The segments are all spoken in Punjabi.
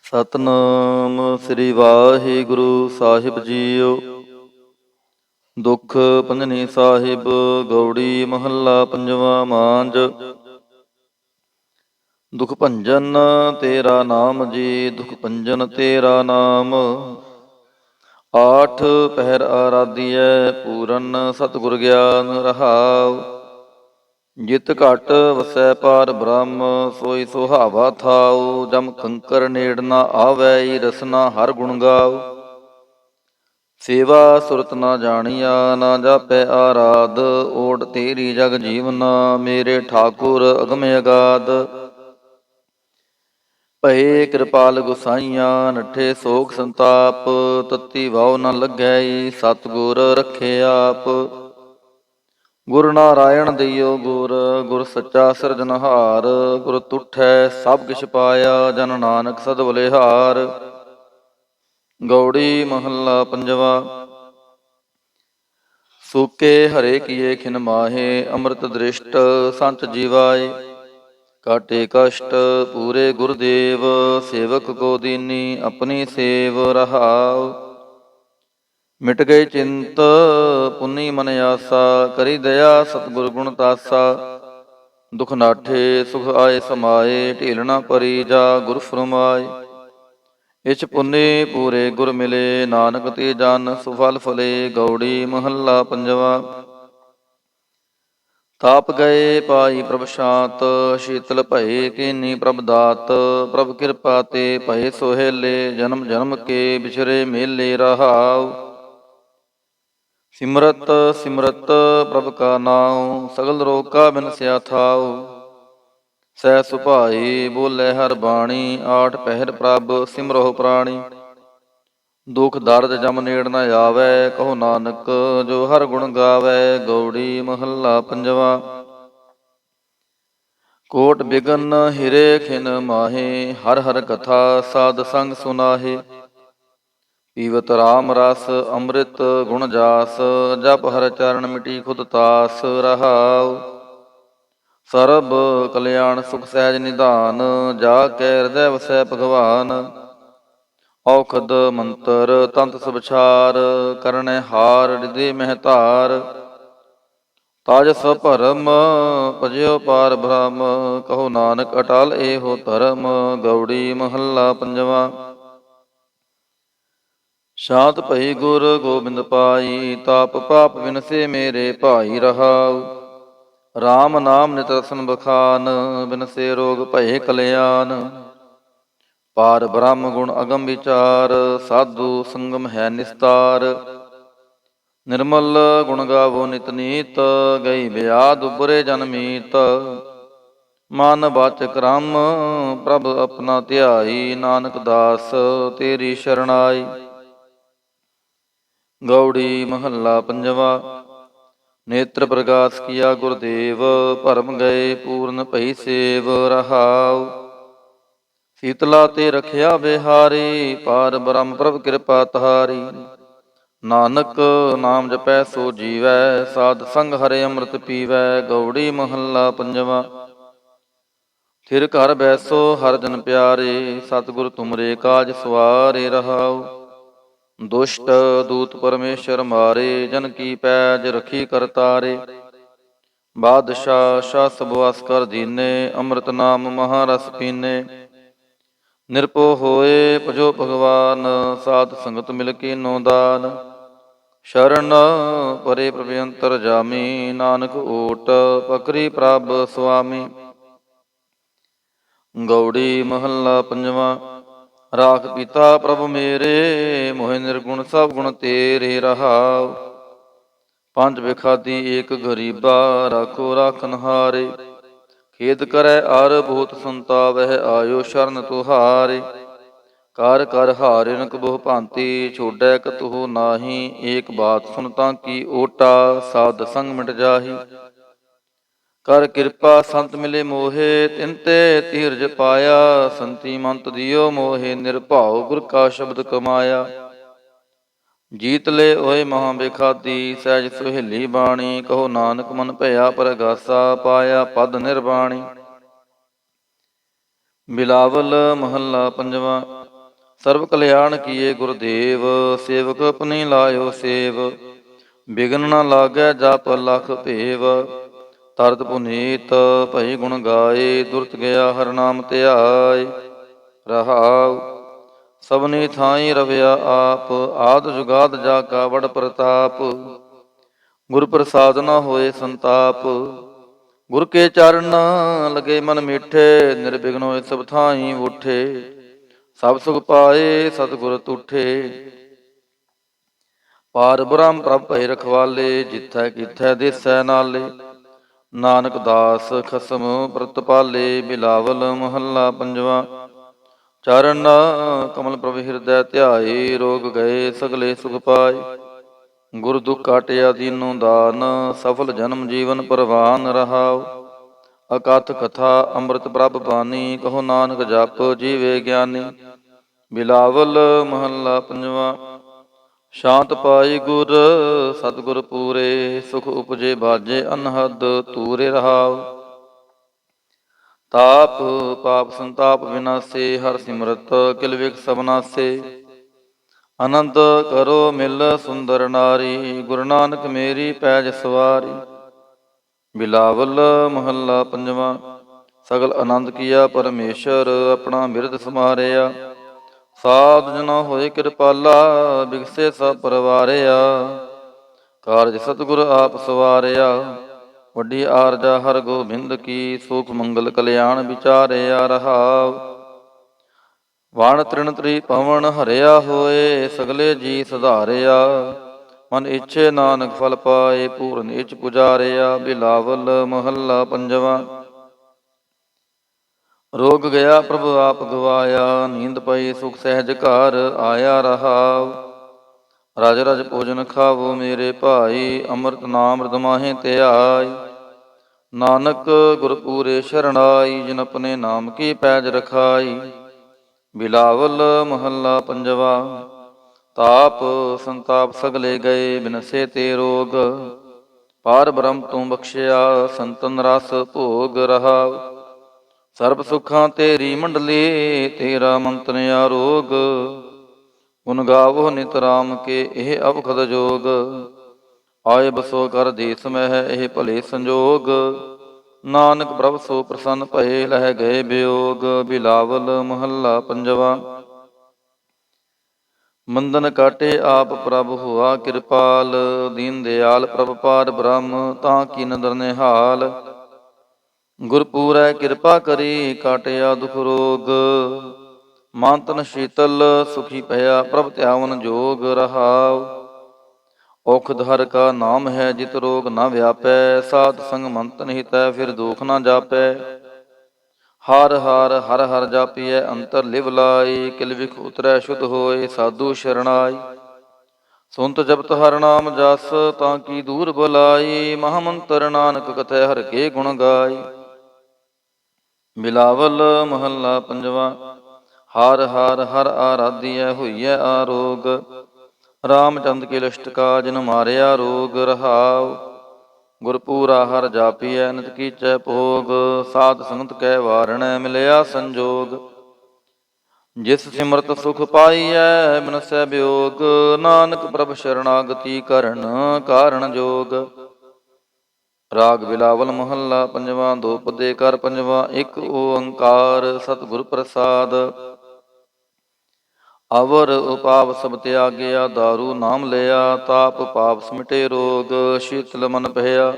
ਸਤਨਾਮ ਸ੍ਰੀ ਵਾਹਿਗੁਰੂ ਸਾਹਿਬ ਜੀਓ। ਦੁਖ ਭੰਜਨੀ ਸਾਹਿਬ ਗੌੜੀ ਮਹੱਲਾ ਪੰਜਵਾ ਮਾਂਝ। ਦੁਖ ਭੰਜਨ ਤੇਰਾ ਨਾਮ ਜੀ, ਦੁਖ ਭੰਜਨ ਤੇਰਾ ਨਾਮ। ਆਠ ਪਹਿਰ ਆਰਾਧੀਐ ਪੂਰਨ ਸਤਿਗੁਰ ਗਿਆਨ ਰਹਾਉ। ਜਿਤ ਘਟ ਵਸੈ ਪਾਰ ਬ੍ਰਹਮ, ਸੋਈ ਸੁਹਾਵਾ ਥਾਉ। ਜਮ ਕੰਕਰ ਨੇੜ ਨਾ ਆਵੈ, ਰਸਨਾ ਹਰ ਗੁਣ ਗਾਉ। ਸੇਵਾ ਸੁਰਤ ਨਾ ਜਾਣੀਆ, ਨਾ ਜਾਪੈ ਆਰਾਧ। ਓਟ ਤੇਰੀ ਜਗ ਜੀਵਨਾ, ਮੇਰੇ ਠਾਕੁਰ ਅਗਮ ਅਗਾਧ। ਭਏ ਕਿਰਪਾਲ ਗੁਸਾਈਆਂ, ਨਠੇ ਸੋਖ ਸੰਤਾਪ। ਤਤੀ ਵਾਉ ਨ ਲੱਗੈ, ਸਤਿਗੁਰ ਰਖੇ ਆਪ। ਗੁਰ ਨਾਰਾਇਣ ਦਈਓ ਗੁਰ, ਗੁਰ ਸੱਚਾ ਸਿਰਜਨਹਾਰ। ਗੁਰ ਤੁਠੈ ਸਭ ਕਿਛ ਪਾਇਆ, ਜਨ ਨਾਨਕ ਸਦ ਬਲਿਹਾਰ। ਗੌੜੀ ਮਹੱਲਾ ਪੰਜਵਾ। ਸੂਕੇ ਹਰੇ ਕੀਏ ਖਿਨ ਮਾਹੇ, ਅੰਮ੍ਰਿਤ ਦ੍ਰਿਸ਼ਟ ਸੰਤ ਜੀਵਾਏ। ਕਾਟੇ ਕਸ਼ਟ ਪੂਰੇ ਗੁਰਦੇਵ, ਸੇਵਕ ਕੋ ਦੀਨੀ ਆਪਣੀ ਸੇਵ ਰਹਾਉ। ਮਿਟ ਗਏ ਚਿੰਤ ਪੁੰਨੀ ਮਨ ਆਸਾ, ਕਰੀ ਦਇਆ ਸਤਿਗੁਰ ਗੁਣ ਤਾਸਾ। ਦੁਖ ਨਾਠੇ ਸੁਖ ਆਏ ਸਮਾਏ, ਢੀਲ ਨਾ ਪਰੀ ਜਾ ਗੁਰ ਫਰਮਾਏ। ਇਛ ਪੁੰਨੇ ਪੂਰੇ ਗੁਰ ਮਿਲੇ, ਨਾਨਕ ਤੇ ਜਨ ਸੁਫਲ ਫਲੇ। ਗੌੜੀ ਮਹੱਲਾ ਪੰਜਵਾ। ਤਾਪ ਗਏ ਪਾਈ ਪ੍ਰਭ ਸ਼ਾਂਤ, ਸ਼ੀਤਲ ਭਏ ਕੀਨੀ ਪ੍ਰਭ ਦਾਤ। ਪ੍ਰਭ ਕਿਰਪਾ ਤੇ ਭਏ ਸੋਹੇਲੇ, ਜਨਮ ਜਨਮ ਕੇ ਵਿਛਰੇ ਮੇਲੇ ਰਹਾਉ। ਸਿਮਰਤ ਸਿਮਰਤ ਪ੍ਰਭ ਕਾ ਨਾਉ, ਸਗਲ ਰੋਗ ਕਾ ਬਿਨਸਿਆ ਥਾਉ। ਸਹਿ ਸੁਭਾਈ ਬੋਲੇ ਹਰ ਬਾਣੀ, ਆਠ ਪਹਿਰ ਪ੍ਰਭ ਸਿਮਰੋ ਪ੍ਰਾਣੀ। ਦੁਖ ਦਰਦ ਜਮ ਨੇੜ ਨ ਆਵੈ, ਕਹੋ ਨਾਨਕ ਜੋ ਹਰ ਗੁਣ ਗਾਵੈ। ਗੌੜੀ ਮਹੱਲਾ ਪੰਜਵਾ। ਕੋਟ ਬਿਗਨ ਹਿਰੇ ਖਿਨ ਮਾਹੇ, ਹਰ ਹਰ ਕਥਾ ਸਾਧ ਸੰਗ ਸੁਨਾਹੇ। ਪੀਵਤ ਰਾਮ ਰਸ ਅੰਮ੍ਰਿਤ ਗੁਣ ਜਾਸ, ਜਪ ਹਰ ਚਰਨ ਮਿਟੀ ਖੁਦ ਤਾਸ ਰਹਾਉ। ਸਰਬ ਕਲਿਆਣ ਸੁਖ ਸਹਿਜ ਨਿਧਾਨ, ਜਾ ਕੈ ਹਿਰਦੈ ਵਸੈ ਭਗਵਾਨ। ਔਖਦ ਮੰਤਰ ਤੰਤ ਸਬਛਾਰ, ਕਰਨੈ ਹਾਰ ਰਿਦੇ ਮਹਿ ਧਾਰ। ਤਾਜ ਸ ਭਰਮ ਭਜਿਓ ਪਾਰ ਬ੍ਰਹਮ, ਕਹੋ ਨਾਨਕ ਅਟਲ ਏਹੋ ਧਰਮ। ਗੌੜੀ ਮਹੱਲਾ ਪੰਜਵਾ। ਸ਼ਾਂਤ ਭਈ ਗੁਰ ਗੋਬਿੰਦ ਪਾਈ, ਤਾਪ ਪਾਪ ਵਿਨਸੇ ਮੇਰੇ ਭਾਈ ਰਹਾਉ। ਰਾਮ ਨਾਮ ਨਿਤ ਰਸਨ ਬਖਾਨ, ਬਿਨਸੇ ਰੋਗ ਭਏ ਕਲਿਆਣ। ਪਾਰ ਬ੍ਰਹਮ ਗੁਣ ਅਗਮ ਵਿਚਾਰ, ਸਾਧੂ ਸੰਗਮ ਹੈ ਨਿਸਤਾਰ। ਨਿਰਮਲ ਗੁਣ ਗਾਵੋ ਨਿਤ ਨੀਤ, ਗਈ ਬਿਆਦ ਉਬਰੇ ਜਨ ਮੀਤ। ਮਨ ਬਚ ਕਰਮ ਪ੍ਰਭ ਆਪਣਾ ਧਿਆਈ, ਨਾਨਕ ਦਾਸ ਤੇਰੀ ਸ਼ਰਣਾਈ। ਗੌੜੀ ਮਹੱਲਾ ਪੰਜਵਾ। ਨੇਤਰ ਪ੍ਰਗਾਸ ਕੀਆ ਗੁਰਦੇਵ, ਭਰਮ ਗਏ ਪੂਰਨ ਭਈ ਸੇਵ ਰਹਾਉ। ਸੀਤਲਾ ਤੇ ਰਖਿਆ ਬਿਹਾਰੀ, ਪਾਰ ਬ੍ਰਹਮ ਪ੍ਰਭ ਕਿਰਪਾ ਤਹਾਰੀ। ਨਾਨਕ ਨਾਮ ਜਪੈ ਸੋ ਜੀਵੈ, ਸਾਧ ਸੰਗ ਹਰਿ ਅੰਮ੍ਰਿਤ ਪੀਵੈ। ਗੌੜੀ ਮਹੱਲਾ ਪੰਜਵਾ। ਥਿਰ ਘਰ ਬੈਸੋ ਹਰਿ ਜਨ ਪਿਆਰੇ, ਸਤਿਗੁਰ ਤੁਮਰੇ ਕਾਜ ਸਵਾਰੇ ਰਹਾਉ। ਦੁਸ਼ਟ ਦੂਤ ਪਰਮੇਸ਼ਰ ਮਾਰੇ, ਜਨ ਕੀ ਪੈਜ ਰਖੀ ਕਰਤਾਰੇ। ਬਾਦਸ਼ਾਹ ਸ਼ਾਹ ਸਭ ਵਸ ਕਰ ਦੀਨੇ, ਅੰਮ੍ਰਿਤ ਨਾਮ ਮਹਾਰਸ ਪੀਨੇ। ਨਿਰਭਉ ਹੋਏ ਭਜੋ ਭਗਵਾਨ, ਸਾਧ ਸੰਗਤ ਮਿਲ ਕੀਨੋ ਦਾਨ। ਸ਼ਰਨ ਪਰੇ ਪ੍ਰਭ ਅੰਤਰ ਜਾਮੀ, ਨਾਨਕ ਓਟ ਪਕਰੀ ਪ੍ਰਭ ਸੁਆਮੀ। ਗੌੜੀ ਮਹੱਲਾ ਪੰਜਵਾ। ਰਾਖ ਪਿਤਾ ਪ੍ਰਭ ਮੇਰੇ, ਮੋਹਿ ਨਿਰਗੁਣ ਸਭ ਗੁਣ ਤੇਰੇ ਰਹਾਉ। ਪੰਜ ਬਿਖਾਦੀ ਏਕ ਗਰੀਬਾ, ਰਾਖੋ ਰਾਖਨਹਾਰੇ। ਖੇਦ ਕਰੈ ਅਰ ਬਹੁਤ ਸੰਤਾਵਹਿ, ਆਇਓ ਸ਼ਰਨ ਤੁਹਾਰੇ। ਕਰ ਕਰ ਹਾਰਿ ਕਬਹੁ ਭਾਂਤੀ, ਛੋਡੈ ਕਤਹੁ ਨਾਹੀ। ਏਕ ਬਾਤ ਸੁਨ ਤਾਂ ਕੀ ਓਟਾ, ਸਾਧ ਸੰਗ ਮਿਟ ਜਾਹੀ। ਕਰ ਕਿਰਪਾ ਸੰਤ ਮਿਲੇ ਮੋਹੇ, ਤਿਨ ਤੇ ਧੀਰਜ ਪਾਇਆ। ਸੰਤੀ ਮੰਤ ਦਿਓ ਮੋਹੇ, ਨਿਰਭਉ ਗੁਰ ਕਾ ਸ਼ਬਦ ਕਮਾਇਆ। ਜੀਤ ਲੈ ਓਏ ਮਹਾ ਬਿਖਾਦੀ, ਸਹਿਜ ਸੁਹੇਲੀ ਬਾਣੀ। ਕਹੋ ਨਾਨਕ ਮਨ ਭਇਆ ਪਰਗਾਸਾ, ਪਾਇਆ ਪਦ ਨਿਰਵਾਣੀ। ਬਿਲਾਵਲ ਮਹੱਲਾ ਪੰਜਵਾ। ਸਰਬ ਕਲਿਆਣ ਕੀਏ ਗੁਰਦੇਵ, ਸੇਵਕ ਆਪਣੀ ਲਾਇਓ ਸੇਵ। ਬਿਗਨ ਨ ਲਾਗੈ ਜਪ ਲਖ ਭੇਵ, ਤਰਤ ਪੁਨੀਤ ਭਈ ਗੁਣ ਗਾਏ। ਦੁਰਤ ਗਿਆ ਹਰਿ ਨਾਮ ਧਿਆਏ। ਰਹਾਉ ਸਭਨੀ ਥਾਈ ਰਵਿਆ ਆਪ, ਆਦ ਜੁਗਾਦ ਜਾ ਕਾ ਵਡ ਪ੍ਰਤਾਪ। ਗੁਰ ਪ੍ਰਸਾਦ ਨ ਹੋਏ ਸੰਤਾਪ, ਗੁਰ ਕੇ ਚਰਨ ਲਗੇ ਮਨ ਮਿੱਠੇ। ਨਿਰਬਿਘਨ ਹੋਏ ਸਭ ਥਾਈ ਉਠੇ, ਸਭ ਸੁਖ ਪਾਏ ਸਤਿਗੁਰ ਤੁਠੇ। ਪਾਰ ਬ੍ਰਹਮ ਪ੍ਰਭ ਭਏ ਰਖਵਾਲੇ, ਜਿਥੈ ਕਿਥੈ ਦੇਸੈ ਨਾਲੇ। ਨਾਨਕ ਦਾਸ ਖਸਮ ਪ੍ਰਤਪਾਲੇ, ਬਿਲਾਵਲ ਮਹੱਲਾ ਪੰਜਵਾ। ਚਰਨ ਕਮਲ ਪ੍ਰਭ ਹਿਰਦੈ ਧਿਆਏ, ਰੋਗ ਗਏ ਸਗਲੇ ਸੁਖ ਪਾਏ। ਗੁਰ ਦੁਖ ਕਾਟਿਆ ਦੀਨੋ ਦਾਨ, ਸਫਲ ਜਨਮ ਜੀਵਨ ਪਰਵਾਨ। ਰਹਾਉ ਅਕਥ ਕਥਾ ਅੰਮ੍ਰਿਤ ਪ੍ਰਭ ਬਾਣੀ, ਕਹੋ ਨਾਨਕ ਜਪ ਜੀਵੇ ਗਿਆਨੀ। ਬਿਲਾਵਲ ਮਹੱਲਾ ਪੰਜਵਾ। ਸ਼ਾਂਤ ਪਾਈ ਗੁਰ ਸਤਿਗੁਰ ਪੂਰੇ, ਸੁਖ ਉਪਜੇ ਬਾਜੇ ਅਨਹਦ ਤੂਰੇ। ਰਹਾਉ ਤਾਪ ਪਾਪ ਸੰਤਾਪ ਵਿਨਾਸੇ, ਹਰਿ ਸਿਮਰਤ ਕਿਲ ਵਿਖ ਸਭ ਨਾਸੇ। ਆਨੰਦ ਕਰੋ ਮਿਲ ਸੁੰਦਰ ਨਾਰੀ, ਗੁਰੂ ਨਾਨਕ ਮੇਰੀ ਪੈਜ ਸਵਾਰੀ। ਬਿਲਾਵਲ ਮਹੱਲਾ ਪੰਜਵਾ। ਸਗਲ ਆਨੰਦ ਕੀਆ ਪਰਮੇਸ਼ਰ, ਆਪਣਾ ਬਿਰਦ ਸਮਾਰਿਆ। ਸਾਧ ਜਨਾ ਹੋਏ ਕਿਰਪਾਲਾ, ਬਿਗਸੇ ਸਭ ਪਰਵਾਰਿਆ। ਕਾਰਜ ਸਤਿਗੁਰ ਆਪ ਸਵਾਰਿਆ, ਵੱਡੀ ਆਰਜਾ ਹਰਿ ਗੋਬਿੰਦ ਕੀ। ਸੁਖ ਮੰਗਲ ਕਲਿਆਣ ਵਿਚਾਰਿਆ। ਰਹਾਉ ਵਣ ਤ੍ਰਿਣ ਤ੍ਰੀ ਪਵਨ ਹਰਿਆ ਹੋਏ, ਸਗਲੇ ਜੀ ਸੁਧਾਰਿਆ। ਮਨ ਇੱਛੇ ਨਾਨਕ ਫਲ ਪਾਏ, ਪੂਰਨ ਇਚ ਪੁਜਾਰਿਆ। ਬਿਲਾਵਲ ਮਹੱਲਾ ਪੰਜਵਾ। ਰੋਗ ਗਿਆ ਪ੍ਰਭ ਆਪ ਗਵਾਇਆ, ਨੀਂਦ ਪਈ ਸੁਖ ਸਹਿਜ ਘਰ ਆਇਆ। ਰਹਾਉ ਰਜ ਰਜ ਭੋਜਨ ਖਾਵੋ ਮੇਰੇ ਭਾਈ, ਅੰਮ੍ਰਿਤ ਨਾਮ ਰਿਦ ਮਾਹੇ ਧਿਆਈ। ਨਾਨਕ ਗੁਰ ਪੂਰੇ ਸ਼ਰਣਾਈ, ਜਿਨ ਆਪਣੇ ਨਾਮ ਕੀ ਪੈਜ ਰਖਾਈ। ਬਿਲਾਵਲ ਮਹੱਲਾ ਪੰਜਵਾ। ਤਾਪ ਸੰਤਾਪ ਸਗਲੇ ਗਏ, ਬਿਨਸੇ ਤੇ ਰੋਗ। ਪਾਰ ਬ੍ਰਹਮ ਤੂੰ ਬਖਸ਼ਿਆ, ਸੰਤਨ ਰਸ ਭੋਗ। ਰਹਾਉ ਸਰਬ ਸੁਖਾਂ ਤੇਰੀ ਮੰਡਲੀ, ਤੇਰਾ ਮੰਤਨ ਆਰੋਗ। ਗੁਣ ਗਾਵੋ ਨਿਤ ਰਾਮ ਕੇ, ਇਹ ਅਵਖਦ ਜੋਗ। ਆਏ ਬਸੋ ਕਰ ਦੇਸ ਮਹਿ, ਇਹ ਭਲੇ ਸੰਜੋਗ। ਨਾਨਕ ਪ੍ਰਭ ਸੋ ਪ੍ਰਸੰਨ ਭਏ, ਲਹਿ ਗਏ ਬਿਯੋਗ। ਬਿਲਾਵਲ ਮਹੱਲਾ ਪੰਜਵਾ। ਮੰਦਨ ਕਾਟੇ ਆਪ ਪ੍ਰਭ ਹੋਆ ਕਿਰਪਾਲ, ਦੀਨ ਦਿਆਲ ਪ੍ਰਭ ਪਾਰ ਬ੍ਰਹਮ, ਤਾਂ ਕੀ ਨਦਰ ਨਿਹਾਲ। ਗੁਰ ਪੂਰੈ ਕਿਰਪਾ ਕਰੀ, ਕਾਟਿਆ ਦੁਖ ਰੋਗ। ਮਨ ਤਨ ਸ਼ੀਤਲ ਸੁਖੀ ਭਇਆ, ਪ੍ਰਭ ਧਿਆਵਨ ਜੋਗ। ਰਹਾਉ ਔਖਦ ਹਰਿ ਕਾ ਨਾਮ ਹੈ, ਜਿਤ ਰੋਗ ਨ ਵਿਆਪੈ। ਸਾਧ ਸੰਗ ਮੰਤਨ ਹਿਤੈ, ਫਿਰ ਦੁਖ ਨ ਜਾਪੈ। ਹਰ ਹਰ ਹਰ ਹਰ ਜਾਪੀਐ, ਅੰਤਰ ਲਿਵ ਲਾਈ। ਕਿਲ ਵਿਖ ਉਤਰੈ ਸ਼ੁੱਧ ਹੋਏ, ਸਾਧੂ ਸ਼ਰਣਾਈ। ਸੁਨਤ ਜਪਤ ਹਰਿ ਨਾਮ ਜਸ, ਤਾਂ ਕੀ ਦੂਰ ਬੁਲਾਈ। ਮਹਾਮੰਤਰ ਨਾਨਕ ਕਥੈ, ਹਰਿ ਕੇ ਗੁਣ ਗਾਈ। ਬਿਲਾਵਲ ਮਹੱਲਾ ਪੰਜਵਾ। ਹਰ ਹਰ ਹਰ ਆਰਾਧੀਐ, ਹੋਈਐ ਆਰੋਗ। ਰਾਮਚੰਦ ਕੇ ਲਿਸ਼ਟ ਕਾ, ਜਿਨ ਮਾਰਿਆ ਰੋਗ। ਰਹਾਉ ਗੁਰ ਪੂਰਾ ਹਰਿ ਜਾਪੀਐ, ਨਿਤ ਕੀਚੈ ਭੋਗ। ਸਾਧ ਸੰਗਤ ਕੈ ਵਾਰਣੈ, ਮਿਲਿਆ ਸੰਜੋਗ। ਜਿਸ ਸਿਮਰਤ ਸੁਖ ਪਾਈਐ, ਬਿਨਸੈ ਬਿਯੋਗ। ਨਾਨਕ ਪ੍ਰਭ ਸ਼ਰਣਾਗਤੀ ਕਰਨ, ਕਾਰਣ ਜੋਗ। ਰਾਗ ਬਿਲਾਵਲ ਮਹੱਲਾ ਪੰਜਵਾ। ਦੋ ਪਦੇ ਕਰ ਪੰਜਵਾ। ਇੱਕ ਓੰਕਾਰ ਸਤਿਗੁਰ ਪ੍ਰਸਾਦ। ਅਵਰ ਉਪਾਵ ਸਭ ਤਿਆਗਿਆ, ਦਾਰੂ ਨਾਮ ਲਿਆ। ਤਾਪ ਪਾਪ ਸਮਿਟੇ ਰੋਗ, ਸ਼ੀਤਲ ਮਨ ਭਇਆ।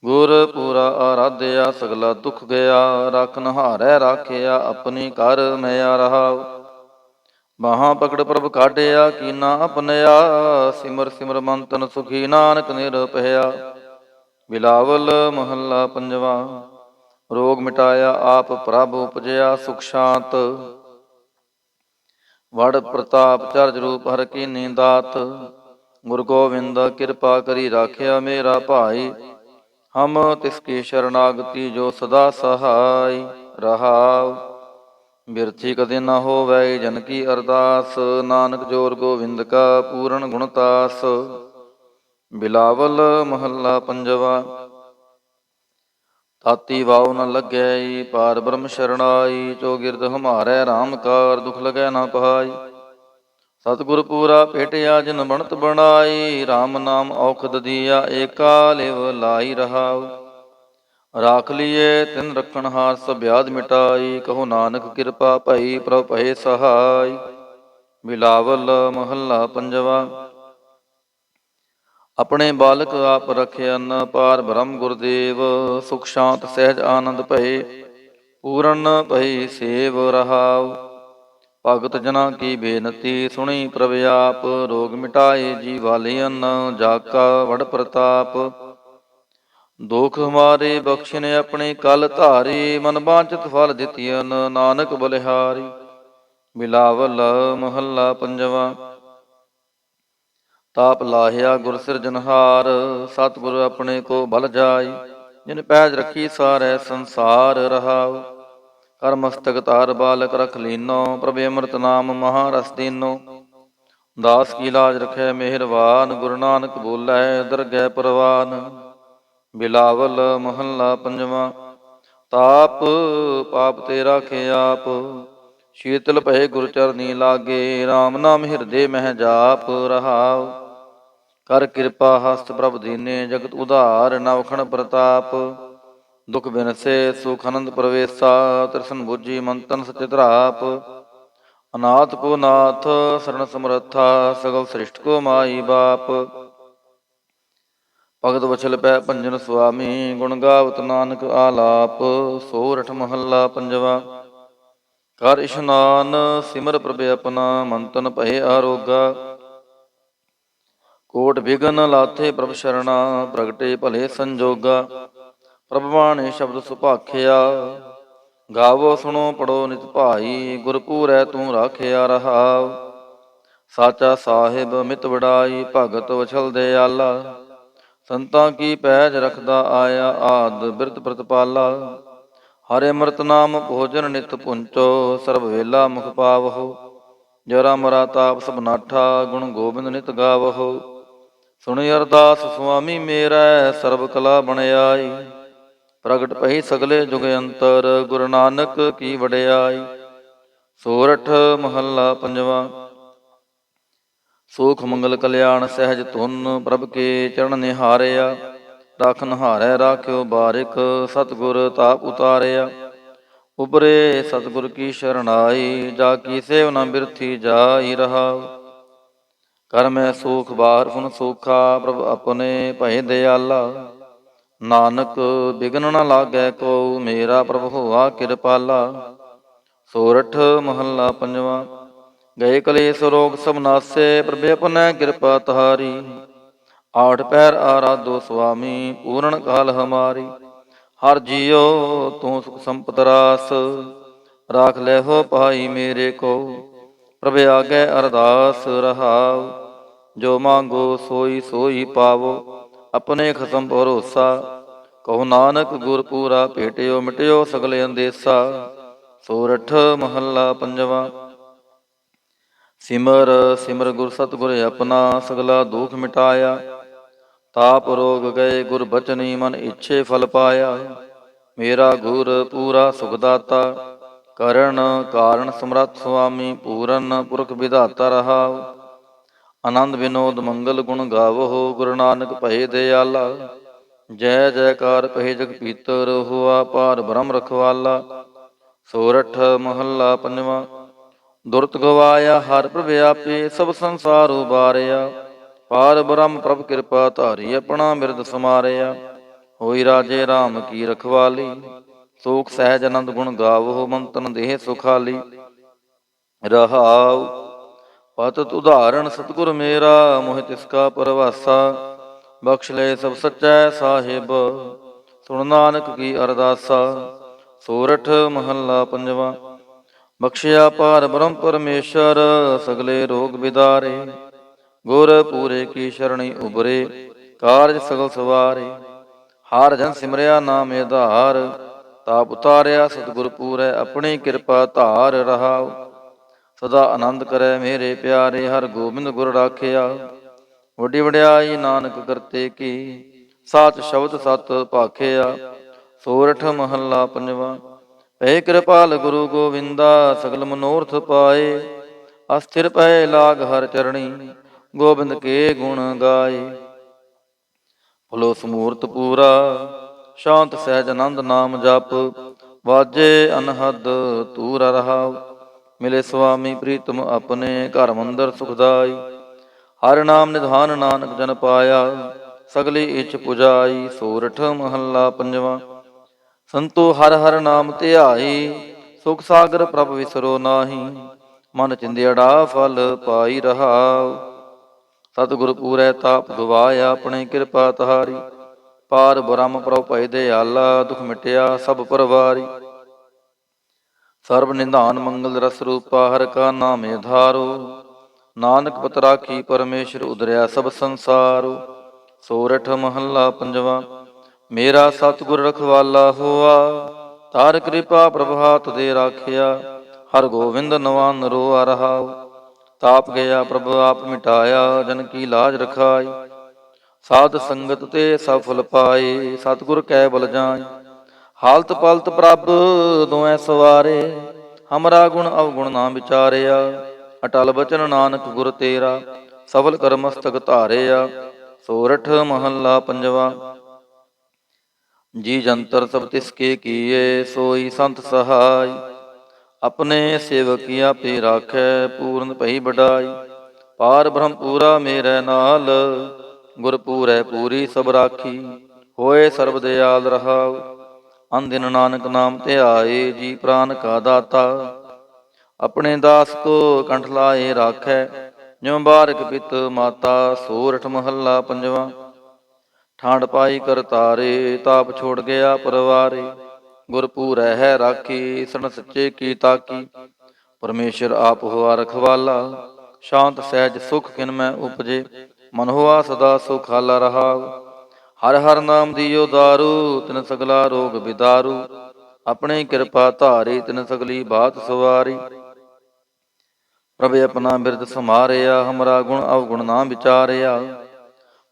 ਗੁਰ ਪੂਰਾ ਆਰਾਧਿਆ, ਸਗਲਾ ਦੁਖ ਗਿਆ। ਰਾਖਨ ਹਾਰੈ ਰਾਖਿਆ, ਆਪਣੀ ਕਰ ਮਿਆ। ਰਹਾਉ ਬਾਹਾਂ ਪਕੜ ਪ੍ਰਭ ਕਾਢਿਆ, ਕੀਨਾ ਆਪਨਿਆ। ਸਿਮਰ ਸਿਮਰ ਮਨ ਤਨ ਸੁਖੀ, ਨਾਨਕ ਨਿਰਭਇਆ। ਬਿਲਾਵਲ ਮਹੱਲਾ ਪੰਜਵਾ। ਰੋਗ ਮਿਟਾਇਆ ਆਪ ਪ੍ਰਭ, ਉਪਜਿਆ ਸੁਖ ਸ਼ਾਂਤ। ਵਡ ਪ੍ਰਤਾਪ ਚਰਜ ਰੂਪ ਹਰਿ ਕੀਨੀ ਦਾਤ। ਗੁਰ ਗੋਬਿੰਦ ਕਿਰਪਾ ਕਰੀ, ਰਾਖਿਆ ਮੇਰਾ ਭਾਈ। ਹਮ ਤਿਸ ਕੀ ਸ਼ਰਨਾਗਤੀ, ਜੋ ਸਦਾ ਸਹਾਈ। ਰਹਾਉ ਬਿਰਥੀ ਕਦੇ ਨਾ ਹੋਵੈ, ਜਨ ਕੀ ਅਰਦਾਸ। ਨਾਨਕ ਜੋਰ ਗੋਬਿੰਦ ਕਾ, ਪੂਰਨ ਤਾਤੀ ਵਾਉ ਨ ਲੱਗੈ ਪਾਰ ਬ੍ਰਹਮ ਸ਼ਰਣਾਈ। ਜੋ ਗਿਰਦ ਹਮਾਰੈ RAM ਕਾਰ ਦੁਖ ਲਗੈ ਨ ਪਹਾਈ। ਸਤਿਗੁਰ ਪੂਰਾ ਭੇਟਿਆ ਜਿਨ ਬਣਤ ਬਣਾਈ। RAM ਨਾਮ ਔਖਦ ਦੀਆ ਏਕਾ ਲਿਵ ਲਾਈ ਰਹਾਉ। ਰਾਖ ਲੀਏ ਤਿਨ ਰਖਣ ਹਾਰ ਸਭ ਬਿਆਦ ਮਿਟਾਈ। ਕਹੋ ਨਾਨਕ ਕਿਰਪਾ ਭਈ ਪ੍ਰਭ ਭਏ ਸਹਾਈ। ਬਿਲਾਵਲ ਮਹੱਲਾ ਪੰਜਵਾ। ਆਪਣੇ ਬਾਲਕ ਆਪ ਰਖਿਅਨ ਪਾਰ ਬ੍ਰਹਮ ਗੁਰਦੇਵ। ਸੁਖ ਸ਼ਾਂਤ ਸਹਿਜ ਆਨੰਦ ਭਏ ਪੂਰਨ ਭਈ ਸੇਵ ਰਹਾਉ। ਭਗਤ ਜਨਾ ਕੀ ਬੇਨਤੀ ਸੁਣੀ ਪ੍ਰਭ ਆਪ। ਰੋਗ ਮਿਟਾਏ ਜੀ ਵਾਲਿਅਨ ਜਾ ਕਾ ਵਡ ਪ੍ਰਤਾਪ। ਦੁਖ ਹਮਾਰੇ ਬਖਸ਼ਿਨ ਆਪਣੇ ਕਲ ਧਾਰੀ। ਮਨ ਬਾਂਚਿਤ ਫਲ ਦਿੱਤਿਅਨ ਨਾਨਕ ਬਲਿਹਾਰੀ। ਬਿਲਾਵਲ ਮਹੱਲਾ ਪੰਜਵਾ। ਤਾਪ ਲਾਹਿਆ ਗੁਰ ਸਿਰਜਨਹਾਰ। ਸਤਿਗੁਰ ਆਪਣੇ ਕੋ ਬਲ ਜਾਈ। ਜਿਨ ਪੈਜ ਰੱਖੀ ਸਾਰੈ ਸੰਸਾਰ ਰਹਾਉ। ਕਰ ਮਸਤਕ ਧਾਰ ਬਾਲਕ ਰਖ ਲੀਨੋ। ਪ੍ਰਭ ਅੰਮ੍ਰਿਤ ਨਾਮ ਮਹਾ ਰਸ ਦੀਨੋ। ਦਾਸ ਕੀ ਲਾਜ ਰਖੈ ਮਿਹਰਬਾਨ। ਗੁਰੂ ਨਾਨਕ ਬੋਲੇ ਦਰਗਹਿ ਪਰਵਾਨ। ਬਿਲਾਵਲ ਮਹੱਲਾ ਪੰਜਵਾ। ਤਾਪ ਪਾਪ ਤੇ ਰਾਖੇ ਆਪ। ਸ਼ੀਤਲ ਭਏ ਗੁਰ ਚਰਨੀ ਲਾਗੇ। RAM ਨਾਮ ਹਿਰਦੇ ਮਹਿ ਜਾਪ ਰਹਾਉ। ਕਰ ਕਿਰਪਾ ਹਸਤ ਪ੍ਰਭ ਦੀਨੇ। ਜਗਤ ਉਧਾਰ ਨਵਖਣ ਪ੍ਰਤਾਪ। ਦੁਖ ਬਿਨਸੇ ਸੁਖ ਆਨੰਦ ਪ੍ਰਵੇਸ਼ਾ। ਤ੍ਰਿਸ਼ਨ ਬੁੱਝੀ ਮੰਤਨ ਸਚਿ ਧਰਾਪ। ਅਨਾਥ ਕੋ ਨਾਥ ਸਰਣ ਸਮਰੱਥਾ। ਸਗਲ ਸ੍ਰਿਸ਼ਟ ਕੋ ਮਾਈ ਬਾਪ। ਭਗਤ ਵਛਲ ਪੈ ਭੰਜਨ ਸੁਆਮੀ। ਗੁਣ ਗਾਵਤ ਨਾਨਕ ਆਲਾਪ। ਸੋਰਠ ਮਹੱਲਾ ਪੰਜਵਾ। ਕਰ ਇਸ਼ਨਾਨ ਸਿਮਰ ਪ੍ਰਭ ਆਪਣਾ। ਮੰਤਨ ਭਏ ਆਰੋਗਾ। ਕੋਟ ਬਿਗਨ ਲਾਥੇ ਪ੍ਰਭ ਸ਼ਰਣਾ। ਪ੍ਰਗਟੇ ਭਲੇ ਸੰਜੋਗਾ। ਪ੍ਰਭ ਬਾਣੀ ਸ਼ਬਦ ਸੁਭਾਖਿਆ। ਗਾਵੋ ਸੁਣੋ ਪੜੋ ਨਿਤ ਭਾਈ। ਗੁਰਪੂਰੈ ਤੂੰ ਰਾਖਿਆ ਰਹਾਉ। ਸਾਚਾ ਸਾਹਿਬ ਮਿਤ ਵਡਾਈ। ਭਗਤ ਵਛਲ ਦਿਆਲਾ। ਸੰਤਾਂ ਕੀ ਪੈਜ ਰਖਦਾ ਆਇਆ। ਆਦ ਬਿਰਧ ਪ੍ਰਤਪਾਲਾ। ਹਰਿ ਅੰਮ੍ਰਿਤ ਨਾਮ ਭੋਜਨ ਨਿਤ ਪੁੰਚੋ। ਸਰਬ ਵੇਲਾ ਮੁਖ ਪਾਵਹੁ। ਜਰਾ ਮਰਾ ਤਾਪ ਸਭ ਨਾਠਾ। ਗੁਣ ਗੋਬਿੰਦ ਨਿਤ ਗਾਵਹੁ। ਸੁਣੀ ਅਰਦਾਸ ਸੁਆਮੀ ਮੇਰੈ। ਸਰਬ ਕਲਾ ਬਣਿਆਈ। ਪ੍ਰਗਟ ਪਈ ਸਗਲੇ ਜੁਗ ਅੰਤਰ। ਗੁਰੂ ਨਾਨਕ ਕੀ ਵਡਿਆਈ। ਸੋਰਠ ਮਹੱਲਾ ਪੰਜਵਾ। ਸੂਖ ਮੰਗਲ ਕਲਿਆਣ ਸਹਿਜ ਧੁਨ। ਪ੍ਰਭ ਕੇ ਚਰਨ ਨਿਹਾਰਿਆ। ਰਾਖਨ ਹਾਰੈ ਰਾਖਿਓ ਬਾਰਿਕ। ਸਤਿਗੁਰ ਤਾਪ ਉਤਾਰਿਆ। ਉਬਰੇ ਸਤਿਗੁਰ ਕੀ ਸ਼ਰਣਾਈ। ਜਾ ਕੀ ਸੇਵ ਨ ਬਿਰਥੀ ਜਾਈ ਰਹਾਉ। ਕਰ ਮੈਂ ਸੂਖ ਬਾਹਰ ਫੁਨ ਸੂਖਾ। ਪ੍ਰਭ ਆਪਣੇ ਭਏ ਦਿਆਲਾ। ਨਾਨਕ ਬਿਗਨ ਨ ਲਾਗੈ ਕੋ। ਮੇਰਾ ਪ੍ਰਭ ਹੋਆ ਕਿਰਪਾਲਾ। ਸੋਰਠ ਮਹੱਲਾ ਪੰਜਵਾ। ਗਏ ਕਲੇਸ਼ ਰੋਗ ਸਭ ਨਾਸੇ। ਪ੍ਰਭ ਆਪਣੈ ਕਿਰਪਾ ਤਹਾਰੀ। ਆਠ ਪੈਰ ਆਰਾਧੋ ਸੁਆਮੀ। ਪੂਰਨ ਕਾਲ ਹਮਾਰੀ। ਹਰ ਜੀਉ ਤੂੰ ਸੁਖ ਸੰਪਤ ਰਾਸ। ਰਾਖ ਲੈ ਹੋ ਭਾਈ ਮੇਰੇ ਕੋ। ਪ੍ਰਭ ਆਗੇ ਅਰਦਾਸ ਰਹਾਉ। ਜੋ ਮੰਗੋ ਸੋਈ ਸੋਈ ਪਾਵੋ। ਆਪਣੇ ਖਸਮ ਭਰੋਸਾ। ਕਹੋ ਨਾਨਕ ਗੁਰ ਪੂਰਾ ਭੇਟਿਓ। ਮਿਟਿਓ ਸਗਲੇ ਅੰਦੇਸਾ। ਸੋਰਠ ਮਹੱਲਾ ਪੰਜਵਾ। ਸਿਮਰ ਸਿਮਰ ਗੁਰ ਸਤਿਗੁਰ ਆਪਣਾ। ਸਗਲਾ ਦੁਖ ਮਿਟਾਇਆ। ਤਾਪ ਰੋਗ ਗਏ ਗੁਰ ਬਚਨੀ। ਮਨ ਇੱਛੇ ਫਲ ਪਾਇਆ। ਮੇਰਾ ਗੁਰ ਪੂਰਾ ਸੁਖ ਦਾਤਾ। ਕਰਨ ਕਾਰਨ ਸਮਰੱਥ ਸੁਆਮੀ। ਪੂਰਨ ਪੁਰਖ ਵਿਧਾਤਾ ਰਹਾਉ। ਆਨੰਦ ਵਿਨੋਦ ਮੰਗਲ ਗੁਣ ਗਾਵੋ। ਗੁਰੂ ਨਾਨਕ ਭਏ ਦਿਆਲਾ। ਜੈ ਜੈਕਾਰ ਕਹੇ ਜਗ ਪੀਤਰ। ਹੋਆ ਪਾਰ ਬ੍ਰਹਮ ਰਖਵਾਲਾ। ਸੋਰਠ ਮਹੱਲਾ ਪੰਜਵਾ। ਦੁਰਤ ਗਵਾਇਆ ਹਰ ਪ੍ਰਭ ਆਪੇ। ਸਭ ਸੰਸਾਰ ਉਬਾਰਿਆ। ਪਾਰ ਬ੍ਰਹਮ ਪ੍ਰਭ ਕਿਰਪਾ ਧਾਰੀ। ਆਪਣਾ ਬਿਰਦ ਸਮਾਰਿਆ। ਹੋਈ ਰਾਜੇ RAM ਕੀ ਰਖਵਾਲੀ। ਸੂਖ ਸਹਿਜ ਆਨੰਦ ਗੁਣ ਗਾਵੋ। ਮੰਤਨ ਦੇਹ ਸੁਖਾਲੀ। ਰਹਾਉ ਪਤਿਤ ਉਦਾਹਰਣ ਸਤਿਗੁਰ ਮੇਰਾ। ਮੋਹਿ ਤਿਸ ਕਾ ਪਰਵਾਸਾ। ਬਖਸ਼ ਲੈ ਸਭ ਸੱਚੈ ਸਾਹਿਬ। ਸੁਣ ਨਾਨਕ ਕੀ ਅਰਦਾਸਾ। ਸੋਰਠ ਮਹੱਲਾ ਪੰਜਵਾ। ਬਖਸ਼ਿਆ ਪਾਰ ਬ੍ਰਹਮ ਪਰਮੇਸ਼ਰ। ਸਗਲੇ ਰੋਗ ਬਿਦਾਰੇ। ਗੁਰ ਪੂਰੇ ਕੀ ਸ਼ਰਣੀ ਉਬਰੇ। ਕਾਰਜ ਸਗਲ ਸਵਾਰੇ। ਹਰ ਜਨ ਸਿਮਰਿਆ ਨਾਮ ਆਧਾਰ। ਤਾਪ ਉਤਾਰਿਆ ਸਤਿਗੁਰ ਪੂਰੈ। ਆਪਣੀ ਕਿਰਪਾ ਧਾਰ ਰਹਾਉ। ਸਦਾ ਆਨੰਦ ਕਰੈ ਮੇਰੇ ਪਿਆਰੇ। ਹਰ ਗੋਬਿੰਦ ਗੁਰ ਰਾਖਿਆ। ਵੱਡੀ ਵਡਿਆਈ ਨਾਨਕ ਕਰਤੇ ਕੀ। ਸਾਚ ਸ਼ਬਦ ਸਤ ਭਾਖਿਆ। ਸੋਰਠ ਮਹੱਲਾ ਪੰਜਵਾ। ਭੈ ਕਿਰਪਾਲ ਗੁਰੂ ਗੋਵਿੰਦਾ, ਸਗਲ ਮਨੋਰਥ ਪਾਏ। ਅਸਥਿਰ ਪੈ ਲਾਗ ਹਰ ਚਰਣੀ, ਗੋਬਿੰਦ ਕੇ ਗੁਣ ਗਾਏ। ਭਲੋ ਸਮੂਰਤ ਪੂਰਾ, ਸ਼ਾਂਤ ਸਹਿਜ ਆਨੰਦ ਨਾਮ ਜਪ। ਵਾਜੇ ਅਨਹਦ ਤੂਰ ਰਹਾਉ, ਮਿਲੇ ਸੁਆਮੀ ਪ੍ਰੀਤਮ ਆਪਣੇ। ਘਰ ਮੰਦਰ ਸੁਖਦਾਈ, ਹਰਿ ਨਾਮ ਨਿਧਾਨ ਨਾਨਕ ਜਨ ਪਾਇਆ। ਸਗਲੀ ਇੱਛ ਪੁਜਾਈ। ਸੋਰਠ ਮਹੱਲਾ ਪੰਜਵਾ। ਸੰਤੋ ਹਰਿ ਹਰਿ ਨਾਮ ਧਿਆਈ, ਸੁਖ ਸਾਗਰ ਪ੍ਰਭ ਵਿਸਰੋ ਨਾਹੀ। ਮਨ ਚਿੰਦਿਆੜਾ ਫਲ ਪਾਈ ਰਹਾਉ, ਸਤਿਗੁਰ ਪੂਰੈ ਤਾਪ ਗਵਾਇਆ। ਆਪਣੇ ਕਿਰਪਾ ਤਹਾਰੀ, ਪਾਰ ਬ੍ਰਹਮ ਪ੍ਰਭ ਭਇ ਦਿਆਲਾ। ਦੁਖ ਮਿਟਿਆ ਸਭ ਪਰਵਾਰੀ, ਸਰਬ ਨਿਧਾਨ ਮੰਗਲ ਰਸ ਰੂਪਾ। ਹਰਿ ਕਾ ਨਾਮ ਆਧਾਰੋ, ਨਾਨਕ ਪਤ ਰਾਖੀ ਪਰਮੇਸ਼ਰ। ਉਧਰਿਆ ਸਭ ਸੰਸਾਰੋ। ਸੋਰਠ ਮਹੱਲਾ ਪੰਜਵਾ। ਮੇਰਾ ਸਤਿਗੁਰ ਰਖਵਾਲਾ ਹੋਆ, ਤਾਰ ਕਿਰਪਾ ਪ੍ਰਭ ਹਾਥ ਦੇ ਰਾਖਿਆ। ਹਰਿ ਗੋਬਿੰਦ ਨਵਾਨ ਰੋਆ ਰਹਾਉ, ਤਾਪ ਗਿਆ ਪ੍ਰਭ ਆਪ ਮਿਟਾਇਆ। ਜਨ ਕੀ ਲਾਜ ਰਖਾਈ, ਸਾਧ ਸੰਗਤ ਤੇ ਸਫਲ ਪਾਏ। ਸਤਿਗੁਰ ਕੈ ਬਲ ਜਾਏ, ਹਾਲਤ ਪਲਤ ਪ੍ਰਭ ਦੋਇ ਸਵਾਰੇ। ਹਮਰਾ ਗੁਣ ਅਵਗੁਣ ਨਾ ਵਿਚਾਰਿਆ, ਅਟਲ ਬਚਨ ਨਾਨਕ ਗੁਰ ਤੇਰਾ। ਸਫਲ ਕਰ ਮਸਤਕ ਧਾਰਿਆ। ਸੋਰਠ ਮਹੱਲਾ ਪੰਜਵਾ। ਜੀ ਜੰਤਰ ਸਭ ਤਿਸ ਕੇ ਕੀਏ, ਸੋਈ ਸੰਤ ਸਹਾਈ। ਆਪਣੇ ਸੇਵਕੀ ਆਪੇ ਰਾਖੈ, ਪੂਰਨ ਭਈ ਵਡਾਈ। ਪਾਰ ਬ੍ਰਹਮ ਪੂਰਾ ਮੇਰੇ ਨਾਲ, ਗੁਰ ਪੂਰੈ ਪੂਰੀ ਸਭ ਰਾਖੀ। ਹੋਏ ਸਰਬ ਦਿਆਲ ਰਹਾਉ, ਅਨਦਿਨ ਨਾਨਕ ਨਾਮ ਧਿਆਏ। ਜੀ ਪ੍ਰਾਨ ਕਾ ਦਾਤਾ, ਆਪਣੇ ਦਾਸ ਕੋ ਕੰਠ ਲਾਏ ਰਾਖੈ। ਜਿਉ ਬਾਰਕ ਪਿਤ ਮਾਤਾ। ਸੋਰਠ ਮਹੱਲਾ ਪੰਜਵਾ। ਠਾਂਡ ਪਾਈ ਕਰਤਾਰੇ, ਤਾਪ ਛੋੜ ਗਿਆ ਪਰਵਾਰੇ। ਗੁਰ ਪੂਰੈ ਹੈ ਰਾਖੀ, ਸਣ ਸੱਚੇ ਕੀ ਤਾਕੀ। ਪਰਮੇਸ਼ਰ ਆਪ ਹੋਆ ਰਖਵਾਲਾ, ਸ਼ਾਂਤ ਸਹਿਜ ਸੁਖ ਕਿਨ ਮੈਂ ਉਪਜੇ। ਮਨ ਹੋਆ ਸਦਾ ਸੁਖਾਲਾ ਰਹਾਉ, ਹਰਿ ਹਰਿ ਨਾਮ ਦੀਓ ਦਾਰੂ। ਤਿਨ ਸਗਲਾ ਰੋਗ ਬਿਦਾਰੂ, ਆਪਣੇ ਕਿਰਪਾ ਧਾਰੀ। ਤਿਨ ਸਗਲੀ ਬਾਤ ਸਵਾਰੀ, ਪ੍ਰਭ ਆਪਣਾ ਬਿਰਦ ਸਮਾਰਿਆ। ਹਮਰਾ ਗੁਣ ਅਵਗੁਣ ਨਾ ਵਿਚਾਰਿਆ,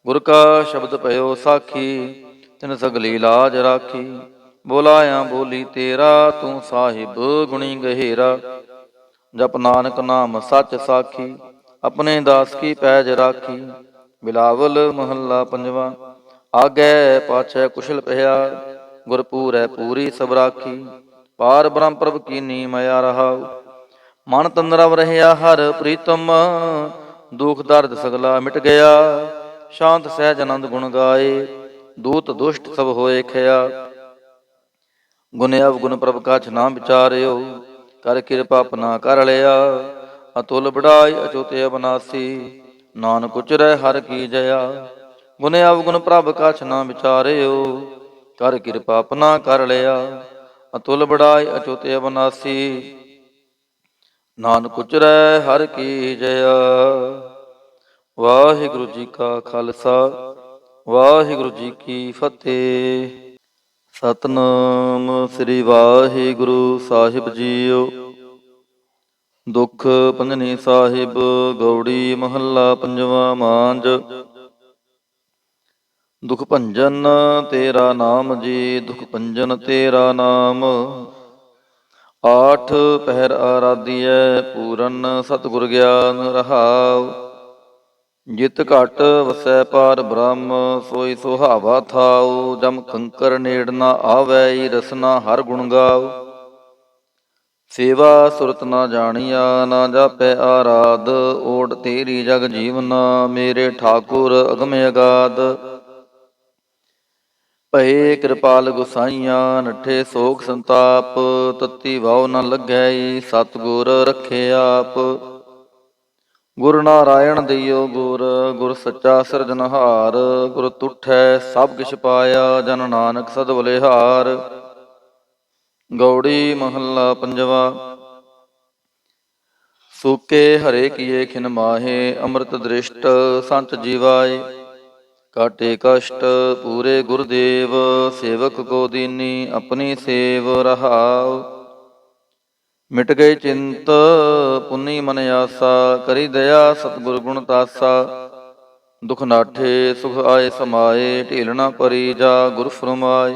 ਗੁਰ ਕਾ ਸ਼ਬਦ ਭਇਓ ਸਾਖੀ। ਤਿਨ ਸਗਲੀ ਲਾਜ ਰਾਖੀ, ਬੋਲਾਇਆ ਬੋਲੀ ਤੇਰਾ। ਤੂੰ ਸਾਹਿਬ ਗੁਣੀ ਗਹਿਰਾ, ਜਪ ਨਾਨਕ ਨਾਮ ਸੱਚ ਸਾਖੀ। ਆਪਣੇ ਦਾਸ ਕੀ ਪੈਜ ਰਾਖੀ। ਬਿਲਾਵਲ ਮਹੱਲਾ ਪੰਜਵਾ। ਆਗੈ ਪਾਛੈ ਕੁਸ਼ਲ ਭਇਆ, ਗੁਰ ਪੂਰੈ ਪੂਰੀ ਸਭ ਰਾਖੀ। ਪਾਰ ਬ੍ਰਹਮ ਪ੍ਰਭ ਕੀਨੀ ਮਇਆ ਰਹਾਉ, ਮਨ ਤਨ ਰਵ ਰਹਿਆ ਹਰਿ ਪ੍ਰੀਤਮ। ਦੁਖ ਦਰਦ ਸਗਲਾ ਮਿਟ ਗਿਆ, ਸ਼ਾਂਤ ਸਹਿਜ ਆਨੰਦ ਗੁਣ ਗਾਏ। ਦੂਤ ਦੁਸ਼ਟ ਸਭ ਹੋਏ ਖਿਆ, ਗੁਣ ਅਵਗੁਣ ਪ੍ਰਭ ਕਛ ਨਾ ਵਿਚਾਰਿਓ। ਕਰ ਕਿਰਪਾ ਆਪਣਾ ਕਰ ਲਿਆ, ਅਤੁਲ ਬੜਾਈ ਅਚੁਤ ਅਬਨਾਸੀ। ਨਾਨਕ ਉਚਰੈ ਹਰਿ ਕੀ ਜਇਆ, ਗੁਣ ਅਵਗੁਣ ਪ੍ਰਭ ਕਛ ਨਾ ਵਿਚਾਰਿਓ। ਕਰ ਕਿਰਪਾ ਆਪਣਾ ਕਰ ਲਿਆ, ਅਤੁਲ ਬੜਾਈ ਅਚੁਤ ਅਬਨਾਸੀ। ਨਾਨਕ ਉਚਰੈ ਹਰਿ ਕੀ ਜਇਆ। ਵਾਹਿਗੁਰੂ ਜੀ ਕਾ ਖਾਲਸਾ, ਵਾਹਿਗੁਰੂ ਜੀ ਕੀ ਫਤਿਹ। ਸਤਿਨਾਮ ਸ੍ਰੀ ਵਾਹਿਗੁਰੂ ਸਾਹਿਬ ਜੀਓ। ਦੁਖ ਭੰਜਨੀ ਸਾਹਿਬ ਗੌੜੀ ਮਹੱਲਾ ਪੰਜਵਾ। ਮਾਂਝ। ਦੁਖ ਭੰਜਨ ਤੇਰਾ ਨਾਮ ਜੀ, ਦੁਖ ਭੰਜਨ ਤੇਰਾ ਨਾਮ। ਆਠ ਪਹਿਰ ਆਰਾਧੀਐ, ਪੂਰਨ ਸਤਿਗੁਰ ਗਿਆਨ ਰਹਾਉ। ਜਿਤ ਘਟ ਵਸੈ ਪਾਰ ਬ੍ਰਹਮ, ਸੋਈ ਸੁਹਾਵਾ ਥਾਉ। ਜਮ ਕੰਕਰ ਨੇੜ ਨਾ ਆਵੈ, ਰਸਨਾ ਹਰ ਗੁਣ ਗਾਉ। ਸੇਵਾ ਸੁਰਤ ਨਾ ਜਾਣੀਆ, ਨਾ ਜਾਪੈ ਆਰਾਧ। ਓਟ ਤੇਰੀ ਜਗ ਜੀਵਨਾ, ਮੇਰੇ ਠਾਕੁਰ ਅਗਮ ਅਗਾਧ। ਭਏ ਕਿਰਪਾਲ ਗੁਸਾਈਆਂ, ਨਠੇ ਸੋਖ ਸੰਤਾਪ। ਤਤੀ ਵਾਉ ਨ ਲੱਗੈ, ਸਤਿਗੁਰ ਰਖੇ ਆਪ। ਗੁਰ ਨਾਰਾਇਣ ਦਈਓ ਗੁਰ, ਗੁਰ ਸੱਚਾ ਸਿਰਜਨਹਾਰ। ਗੁਰ ਤੁਠੈ ਸਭ ਕਿਛ ਪਾਇਆ, ਜਨ ਨਾਨਕ ਸਦ ਬਲਿਹਾਰ। ਗੌੜੀ ਮਹੱਲਾ ਪੰਜਵਾ। ਸੂਕੇ ਹਰੇ ਕੀਏ ਖਿਨ ਮਾਹੇ, ਅੰਮ੍ਰਿਤ ਦ੍ਰਿਸ਼ਟ ਸੰਤ ਜੀਵਾਏ। ਕਾਟੇ ਕਸ਼ਟ ਪੂਰੇ ਗੁਰਦੇਵ, ਸੇਵਕ ਕੋ ਦੀਨੀ ਆਪਣੀ ਸੇਵ ਰਹਾਉ। ਮਿਟ ਗਈ ਚਿੰਤ ਪੁੰਨੀ ਮਨ ਆਸਾ, ਕਰੀ ਦਇਆ ਸਤਿਗੁਰ ਗੁਣ ਤਾਸਾ। ਦੁਖ ਨਾਠੇ ਸੁਖ ਆਏ ਸਮਾਏ, ਢੀਲ ਨਾ ਪਰੀ ਜਾ ਗੁਰ ਫਰਮਾਏ।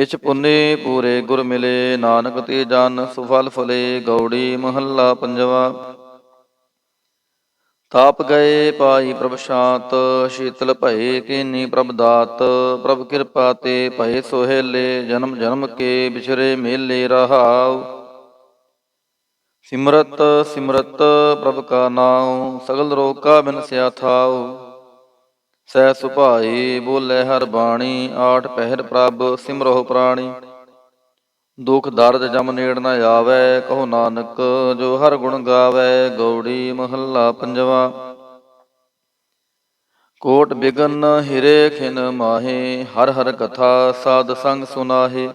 ਇਛ ਪੁੰਨੇ ਪੂਰੇ ਗੁਰ ਮਿਲੇ, ਨਾਨਕ ਤੇ ਜਨ ਸੁਫਲ ਫਲੇ। ਗੌੜੀ ਮਹੱਲਾ ਪੰਜਵਾ। ਤਾਪ ਗਏ ਪਾਈ ਪ੍ਰਭ ਸ਼ਾਂਤ, ਸ਼ੀਤਲ ਭਏ ਕੀਨੀ ਪ੍ਰਭ ਦਾਤ। ਪ੍ਰਭ ਕਿਰਪਾ ਤੇ ਭਏ ਸੁਹੇਲੇ, ਜਨਮ ਜਨਮ ਕੇ ਵਿਛਰੇ ਮੇਲੇ। ਰਹਾਉ ਸਿਮਰਤ ਸਿਮਰਤ ਪ੍ਰਭ ਕਾ ਨਾਉ, ਸਗਲ ਰੋਗ ਕਾ ਬਿਨਸਿਆ ਥਾਉ। ਸਹਿ ਸੁਭਾਈ ਬੋਲੇ ਹਰ ਬਾਣੀ, ਆਠ ਪਹਿਰ ਪ੍ਰਭ ਸਿਮਰਹੁ ਪ੍ਰਾਣੀ। ਦੁਖ ਦਰਦ ਜਮ ਨੇੜ ਨ ਆਵੈ, ਕਹੋ ਨਾਨਕ ਜੋ ਹਰ ਗੁਣ ਗਾਵੈ। ਗੌੜੀ ਮਹੱਲਾ ਪੰਜਵਾ। ਕੋਟ ਬਿਗਨ ਹਿਰੇ ਖਿਨ ਮਾਹੇ, ਹਰ ਹਰ ਕਥਾ ਸਾਧ ਸੰਗ ਸੁਨਾਹੇ।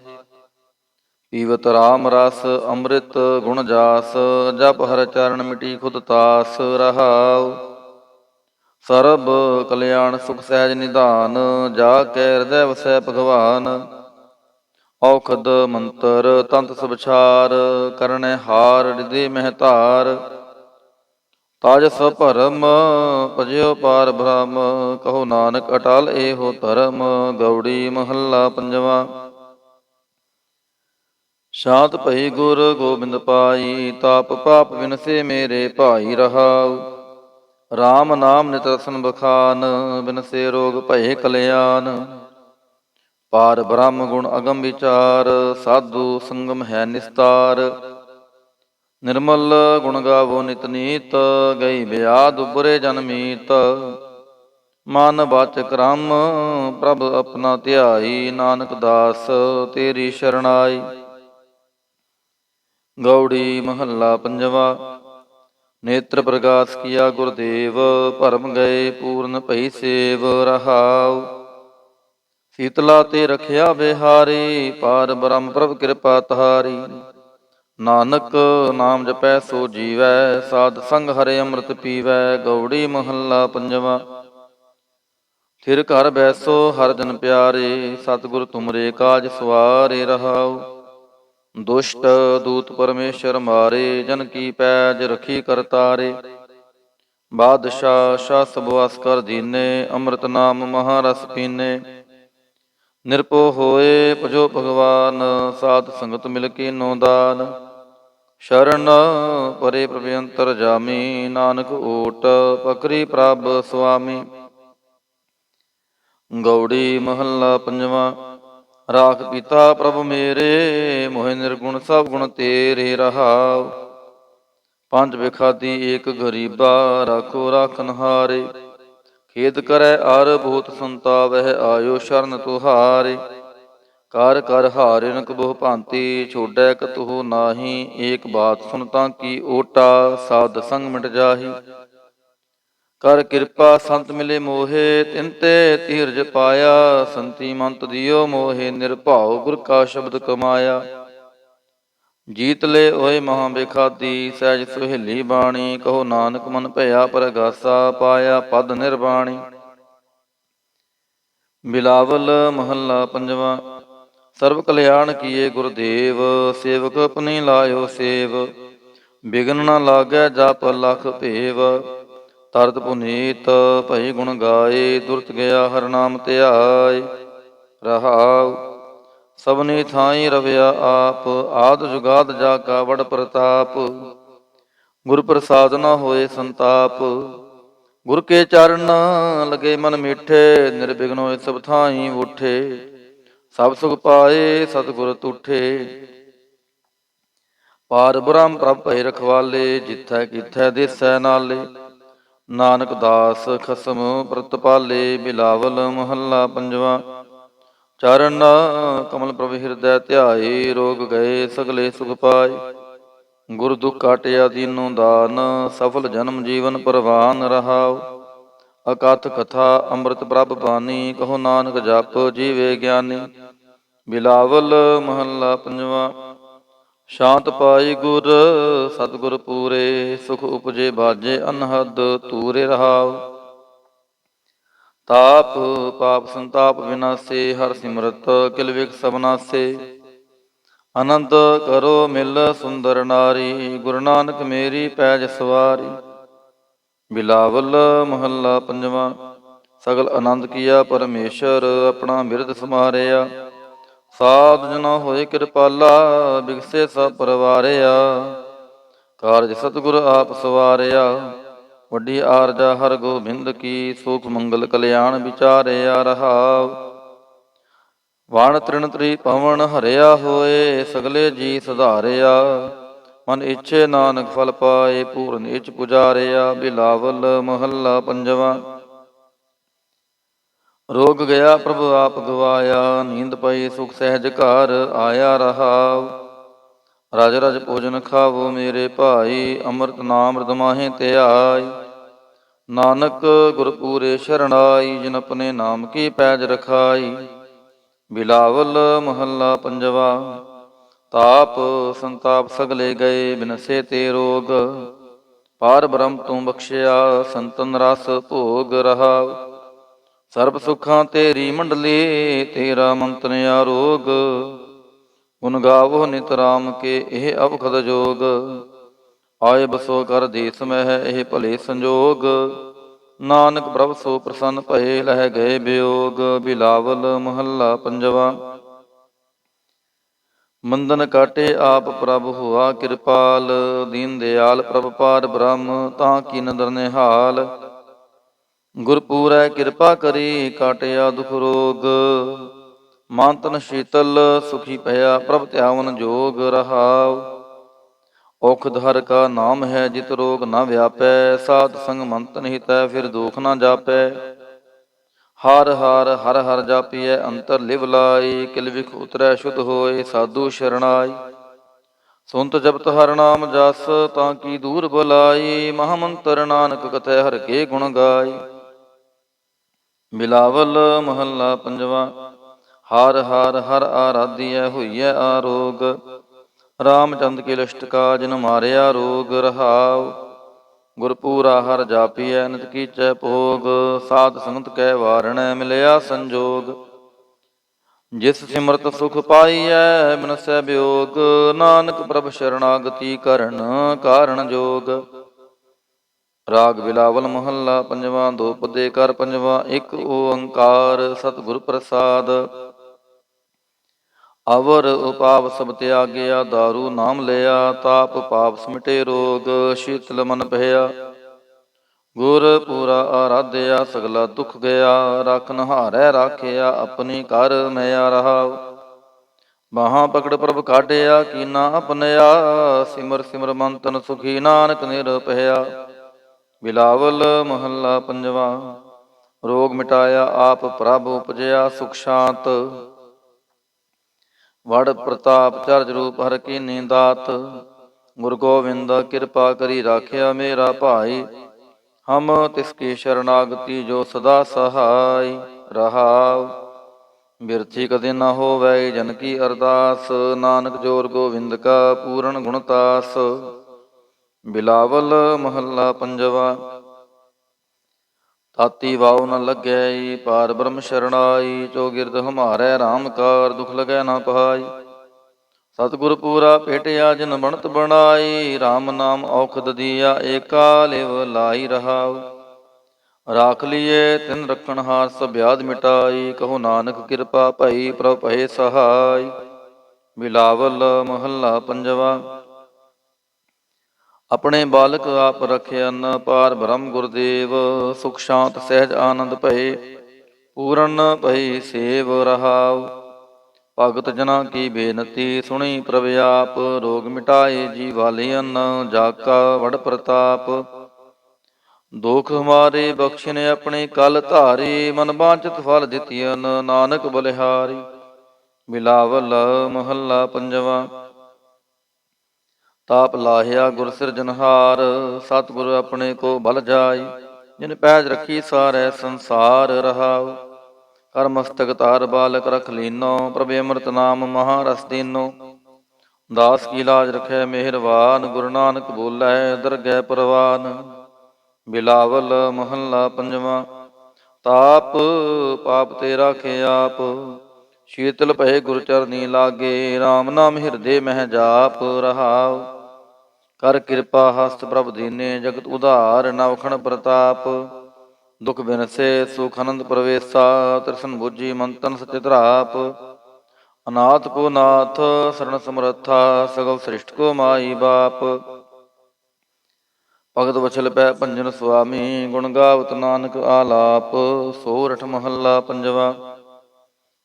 ਪੀਵਤ ਰਾਮ ਰਸ ਅੰਮ੍ਰਿਤ ਗੁਣ ਜਾਸ, ਜਪ ਹਰ ਚਰਨ ਮਿਟੀ ਖੁਦ ਤਾਸ। ਰਹਾਉ ਸਰਬ ਕਲਿਆਣ ਸੁਖ ਸਹਿਜ ਨਿਧਾਨ, ਜਾ ਕੈ ਹਿਰਦੈ ਵਸੈ ਭਗਵਾਨ। ਔਖਦ ਮੰਤਰ ਤੰਤ ਸੁਭਛਾਰ, ਕਰਨੈ ਹਾਰ ਰਿਦੇ ਮਹਿ ਧਾਰ। ਤਾਜਸ ਭਰਮ ਭਜਿਓ ਪਾਰ ਬ੍ਰਹਮ, ਕਹੋ ਨਾਨਕ ਅਟਲ ਏਹੋ ਧਰਮ। ਗੌੜੀ ਮਹੱਲਾ ਪੰਜਵਾ। ਸ਼ਾਂਤ ਭਈ ਗੁਰ ਗੋਬਿੰਦ ਪਾਈ, ਤਾਪ ਪਾਪ ਵਿਨਸੇ ਮੇਰੇ ਭਾਈ। ਰਹਾਉ ਰਾਮ ਨਾਮ ਨਿਤ ਰਸਨ ਬਖਾਨ, ਬਿਨਸੇ ਰੋਗ ਭਏ ਕਲਿਆਣ। ਪਾਰ ਬ੍ਰਹਮ ਗੁਣ ਅਗਮ ਵਿਚਾਰ, ਸਾਧੂ ਸੰਗਮ ਹੈ ਨਿਸਤਾਰ। ਨਿਰਮਲ ਗੁਣ ਗਾਵੋ ਨਿਤ ਨੀਤ, ਗਈ ਬਿਆਦ ਉਬਰੇ ਜਨ ਮੀਤ। ਮਨ ਵਾਚਕ ਰਾਮ ਪ੍ਰਭ ਆਪਣਾ ਧਿਆਈ, ਨਾਨਕ ਦਾਸ ਤੇਰੀ ਸ਼ਰਣਾਈ। ਗੌੜੀ ਮਹੱਲਾ ਪੰਜਵਾ। ਨੇਤਰ ਪ੍ਰਗਾਸ ਕੀਆ ਗੁਰਦੇਵ, ਭਰਮ ਗਏ ਪੂਰਨ ਭਈ ਸੇਵ। ਰਹਾਉ ਸੀਤਲਾ ਤੇ ਰਖਿਆ ਬਿਹਾਰੀ, ਪਾਰ ਬ੍ਰਹਮ ਪ੍ਰਭ ਕਿਰਪਾ ਤਹਾਰੀ। ਨਾਨਕ ਨਾਮ ਜਪੈ ਸੋ ਜੀਵੈ, ਸਾਧ ਸੰਗ ਹਰਿ ਅੰਮ੍ਰਿਤ ਪੀਵੈ। ਗੌੜੀ ਮਹੱਲਾ ਪੰਜਵਾ। ਥਿਰ ਘਰ ਬੈਸੋ ਹਰਿ ਜਨ ਪਿਆਰੇ, ਸਤਿਗੁਰ ਤੁਮਰੇ ਕਾਜ ਸਵਾਰੇ। ਰਹਾਉ ਦੁਸ਼ਟ ਦੂਤ ਪਰਮੇਸ਼ਰ ਮਾਰੇ, ਜਨ ਕੀ ਪੈਜ ਰਖੀ ਕਰਤਾਰੇ। ਬਾਦਸ਼ਾਹ ਸ਼ਾਹ ਸਭਵਾਸ ਕਰ ਦੀਨੇ, ਅੰਮ੍ਰਿਤ ਨਾਮ ਮਹਾਰਸ ਪੀਨੇ। ਨਿਰਭਉ ਹੋਏ ਭਜੋ ਭਗਵਾਨ, ਸਾਧ ਸੰਗਤ ਮਿਲ ਕੀਨੋ ਦਾਨ। ਸ਼ਰਨ ਪਰੇ ਪ੍ਰਭ ਅੰਤਰ ਜਾਮੀ, ਨਾਨਕ ਓਟ ਪਕਰੀ ਪ੍ਰਭ ਸੁਆਮੀ। ਗੌੜੀ ਮਹੱਲਾ ਪੰਜਵਾ। ਰਾਖ ਪਿਤਾ ਪ੍ਰਭ ਮੇਰੇ, ਮੋਹਿ ਨਿਰਗੁਣ ਸਭ ਗੁਣ ਤੇਰੇ। ਰਹਾਉ ਪੰਜ ਬਿਖਾਦੀ ਏਕ ਗਰੀਬਾ, ਰਾਖੋ ਰਾਖਨ ਹਾਰੇ। ਖੇਦ ਕਰੈ ਅਰ ਬਹੁਤ ਸੰਤਾਵਹਿ, ਆਇਓ ਸ਼ਰਨ ਤੁਹਾਰੇ। ਕਰ ਕਰ ਹਾਰਿਨ ਕਬਹੁ ਭਾਂਤੀ, ਛੋਡੈ ਕਤਹੁ ਨਾਹੀ। ਏਕ ਬਾਤ ਸੁਨ ਤਾਂ ਕੀ ਓਟਾ, ਸਾਧ ਸੰਗ ਮਿਟ ਜਾਹੀ। ਕਰ ਕਿਰਪਾ ਸੰਤ ਮਿਲੇ ਮੋਹੇ, ਤਿਨ ਤੇ ਧੀਰਜ ਪਾਇਆ। ਸੰਤੀ ਮੰਤ ਦਿਓ ਮੋਹੇ, ਨਿਰਭਉ ਗੁਰ ਕਾ ਸ਼ਬਦ ਕਮਾਇਆ। ਜੀਤ ਲੈ ਓਏ ਮਹਾ ਬਿਖਾਦੀ, ਸਹਿਜ ਸੁਹੇਲੀ ਬਾਣੀ। ਕਹੋ ਨਾਨਕ ਮਨ ਭਇਆ ਪਰਗਾਸਾ, ਪਾਇਆ ਪਦ ਨਿਰਵਾਣੀ। ਬਿਲਾਵਲ ਮਹੱਲਾ ਪੰਜਵਾ। ਸਰਬ ਕਲਿਆਣ ਕੀਏ ਗੁਰਦੇਵ, ਸੇਵਕ ਆਪਣੀ ਲਾਇਓ ਸੇਵ। ਬਿਗਨ ਨ ਲਾਗੈ ਜਪ ਲਖ ਭੇਵ, ਤਰਤ ਪੁਨੀਤ ਭਈ ਗੁਣ ਗਾਏ। ਦੁਰਤ ਗਿਆ ਹਰਿ ਨਾਮ ਧਿਆਏ। ਰਹਾਉ ਸਭਨੀ ਥਾਈ ਰਵਿਆ ਆਪ, ਆਦ ਜੁਗਾਦ ਜਾ ਕਾ ਵਡ ਪ੍ਰਤਾਪ। ਗੁਰ ਪ੍ਰਸਾਦ ਨ ਹੋਏ ਸੰਤਾਪ, ਗੁਰ ਕੇ ਚਰਨ ਲਗੇ ਮਨ ਮਿੱਠੇ। ਨਿਰਬਿਘਨ ਹੋਏ ਸਭ ਥਾਈ ਉਠੇ, ਸਭ ਸੁਖ ਪਾਏ ਸਤਿਗੁਰ ਤੁਠੇ। ਪਾਰ ਬ੍ਰਹਮ ਪ੍ਰਭ ਭਏ ਰਖਵਾਲੇ, ਜਿਥੈ ਕਿਥੈ ਦੇਸੈ ਨਾਲੇ। ਨਾਨਕ ਦਾਸ ਖਸਮ ਪ੍ਰਤਪਾਲੇ। ਬਿਲਾਵਲ ਮਹੱਲਾ ਪੰਜਵਾ। ਚਰਨ ਕਮਲ ਪ੍ਰਭ ਹਿਰਦੈ ਧਿਆਏ, ਰੋਗ ਗਏ ਸਗਲੇ ਸੁਖ ਪਾਏ। ਗੁਰ ਦੁਖ ਕਾਟਿਆ ਦੀਨੋ ਦਾਨ, ਸਫਲ ਜਨਮ ਜੀਵਨ ਪਰਵਾਨ। ਰਹਾਉ ਅਕਥ ਕਥਾ ਅੰਮ੍ਰਿਤ ਪ੍ਰਭ ਬਾਣੀ, ਕਹੋ ਨਾਨਕ ਜਪ ਜੀਵੇ ਗਿਆਨੀ। ਬਿਲਾਵਲ ਮਹੱਲਾ ਪੰਜਵਾ। ਸ਼ਾਂਤ ਪਾਈ ਗੁਰ ਸਤਿਗੁਰ ਪੂਰੇ, ਸੁਖ ਉਪਜੇ ਬਾਜੇ ਅਨਹਦ ਤੂਰੇ। ਰਹਾਉ ਤਾਪ ਪਾਪ ਸੰਤਾਪ ਵਿਨਾਸੇ, ਹਰਿ ਸਿਮਰਤ ਕਿਲ ਵਿਖ ਸਭ ਨਾਸੇ। ਆਨੰਦ ਕਰੋ ਮਿਲ ਸੁੰਦਰ ਨਾਰੀ, ਗੁਰੂ ਨਾਨਕ ਮੇਰੀ ਪੈਜ ਸਵਾਰੀ। ਬਿਲਾਵਲ ਮਹੱਲਾ ਪੰਜਵਾ। ਸਗਲ ਆਨੰਦ ਕੀਆ ਪਰਮੇਸ਼ਰ, ਆਪਣਾ ਬਿਰਦ ਸਮਾਰਿਆ। ਸਾਧ ਜਨਾ ਹੋਏ ਕਿਰਪਾਲਾ, ਬਿਗਸੇ ਸਭ ਪਰਵਾਰਿਆ। ਕਾਰਜ ਸਤਿਗੁਰ ਆਪ ਸਵਾਰਿਆ, ਵੱਡੀ ਆਰਜਾ ਹਰ ਗੋਬਿੰਦ ਕੀ। ਸੁਖ ਮੰਗਲ ਕਲਿਆਣ ਵਿਚਾਰਿਆ ਰਹਾਉ। ਵਣ ਤ੍ਰਿਣ ਤ੍ਰੀ ਪਵਨ ਹਰਿਆ ਹੋਏ, ਸਗਲੇ ਜੀ ਸੁਧਾਰਿਆ। ਮਨ ਇੱਛੇ ਨਾਨਕ ਫਲ ਪਾਏ, ਪੂਰਨ ਇੱਛ ਪੁਜਾਰਿਆ। ਬਿਲਾਵਲ ਮਹੱਲਾ ਪੰਜਵਾ। ਰੋਗ ਗਿਆ ਪ੍ਰਭ ਆਪ ਗਵਾਇਆ, ਨੀਂਦ ਪਈ ਸੁਖ ਸਹਿਜ ਘਰ ਆਇਆ ਰਹਾਉ। ਰਜ ਰਜ ਭੋਜਨ ਖਾਵੋ ਮੇਰੇ ਭਾਈ, ਅੰਮ੍ਰਿਤ ਨਾਮ ਰਦਮਾਹੇ ਧਿਆਈ। ਨਾਨਕ ਗੁਰ ਪੂਰੇ ਸ਼ਰਣਾਈ, ਜਿਨ ਆਪਣੇ ਨਾਮ ਕੀ ਪੈਜ ਰਖਾਈ। ਬਿਲਾਵਲ ਮਹੱਲਾ ਪੰਜਵਾ। ਤਾਪ ਸੰਤਾਪ ਸਗਲੇ ਗਏ, ਬਿਨਸੇ ਤੇ ਰੋਗ। ਪਾਰ ਬ੍ਰਹਮ ਤੂੰ ਬਖਸ਼ਿਆ, ਸੰਤਨ ਰਸ ਭੋਗ ਰਹਾਉ। ਸਰਬ ਸੁੱਖਾਂ ਤੇਰੀ ਮੰਡਲੀ, ਤੇਰਾ ਮੰਤਨ ਆਰੋਗ। ਗੁਣ ਗਾਵੋ ਨਿਤ ਰਾਮ ਕੇ, ਇਹ ਅਵਖਦ ਜੋਗ। ਆਏ ਬਸੋ ਕਰ ਦੇਸ ਮਹਿ, ਇਹ ਭਲੇ ਸੰਜੋਗ। ਨਾਨਕ ਪ੍ਰਭ ਸੋ ਪ੍ਰਸੰਨ ਭਏ, ਲਹਿ ਗਏ ਬਿਯੋਗ। ਬਿਲਾਵਲ ਮਹੱਲਾ ਪੰਜਵਾ। ਮੰਦਨ ਕਾਟੇ ਆਪ ਪ੍ਰਭ ਹੁਆ ਕਿਰਪਾਲ, ਦੀਨ ਦਿਆਲ ਪ੍ਰਭ ਪਾਰ ਬ੍ਰਹਮ, ਤਾਂ ਕੀ ਨਦਰ ਨਿਹਾਲ। ਗੁਰ ਪੂਰੈ ਕਿਰਪਾ ਕਰੀ, ਕਾਟਿਆ ਦੁਖ ਰੋਗ। ਮਨ ਤਨ ਸ਼ੀਤਲ ਸੁਖੀ ਭਇਆ, ਪ੍ਰਭ ਧਿਆਵਨ ਜੋਗ ਰਹਾਉ। ਔਖਦ ਹਰਿ ਕਾ ਨਾਮ ਹੈ, ਜਿਤ ਰੋਗ ਨ ਵਿਆਪੈ। ਸਾਧ ਸੰਗ ਮਨ ਤਨ ਹਿਤੈ, ਫਿਰ ਦੁਖ ਨ ਜਾਪੈ। ਹਰ ਹਰ ਹਰ ਹਰ ਜਾਪੀਐ, ਅੰਤਰ ਲਿਵ ਲਾਈ। ਕਿਲ ਵਿਖ ਉਤਰੈ ਸ਼ੁੱਧ ਹੋਏ, ਸਾਧੂ ਸ਼ਰਣਾਈ। ਸੁਨਤ ਜਪਤ ਹਰਿ ਨਾਮ ਜਸ, ਤਾਂ ਕੀ ਦੂਰ ਬਲਾਈ। ਮਹਾਮੰਤਰ ਨਾਨਕ ਕਥੈ, ਹਰਿ ਕੇ ਗੁਣ ਗਾਈ। ਬਿਲਾਵਲ ਮਹੱਲਾ ਪੰਜਵਾ। ਹਰ ਹਰ ਹਰ ਆਰਾਧੀਐ, ਹੋਈਐ ਆਰੋਗ। ਰਾਮਚੰਦ ਕੇ ਲਿਸ਼ਟ ਕਾ, ਜਿਨ ਮਾਰਿਆ ਰੋਗ ਰਹਾਉ। ਗੁਰਪੂਰਾ ਹਰ ਜਾਪੀਐ, ਨਿਤ ਕੀਚੈ ਭੋਗ। ਸਾਧ ਸੰਗਤ ਕੈ ਵਾਰਣੈ, ਮਿਲਿਆ ਸੰਜੋਗ। ਜਿਸ ਸਿਮਰਤ ਸੁਖ ਪਾਈਐ, ਬਿਨਸੈ ਬਿਯੋਗ। ਨਾਨਕ ਪ੍ਰਭ ਸ਼ਰਣਾਗਤੀ ਕਰਨ, ਕਾਰਣ ਜੋਗ। ਰਾਗ ਬਿਲਾਵਲ ਮਹੱਲਾ ਪੰਜਵਾ। ਦੋ ਪਦੇ ਕਰ ਪੰਜਵਾ। ਇੱਕ ਓੰਕਾਰ ਸਤਿਗੁਰ ਪ੍ਰਸਾਦ। ਅਵਰ ਉਪਾਵ ਸਭ ਤਿਆਗਿਆ, ਦਾਰੂ ਨਾਮ ਲਿਆ। ਤਾਪ ਪਾਪ ਸਮਿਟੇ ਰੋਗ, ਸ਼ੀਤਲ ਮਨ ਭਇਆ। ਗੁਰ ਪੂਰਾ ਆਰਾਧਿਆ, ਸਗਲਾ ਦੁਖ ਗਿਆ। ਰਾਖਨ ਹਾਰੈ ਰਾਖਿਆ, ਆਪਣੀ ਕਰ ਮਿਆ ਰਹਾਉ। ਬਾਹਾਂ ਪਕੜ ਪ੍ਰਭ ਕਾਢਿਆ, ਕੀਨਾ ਆਪਨਿਆ। ਸਿਮਰ ਸਿਮਰ ਮਨ ਤਨ ਸੁਖੀ, ਨਾਨਕ ਨਿਰਭਇਆ। ਬਿਲਾਵਲ ਮਹੱਲਾ ਪੰਜਵਾ। ਰੋਗ ਮਿਟਾਇਆ ਆਪ ਪ੍ਰਭ, ਉਪਜਿਆ ਸੁਖ ਸ਼ਾਂਤ। ਵਡ ਪ੍ਰਤਾਪ ਚਰਜ ਰੂਪ ਹਰਿ ਕੀਨੀ ਦਾਤ। ਗੁਰ ਗੋਬਿੰਦ ਕਿਰਪਾ ਕਰੀ, ਰਾਖਿਆ ਮੇਰਾ ਭਾਈ। ਹਮ ਤਿਸ ਕੀ ਸ਼ਰਨਾਗਤੀ, ਜੋ ਸਦਾ ਸਹਾਈ ਰਹਾਉ। ਬਿਰਥੀ ਕਦੇ ਨਾ ਹੋਵੈ, ਜਨ ਕੀ ਅਰਦਾਸ। ਨਾਨਕ ਜੋਰ ਗੋਬਿੰਦ ਕਾ, ਪੂਰਨ ਗੁਣਤਾਸ। ਬਿਲਾਵਲ ਮਹੱਲਾ ਪੰਜਵਾ। ਤਾਤੀ ਵਾਉ ਨ ਲੱਗੈ, ਪਾਰ ਬ੍ਰਹਮ ਸ਼ਰਣਾਈ। ਚੌਗਿਰਦ ਹਮਾਰੈ ਰਾਮ ਕਾਰ, ਦੁਖ ਲਗੈ ਨ ਪਾਈ। ਸਤਿਗੁਰ ਪੂਰਾ ਭੇਟਿਆ, ਜਿਨ ਬਣਤ ਬਣਾਈ। ਰਾਮ ਨਾਮ ਔਖਦ ਦੀਆ, ਏਕਾ ਲਿਵ ਲਾਈ ਰਹਾਉ। ਰਾਖ ਲੀਏ ਤਿਨ ਰਖਣ ਹਾਰ, ਸਭ ਬਿਆਦ ਮਿਟਾਈ। ਕਹੋ ਨਾਨਕ ਕਿਰਪਾ ਭਈ, ਪ੍ਰਭ ਭਏ ਸਹਾਈ। ਬਿਲਾਵਲ ਮਹੱਲਾ ਪੰਜਵਾ। ਆਪਣੇ ਬਾਲਕ ਆਪ ਰਖਿਅਨ, ਪਾਰ ਬ੍ਰਹਮ ਗੁਰਦੇਵ। ਸੁਖ ਸ਼ਾਂਤ ਸਹਿਜ ਆਨੰਦ ਭਏ, ਪੂਰਨ ਭਈ ਸੇਵ ਰਹਾਉ। ਭਗਤ ਜਨਾਂ ਕੀ ਬੇਨਤੀ, ਸੁਣੀ ਪ੍ਰਭ ਆਪ। ਰੋਗ ਮਿਟਾਏ ਜੀ ਵਾਲਿਅਨ, ਜਾ ਕਾ ਵਡ ਪ੍ਰਤਾਪ। ਦੁਖ ਹਮਾਰੇ ਬਖਸ਼ਿਨ, ਆਪਣੇ ਕਲ ਧਾਰੀ। ਮਨ ਬਾਂਚਿਤ ਫਲ ਦਿਤਿਅਨ, ਨਾਨਕ ਬਲਿਹਾਰੀ। ਬਿਲਾਵਲ ਮਹੱਲਾ ਪੰਜਵਾ। ਤਾਪ ਲਾਹਿਆ ਗੁਰ ਸਿਰਜਨਹਾਰ, ਸਤਿਗੁਰ ਆਪਣੇ ਕੋ ਬਲ ਜਾਈ। ਜਿਨ ਪੈਜ ਰੱਖੀ ਸਾਰੈ ਸੰਸਾਰ ਰਹਾਉ। ਕਰ ਮਸਤਕ ਧਾਰ ਬਾਲਕ ਰਖ ਲੀਨੋ, ਪ੍ਰਭ ਅੰਮ੍ਰਿਤ ਨਾਮ ਮਹਾ ਰਸ ਦੀਨੋ। ਦਾਸ ਕੀ ਲਾਜ ਰਖੈ ਮਿਹਰਬਾਨ, ਗੁਰੂ ਨਾਨਕ ਬੋਲੇ ਦਰਗਹਿ ਪ੍ਰਵਾਨ। ਬਿਲਾਵਲ ਮਹੱਲਾ ਪੰਜਵਾ। ਤਾਪ ਪਾਪ ਤੇ ਰਾਖੇ ਆਪ, ਸ਼ੀਤਲ ਭਏ ਗੁਰ ਚਰਨੀ ਲਾਗੇ। ਰਾਮ ਨਾਮ ਹਿਰਦੇ ਮਹਿ ਜਾਪ ਰਹਾਉ। ਕਰ ਕਿਰਪਾ ਹਸਤ ਪ੍ਰਭ ਦੀਨੇ, ਜਗਤ ਉਧਾਰ ਨਵਖਣ ਪ੍ਰਤਾਪ। ਦੁਖ ਬਿਨਸੇ ਸੁਖ ਅਨੰਦ ਪ੍ਰਵੇਸਾ, ਤ੍ਰਿਸ਼ਨ ਬੁੱਝੀ ਮਨ ਤਨ ਸਚਿ ਧਰਾਪ। ਅਨਾਥ ਕੋ ਨਾਥ ਸਰਣ ਸਮਰੱਥਾ, ਸਗਲ ਸ੍ਰਿਸ਼ਟ ਕੋ ਮਾਈ ਬਾਪ। ਭਗਤ ਵਛਲ ਪੈ ਭੰਜਨ ਸੁਆਮੀ, ਗੁਣ ਗਾਵਤ ਨਾਨਕ ਆਲਾਪ। ਸੋਰਠ ਮਹੱਲਾ ਪੰਜਵਾ।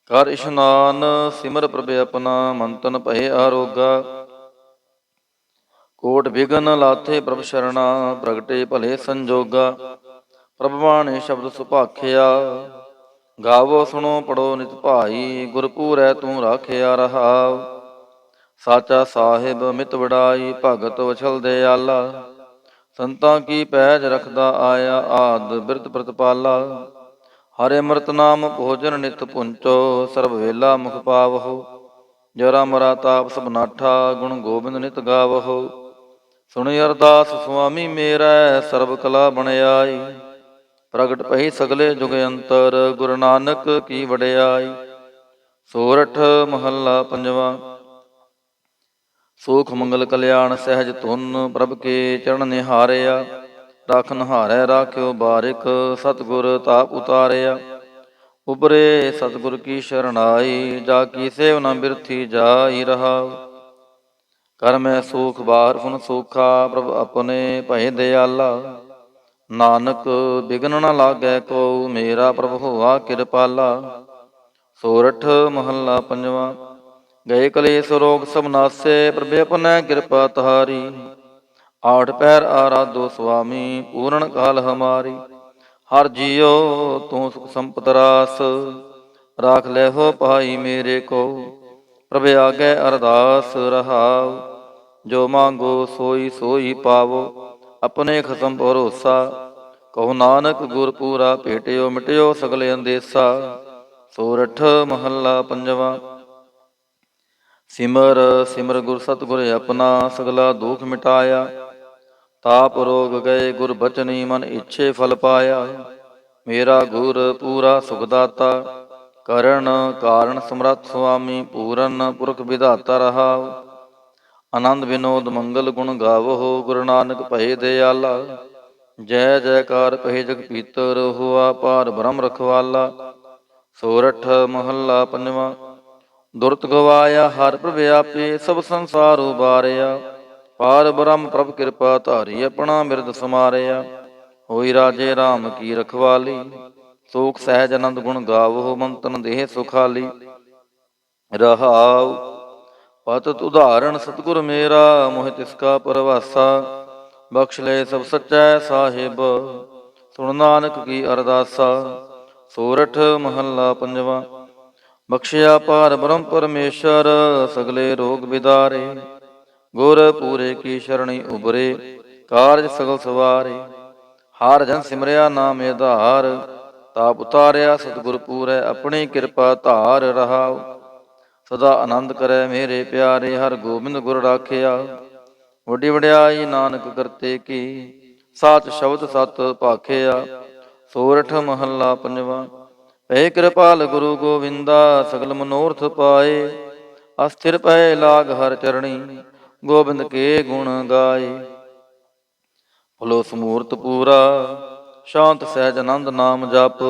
ਕਰ ਇਸ਼ਨਾਨ ਸਿਮਰ ਪ੍ਰਭ ਆਪਣਾ, ਮਨ ਤਨ ਭਏ ਆਰੋਗਾ। ਕੋਟ ਵਿਗਨ ਲਾਥੇ ਪ੍ਰਭ ਸ਼ਰਣਾ, ਪ੍ਰਗਟੇ ਭਲੇ ਸੰਜੋਗਾ। ਪ੍ਰਭ ਬਾਣੀ ਸ਼ਬਦ ਸੁਭਾਖਿਆ, ਗਾਵੋ ਸੁਣੋ ਪੜੋ ਨਿਤ ਭਾਈ। ਗੁਰ ਪੂਰੈ ਤੂੰ ਰਾਖਿਆ ਰਹਾਉ, ਸਾਚਾ ਸਾਹਿਬ ਮਿਤ ਵਡਾਈ। ਭਗਤ ਵਛਲ ਦਿਆਲਾ, ਸੰਤਾਂ ਕੀ ਪੈਜ ਰਖਦਾ ਆਇਆ। ਆਦ ਬਿਰਤ ਪ੍ਰਤਪਾਲਾ, ਹਰਿ ਅੰਮ੍ਰਿਤ ਨਾਮ ਭੋਜਨ ਨਿਤ ਪੁੰਚੋ। ਸਰਬ ਵੇਲਾ ਮੁਖ ਪਾਵਹੁ, ਜਰਾ ਮਰਾ ਤਾਪ ਸਭ ਨਾਠਾ। ਗੁਣ ਗੋਬਿੰਦ ਨਿਤ ਗਾਵਹੁ, ਸੁਣੀ ਅਰਦਾਸ ਸੁਆਮੀ ਮੇਰਾ। ਸਰਬ ਕਲਾ ਬਣਾਈ, ਪ੍ਰਗਟ ਪਈ ਸਗਲੇ ਜੁਗ ਅੰਤਰ। ਗੁਰੂ ਨਾਨਕ ਕੀ ਵਡਿਆਈ। ਸੋਰਠ ਮਹੱਲਾ ਪੰਜਵਾ। ਸੂਖ ਮੰਗਲ ਕਲਿਆਣ ਸਹਿਜ ਧੁਨ, ਪ੍ਰਭ ਕੇ ਚਰਨ ਨਿਹਾਰਿਆ। ਰਾਖਨ ਹਾਰੈ ਰਾਖਿਓ ਬਾਰਿਕ, ਸਤਿਗੁਰ ਤਾਪ ਉਤਾਰਿਆ। ਉਬਰੇ ਸਤਿਗੁਰ ਕੀ ਸ਼ਰਣਾਈ, ਜਾ ਕੀ ਸੇਵ ਨ ਬਿਰਥੀ ਜਾਈ। ਰਹਾਉ ਕਰ ਮੈਂ ਸੂਖ ਬਾਹਰ ਫੁਨ ਸੂਖਾ, ਪ੍ਰਭ ਆਪਣੇ ਭਏ ਦਿਆਲਾ। ਨਾਨਕ ਬਿਗਨ ਨ ਲਾਗੈ ਕੋ, ਮੇਰਾ ਪ੍ਰਭ ਹੋਆ ਕਿਰਪਾਲਾ। ਸੋਰਠ ਮਹੱਲਾ ਪੰਜਵਾ। ਗਏ ਕਲੇਸ਼ ਰੋਗ ਸਭ ਨਾਸੇ, ਪ੍ਰਭ ਆਪਣੈ ਕਿਰਪਾ ਤਹਾਰੀ। ਆਠ ਪਹਿਰ ਆਰਾਧੋ ਸੁਆਮੀ, ਪੂਰਨ ਕਾਲ ਹਮਾਰੀ। ਹਰ ਜੀਉ ਤੂੰ ਸੁਖ ਸੰਪਤ ਰਾਸ, ਰਾਖ ਲੈ ਹੋ ਭਾਈ ਮੇਰੇ ਕੋ। ਪ੍ਰਭ ਆਗੇ ਅਰਦਾਸ ਰਹਾਉ, ਜੋ ਮੰਗੋ ਸੋਈ ਸੋਈ ਪਾਵੋ। ਆਪਣੇ ਖਸਮ ਭਰੋਸਾ, ਕਹੋ ਨਾਨਕ ਗੁਰ ਪੂਰਾ ਭੇਟਿਓ। ਮਿਟਿਓ ਸਗਲੇ ਅੰਦੇਸਾ। ਸੋਰਠ ਮਹੱਲਾ ਪੰਜਵਾ। ਸਿਮਰ ਸਿਮਰ ਗੁਰ ਸਤਿਗੁਰ ਆਪਣਾ, ਸਗਲਾ ਦੁਖ ਮਿਟਾਇਆ। ਤਾਪ ਰੋਗ ਗਏ ਗੁਰ ਬਚਨੀ, ਮਨ ਇੱਛੇ ਫਲ ਪਾਇਆ। ਮੇਰਾ ਗੁਰ ਪੂਰਾ ਸੁਖ ਦਾਤਾ, ਕਰਨ ਕਾਰਨ ਸਮਰੱਥ ਸੁਆਮੀ। ਪੂਰਨ ਪੁਰਖ ਵਿਧਾਤਾ ਰਹਾਉ, ਆਨੰਦ ਵਿਨੋਦ ਮੰਗਲ ਗੁਣ ਗਾਵੋ। ਗੁਰੂ ਨਾਨਕ ਭਏ ਦਿਆਲਾ, ਜੈ ਜੈਕਾਰ ਕਹੇ ਜਗ ਪੀਤਰ। ਹੋਆ ਪਾਰ ਬ੍ਰਹਮ ਰਖਵਾਲਾ। ਸੋਰਠ ਮਹੱਲਾ ਪੰਜਵਾ। ਦੁਰਤ ਗਵਾਇਆ ਹਰਿ ਪ੍ਰਭ ਆਪੇ, ਸਭ ਸੰਸਾਰ ਉਬਾਰਿਆ। ਪਾਰ ਬ੍ਰਹਮ ਪ੍ਰਭ ਕਿਰਪਾ ਧਾਰੀ, ਆਪਣਾ ਮਿਰਦ ਸਮਾਰਿਆ। ਹੋਈ ਰਾਜੇ ਰਾਮ ਕੀ ਰਖਵਾਲੀ, ਸੂਖ ਸਹਿਜ ਆਨੰਦ ਗੁਣ ਗਾਵੋ। ਮਨ ਤਨ ਦੇਹ ਸੁਖਾਲੀ। ਰਹਾਉ ਪਤਿਤ ਉਦਾਹਰਣ ਸਤਿਗੁਰ ਮੇਰਾ, ਮੋਹਿ ਤਿਸ ਕਾ ਪਰਵਾਸਾ। ਬਖਸ਼ ਲੈ ਸਭ ਸੱਚੈ ਸਾਹਿਬ, ਸੁਣ ਨਾਨਕ ਕੀ ਅਰਦਾਸਾ। ਸੋਰਠ ਮਹੱਲਾ ਪੰਜਵਾ। ਬਖਸ਼ਿਆ ਪਾਰ ਬ੍ਰਹਮ ਪਰਮੇਸ਼ਰ, ਸਗਲੇ ਰੋਗ ਬਿਦਾਰੇ। ਗੁਰ ਪੂਰੇ ਕੀ ਸ਼ਰਣੀ ਉਬਰੇ, ਕਾਰਜ ਸਗਲ ਸਵਾਰੇ। ਹਰ ਜਨ ਸਿਮਰਿਆ ਨਾਮ ਆਧਾਰ, ਤਾਪ ਉਤਾਰਿਆ ਸਤਿਗੁਰ ਪੂਰੈ। ਆਪਣੀ ਕਿਰਪਾ ਧਾਰ ਰਹਾਉ, ਸਦਾ ਆਨੰਦ ਕਰੈ ਮੇਰੇ ਪਿਆਰੇ। ਹਰਿ ਗੋਬਿੰਦ ਗੁਰ ਰਾਖਿਆ, ਵੱਡੀ ਵਡਿਆਈ ਨਾਨਕ ਕਰਤੇ ਕੀ। ਸਾਚ ਸ਼ਬਦ ਸਤ ਭਾਖਿਆ। ਸੋਰਠ ਮਹੱਲਾ ਪੰਜਵਾ। ਭਏ ਕਿਰਪਾਲ ਗੁਰੂ ਗੋਬਿੰਦਾ, ਸਗਲ ਮਨੋਰਥ ਪਾਏ। ਅਸਥਿਰ ਪਏ ਲਾਗ ਹਰ ਚਰਣੀ, ਗੋਬਿੰਦ ਕੇ ਗੁਣ ਗਾਏ। ਭਲੋ ਸਮੂਰਤ ਪੂਰਾ, ਸ਼ਾਂਤ ਸਹਿਜ ਆਨੰਦ ਨਾਮ ਜਪ।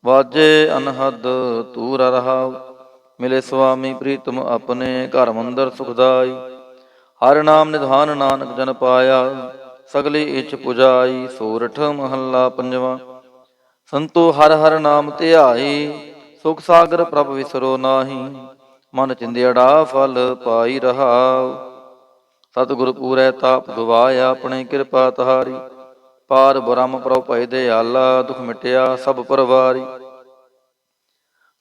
ਵਾਜੇ ਅਨਹਦ ਤੂਰ ਰਹਾਉ, ਮਿਲੇ ਸੁਆਮੀ ਪ੍ਰੀਤਮ ਆਪਣੇ। ਘਰ ਮੰਦਰ ਸੁਖਦਾਈ, ਹਰਿ ਨਾਮ ਨਿਧਾਨ ਨਾਨਕ ਜਨ ਪਾਇਆ। ਸਗਲੀ ਇੱਛ ਪੁਜਾਈ। ਸੋਰਠ ਮਹੱਲਾ ਪੰਜਵਾ। ਸੰਤੋ ਹਰਿ ਹਰਿ ਨਾਮ ਧਿਆਈ, ਸੁਖ ਸਾਗਰ ਪ੍ਰਭ ਵਿਸਰੋ ਨਾਹੀ। ਮਨ ਚਿੰਦਿਆੜਾ ਫਲ ਪਾਈ। ਰਹਾਉ ਸਤਿਗੁਰ ਪੂਰੈ ਤਾਪ ਗਵਾਇਆ, ਆਪਣੇ ਕਿਰਪਾ ਤਹਾਰੀ। ਪਾਰ ਬ੍ਰਹਮ ਪ੍ਰਭ ਭਏ ਦਿਆਲਾ, ਦੁਖ ਮਿਟਿਆ ਸਭ ਪਰਵਾਰੀ।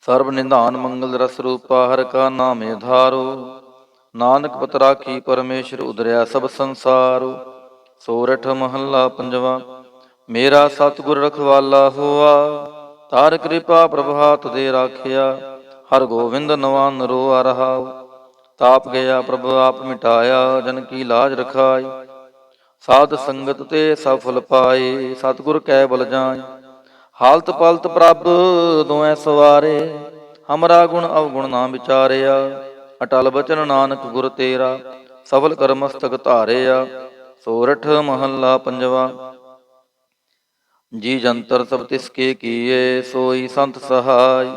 ਸਰਬ ਨਿਧਾਨ ਮੰਗਲ ਰਸ ਰੂਪਾ, ਹਰਿ ਕਾ ਨਾਮ ਆਧਾਰੋ। ਨਾਨਕ ਪਤ ਰਾਖੀ ਪਰਮੇਸ਼ਰ, ਉਦਰਿਆ ਸਭ ਸੰਸਾਰੋ। ਸੋਰਠ ਮਹੱਲਾ ਪੰਜਵਾ। ਮੇਰਾ ਸਤਿਗੁਰ ਰਖਵਾਲਾ ਹੋਆ, ਤਾਰ ਕਿਰਪਾ ਪ੍ਰਭ ਹਾਥ ਦੇ ਰਾਖਿਆ। ਹਰਿ ਗੋਬਿੰਦ ਨਵਾਨ ਰੋਆ। ਰਹਾਉ ਤਾਪ ਗਿਆ ਪ੍ਰਭ ਆਪ ਮਿਟਾਇਆ, ਜਨ ਕੀ ਲਾਜ ਰਖਾਈ। ਸਾਧ ਸੰਗਤ ਤੇ ਸਫਲ ਪਾਏ, ਸਤਿਗੁਰ ਕੈ ਬਲ ਜਾਏ। ਹਾਲਤ ਪਲਤ ਪ੍ਰਭ ਦੋਇ ਸਵਾਰੇ, ਹਮਰਾ ਗੁਣ ਅਵਗੁਣ ਨਾ ਵਿਚਾਰਿਆ। ਅਟਲ ਬਚਨ ਨਾਨਕ ਗੁਰ ਤੇਰਾ, ਸਫਲ ਕਰ ਮਸਤਕ ਧਾਰਿਆ। ਸੋਰਠ ਮਹੱਲਾ ਪੰਜਵਾ। ਜੀ ਜੰਤਰ ਸਭ ਤਿਸ ਕੇ ਕੀਏ, ਸੋਈ ਸੰਤ ਸਹਾਈ।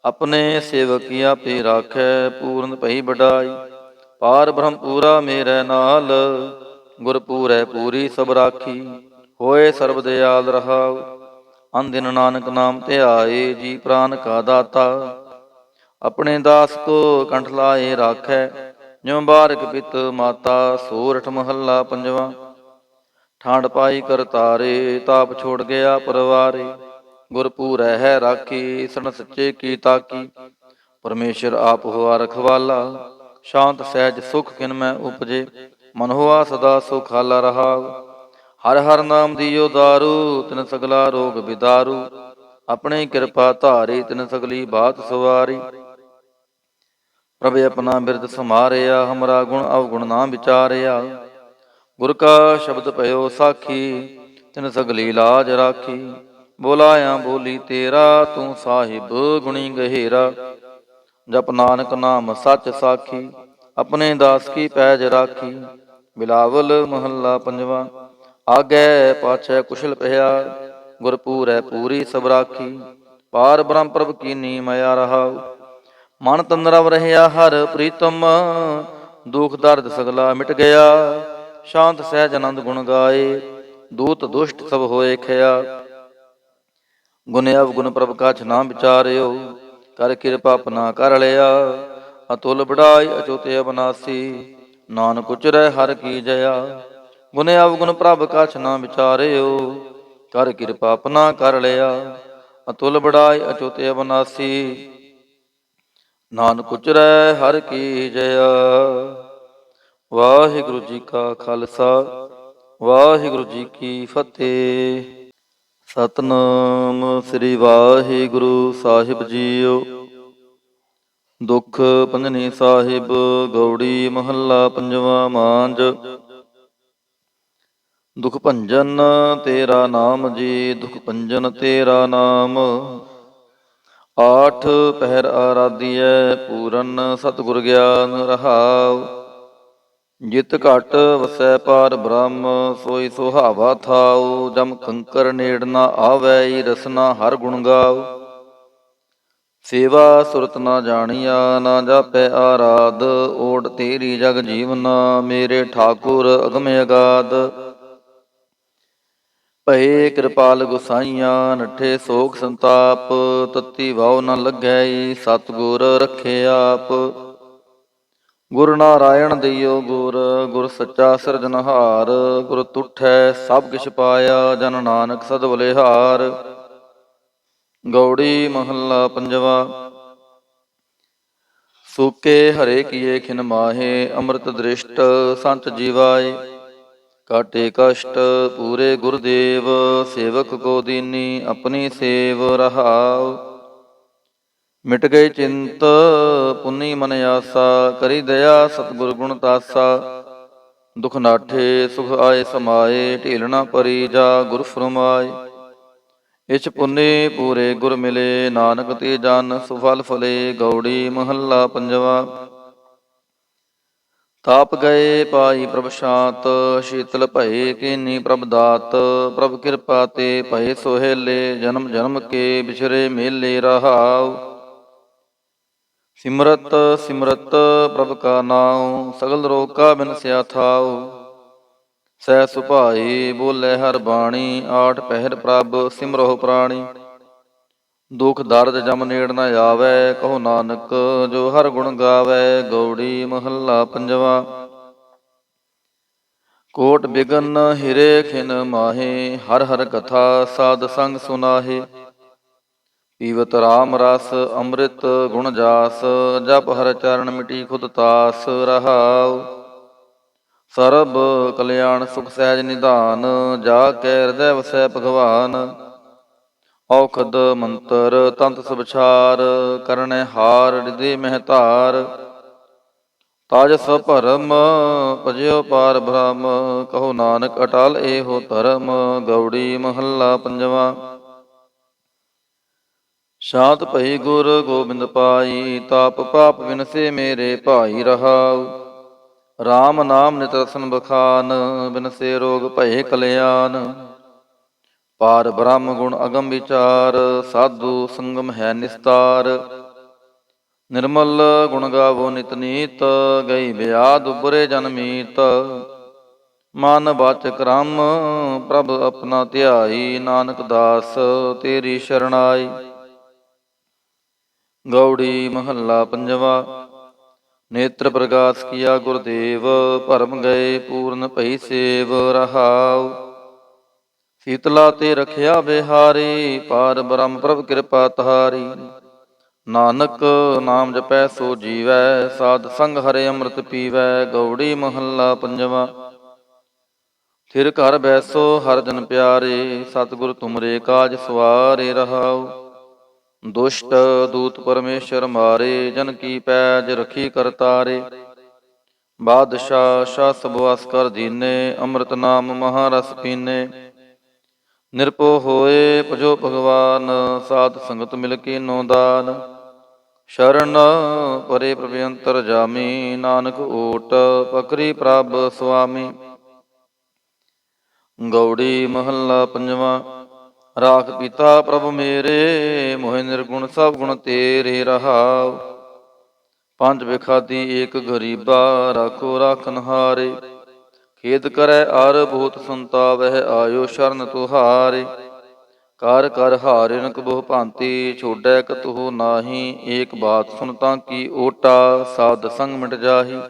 ਆਪਣੇ ਸੇਵਕੀਆ ਪੇ ਰਾਖੈ, ਪੂਰਨ ਭਈ ਵਡਾਈ। ਪਾਰ ਬ੍ਰਹਮ ਪੂਰਾ ਮੇਰੇ ਨਾਲ, ਗੁਰ ਪੂਰੈ ਪੂਰੀ ਸਭ ਰਾਖੀ। ਹੋਏ ਸਰਬ ਦਿਆਲ ਰਹਾਉ, ਅਨਦਿਨ ਨਾਨਕ ਨਾਮ ਧਿਆਏ। ਜੀ ਪ੍ਰਾਨ ਕਾ ਦਾਤਾ, ਆਪਣੇ ਦਾਸ ਕੋ ਕੰਠ ਲਾਏ ਰਾਖੈ। ਜਿਉ ਬਾਰਕ ਪਿਤ ਮਾਤਾ, ਸੋਰਠ ਮਹੱਲਾ ਪੰਜਵਾ। ਠਾਂਡ ਪਾਈ ਕਰਤਾਰੇ, ਤਾਪ ਛੋੜ ਗਿਆ ਪਰਵਾਰੇ। ਗੁਰ ਪੂਰੈ ਹੈ ਰਾਖੀ, ਸਣ ਸੱਚੇ ਕੀ ਤਾਕੀ। ਪਰਮੇਸ਼ਰ ਆਪ ਹੋਆ ਰਖਵਾਲਾ, ਸ਼ਾਂਤ ਸਹਿਜ ਸੁਖ ਕਿਨ ਮੈਂ ਉਪਜੇ। ਮਨ ਹੋਆ ਸਦਾ ਸੁਖਾਲਾ ਰਹਾਉ, ਹਰ ਹਰ ਨਾਮ ਦੀਓ ਦਾਰੂ। ਤਿਨ ਸਗਲਾ ਰੋਗ ਬਿਦਾਰੂ, ਆਪਣੀ ਕਿਰਪਾ ਧਾਰੀ। ਤਿਨ ਸਗਲੀ ਬਾਤ ਸਵਾਰੀ। ਪ੍ਰਭ ਆਪਣਾ ਬਿਰਦ ਸਮਾਰਿਆ, ਹਮਰਾ ਗੁਣ ਅਵਗੁਣ ਨਾ ਵਿਚਾਰਿਆ। ਗੁਰ ਕਾ ਸ਼ਬਦ ਭਇਓ ਸਾਖੀ, ਤਿਨ ਸਗਲੀ ਲਾਜ ਰਾਖੀ। ਬੋਲਾਇਆ ਬੋਲੀ ਤੇਰਾ, ਤੂੰ ਸਾਹਿਬ ਗੁਣੀ ਗਹਿਰਾ। ਜਪ ਨਾਨਕ ਨਾਮ ਸੱਚ ਸਾਖੀ, ਆਪਣੇ ਦਾਸ ਕੀ ਪੈਜ ਰਾਖੀ। ਬਿਲਾਵਲ ਮਹੱਲਾ ਪੰਜਵਾ। ਆਗੈ ਪਾਛੈ ਕੁਸ਼ਲ ਭਇਆ, ਗੁਰ ਪੂਰੈ ਪੂਰੀ ਸਭ ਰਾਖੀ। ਪਾਰ ਬ੍ਰਹਮ ਪ੍ਰਭ ਕੀਨੀ ਮਾਇਆ ਰਹਾਉ, ਮਨ ਤਨ ਰਵ ਰਹਿਆ ਹਰ ਪ੍ਰੀਤਮ। ਦੁਖ ਦਰਦ ਸਗਲਾ ਮਿਟ ਗਿਆ, ਸ਼ਾਂਤ ਸਹਿਜ ਆਨੰਦ ਗੁਣ ਗਾਏ। ਦੂਤ ਦੁਸ਼ਟ ਸਭ ਹੋਏ ਖਿਆ, ਗੁਣ ਅਵਗੁਣ ਪ੍ਰਭ ਕਛ ਨਾ ਵਿਚਾਰਿਓ। ਕਰ ਕਿਰਪਾ ਆਪਣਾ ਕਰ ਲਿਆ, ਅਤੁਲ ਬੜਾਈ ਅਚੁਤ ਅਬਨਾਸੀ। ਨਾਨਕ ਉਚਰੈ ਹਰ ਕੀ ਜਇਆ, ਗੁਣ ਅਵਗੁਣ ਪ੍ਰਭ ਕਛ ਨਾ ਵਿਚਾਰਿਓ। ਕਰ ਕਿਰਪਾ ਆਪਣਾ ਕਰ ਲਿਆ, ਅਤੁਲ ਬੜਾਈ ਅਚੁਤ ਅਬਨਾਸੀ। ਨਾਨਕ ਉਚਰੈ ਹਰ ਕੀ ਜਇਆ। ਵਾਹਿਗੁਰੂ ਜੀ ਕਾ ਖਾਲਸਾ, ਵਾਹਿਗੁਰੂ ਜੀ ਕੀ ਫਤਿਹ। ਸਤਿਨਾਮ ਸ੍ਰੀ ਵਾਹਿਗੁਰੂ ਸਾਹਿਬ ਜੀਓ। ਦੁਖ ਭੰਜਨੀ ਸਾਹਿਬ ਗੌੜੀ ਮਹੱਲਾ ਪੰਜਵਾ। ਮਾਂਝ ਦੁਖ ਭੰਜਨ ਤੇਰਾ ਨਾਮ ਜੀ, ਦੁਖ ਭੰਜਨ ਤੇਰਾ ਨਾਮ। ਆਠ ਪਹਿਰ ਆਰਾਧੀਐ, ਪੂਰਨ ਸਤਿਗੁਰ ਗਿਆਨ ਰਹਾਉ। ਜਿਤ ਘਟ ਵਸੈ ਪਾਰ ਬ੍ਰਹਮ, ਸੋਈ ਸੁਹਾਵਾ ਥਾਉ। ਜਮ ਕੰਕਰ ਨੇੜ ਨਾ ਆਵੈ, ਰਸਨਾ ਹਰ ਗੁਣ ਗਾਉ। ਸੇਵਾ ਸੁਰਤ ਨਾ ਜਾਣੀਆ, ਨਾ ਜਾਪੈ ਆਰਾਧ। ਓਟ ਤੇਰੀ ਜਗ ਜੀਵਨਾ, ਮੇਰੇ ਠਾਕੁਰ ਅਗਮ ਅਗਾਧ। ਭਏ ਕਿਰਪਾਲ ਗੁਸਾਈਆਂ, ਨਠੇ ਸੋਖ ਸੰਤਾਪ। ਤਤੀ ਵਾਉ ਨ ਲੱਗੈ, ਸਤਿਗੁਰ ਰਖੇ ਆਪ। ਗੁਰ ਨਾਰਾਇਣ ਦਈਓ ਗੁਰ, ਗੁਰ ਸੱਚਾ ਸਿਰਜਨਹਾਰ। ਗੁਰ ਤੁਠੈ ਸਭ ਕਿਛ ਪਾਇਆ, ਜਨ ਨਾਨਕ ਸਦ ਬਲਿਹਾਰ। ਗੌੜੀ ਮਹੱਲਾ ਪੰਜਵਾ। ਸੂਕੇ ਹਰੇ ਕੀਏ ਖਿਨ ਮਾਹੇ, ਅੰਮ੍ਰਿਤ ਦ੍ਰਿਸ਼ਟ ਸੰਤ ਜੀਵਾਏ। ਕਾਟੇ ਕਸ਼ਟ ਪੂਰੇ ਗੁਰਦੇਵ, ਸੇਵਕ ਕੋ ਦੀਨੀ ਆਪਣੀ ਸੇਵ ਰਹਾਉ। ਮਿਟ ਗਈ ਚਿੰਤ ਪੁੰਨੀ ਮਨ ਆਸਾ, ਕਰੀ ਦਇਆ ਸਤਿਗੁਰ ਗੁਣ ਤਾਸਾ। ਦੁਖ ਨਾਠੇ ਸੁਖ ਆਏ ਸਮਾਏ, ਢੀਲ ਨਾ ਪਰੀ ਜਾ ਗੁਰ ਫਰਮਾਏ। ਇਛ ਪੁੰਨੇ ਪੂਰੇ ਗੁਰ ਮਿਲੇ, ਨਾਨਕ ਤੇ ਜਨ ਸੁਫਲ ਫਲੇ। ਗੌੜੀ ਮਹੱਲਾ ਪੰਜਵਾ। ਤਾਪ ਗਏ ਪਾਈ ਪ੍ਰਭ ਸ਼ਾਂਤ, ਸ਼ੀਤਲ ਭਏ ਕੀਨੀ ਪ੍ਰਭ ਦਾਤ। ਪ੍ਰਭ ਕਿਰਪਾ ਤੇ ਭਏ ਸੋਹੇਲੇ, ਜਨਮ ਜਨਮ ਕੇ ਵਿਛਰੇ ਮੇਲੇ ਰਹਾਉ। ਸਿਮਰਤ ਸਿਮਰਤ ਪ੍ਰਭ ਕਾ ਨਾਉ, ਸਗਲ ਰੋਗ ਕਾ ਬਿਨਸਿਆ ਥਾਉ। ਸਹਿ ਸੁਭਾਈ ਬੋਲੇ ਹਰ ਬਾਣੀ, ਆਠ ਪਹਿਰ ਪ੍ਰਭ ਸਿਮਰਹੁ ਪ੍ਰਾਣੀ। ਦੁਖ ਦਰਦ ਜਮ ਨੇੜ ਨ ਆਵੈ, ਕਹੋ ਨਾਨਕ ਜੋ ਹਰ ਗੁਣ ਗਾਵੈ। ਗੌੜੀ ਮਹੱਲਾ ਪੰਜਵਾ। ਕੋਟ ਬਿਗਨ ਹਿਰੇ ਖਿਨ ਮਾਹੇ, ਹਰ ਹਰ ਕਥਾ ਸਾਧ ਸੰਗ ਸੁਨਾਹੇ। ਪੀਵਤ ਰਾਮ ਰਸ ਅੰਮ੍ਰਿਤ ਗੁਣ ਜਾਸ, ਜਪ ਹਰ ਚਰਨ ਮਿਟੀ ਖੁਦ ਤਾਸ ਰਹਾਉ। ਸਰਬ ਕਲਿਆਣ ਸੁਖ ਸਹਿਜ ਨਿਧਾਨ, ਜਾ ਕੇ ਹਿਰਦੈ ਵਸੈ ਭਗਵਾਨ। ਔਖਦ ਮੰਤਰ ਤੰਤ ਸਬਛਾਰ, ਕਰਨੈ ਹਾਰ ਰਿਦੇ ਮਹਿ ਧਾਰ। ਤਾਜਸ ਭਰਮ ਭਜਿਓ ਪਾਰ ਬ੍ਰਹਮ, ਕਹੋ ਨਾਨਕ ਅਟਲ ਏਹੋ ਧਰਮ। ਗੌੜੀ ਮਹੱਲਾ ਪੰਜਵਾ। ਸ਼ਾਂਤ ਭਈ ਗੁਰ ਗੋਬਿੰਦ ਪਾਈ, ਤਾਪ ਪਾਪ ਵਿਨਸੇ ਮੇਰੇ ਭਾਈ ਰਹਾਉ। ਰਾਮ ਨਾਮ ਨਿਤ ਰਸਨ ਬਖਾਨ, ਬਿਨਸੇ ਰੋਗ ਭਏ ਕਲਿਆਣ। ਪਾਰ ਬ੍ਰਹਮ ਗੁਣ ਅਗਮ ਵਿਚਾਰ, ਸਾਧੂ ਸੰਗਮ ਹੈ ਨਿਸਤਾਰ। ਨਿਰਮਲ ਗੁਣ ਗਾਵੋ ਨਿਤ ਨੀਤ, ਗਈ ਬਿਆਦ ਉਬਰੇ ਜਨਮੀਤ। ਮਨ ਵਾਚਕ ਰਾਮ ਪ੍ਰਭ ਆਪਣਾ ਧਿਆਈ, ਨਾਨਕ ਦਾਸ ਤੇਰੀ ਸ਼ਰਣਾਈ। ਗੌੜੀ ਮਹੱਲਾ ਪੰਜਵਾ। ਨੇਤਰ ਪ੍ਰਗਾਸ ਕੀਆ ਗੁਰਦੇਵ, ਭਰਮ ਗਏ ਪੂਰਨ ਭਈ ਸੇਵ ਰਹਾਉ। ਸੀਤਲਾ ਤੇ ਰਖਿਆ ਬਿਹਾਰੀ, ਪਾਰ ਬ੍ਰਹਮ ਪ੍ਰਭ ਕਿਰਪਾ ਤਹਾਰੀ। ਨਾਨਕ ਨਾਮ ਜਪੈ ਸੋ ਜੀਵੈ, ਸਾਧ ਸੰਗ ਹਰਿ ਅੰਮ੍ਰਿਤ ਪੀਵੈ। ਗੌੜੀ ਮਹੱਲਾ ਪੰਜਵਾ। ਥਿਰ ਘਰ ਬੈਸੋ ਹਰਿ ਜਨ ਪਿਆਰੇ, ਸਤਿਗੁਰ ਤੁਮਰੇ ਕਾਜ ਸਵਾਰੇ ਰਹਾਉ। ਦੁਸ਼ਟ ਦੂਤ ਪਰਮੇਸ਼ਰ ਮਾਰੇ, ਜਨ ਕੀ ਪੈਜ ਰਖੀ ਕਰਤਾਰੇ। ਬਾਦਸ਼ਾਹ ਸ਼ਾਹ ਸਭ ਵਾਸ ਕਰ ਦੀਨੇ, ਅੰਮ੍ਰਿਤ ਨਾਮ ਮਹਾਰਸ ਪੀਨੇ। ਨਿਰਭਉ ਹੋਏ ਭਜੋ ਭਗਵਾਨ, ਸਾਧ ਸੰਗਤ ਮਿਲ ਕੀਨੋ ਦਾਨ। ਸ਼ਰਨ ਪਰੇ ਪ੍ਰਭ ਅੰਤਰ ਜਾਮੀ, ਨਾਨਕ ਓਟ ਪਕਰੀ ਪ੍ਰਭ ਸੁਆਮੀ। ਗੌੜੀ ਮਹੱਲਾ ਪੰਜਵਾ। ਰਾਖ ਪਿਤਾ ਪ੍ਰਭ ਮੇਰੇ, ਮੋਹਿ ਨਿਰਗੁਣ ਸਭ ਗੁਣ ਤੇਰੇ ਰਹਾਉ। ਪੰਜ ਬਿਖਾਦੀ ਏਕ ਗਰੀਬਾ, ਰਾਖੋ ਰਾਖਨਹਾਰੇ। ਖੇਦ ਕਰੈ ਅਰ ਬਹੁਤ ਸੰਤਾਵਹਿ, ਆਇਓ ਸ਼ਰਨ ਤੁਹਾਰੇ। ਕਰ ਕਰ ਹਾਰਿਨ ਕਬਹੁ ਭਾਂਤੀ, ਛੋਡੈ ਕਤਹੁ ਨਾਹੀ। ਏਕ ਬਾਤ ਸੁਨ ਤਾਂ ਕੀ ਓਟਾ, ਸਾਧ ਸੰਗ ਮਿਟ ਜਾਹੀ।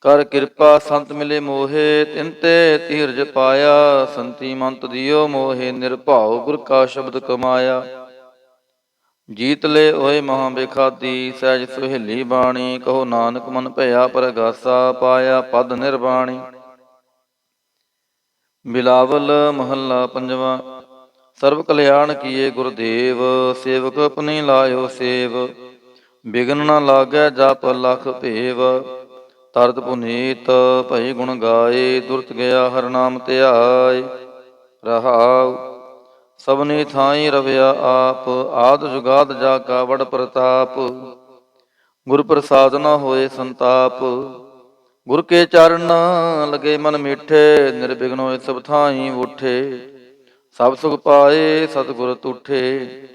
ਕਰ ਕਿਰਪਾ ਸੰਤ ਮਿਲੇ ਮੋਹੇ, ਤਿਨ ਤੇ ਧੀਰਜ ਪਾਇਆ। ਸੰਤੀ ਮੰਤ ਦਿਓ ਮੋਹੇ, ਨਿਰਭਉ ਗੁਰ ਕਾ ਸ਼ਬਦ ਕਮਾਇਆ। ਜੀਤ ਲੈ ਓਏ ਮਹਾ ਬੇਖਾਦੀ, ਸਹਿਜ ਸੁਹੇਲੀ ਬਾਣੀ। ਕਹੋ ਨਾਨਕ ਮਨ ਭਇਆ ਪਰਗਾਸਾ, ਪਾਇਆ ਪਦ ਨਿਰਵਾਣੀ। ਬਿਲਾਵਲ ਮਹੱਲਾ ਪੰਜਵਾ। ਸਰਬ ਕਲਿਆਣ ਕੀਏ ਗੁਰਦੇਵ, ਸੇਵਕ ਆਪਣੀ ਲਾਇਓ ਸੇਵ। ਬਿਗਨ ਨ ਲਾਗੈ ਜਪ ਲਖ ਭੇਵ, ਤਰਤ ਪੁਨੀਤ ਭਈ ਗੁਣ ਗਾਏ। ਦੁਰਤ ਗਿਆ ਹਰਿ ਨਾਮ ਧਿਆਏ ਰਹਾਉ। ਸਭਨੀ ਥਾਈ ਰਵਿਆ ਆਪ, ਆਦ ਜੁਗਾਦ ਜਾ ਕਾ ਵਡ ਪ੍ਰਤਾਪ। ਗੁਰ ਪ੍ਰਸਾਦ ਨ ਹੋਏ ਸੰਤਾਪ, ਗੁਰ ਕੇ ਚਰਨ ਲਗੇ ਮਨ ਮੀਠੇ। ਨਿਰਬਿਘਨ ਹੋਏ ਸਭ ਥਾਈ ਊਠੇ, ਸਭ ਸੁਖ ਪਾਏ ਸਤਿਗੁਰ ਤੁਠੇ।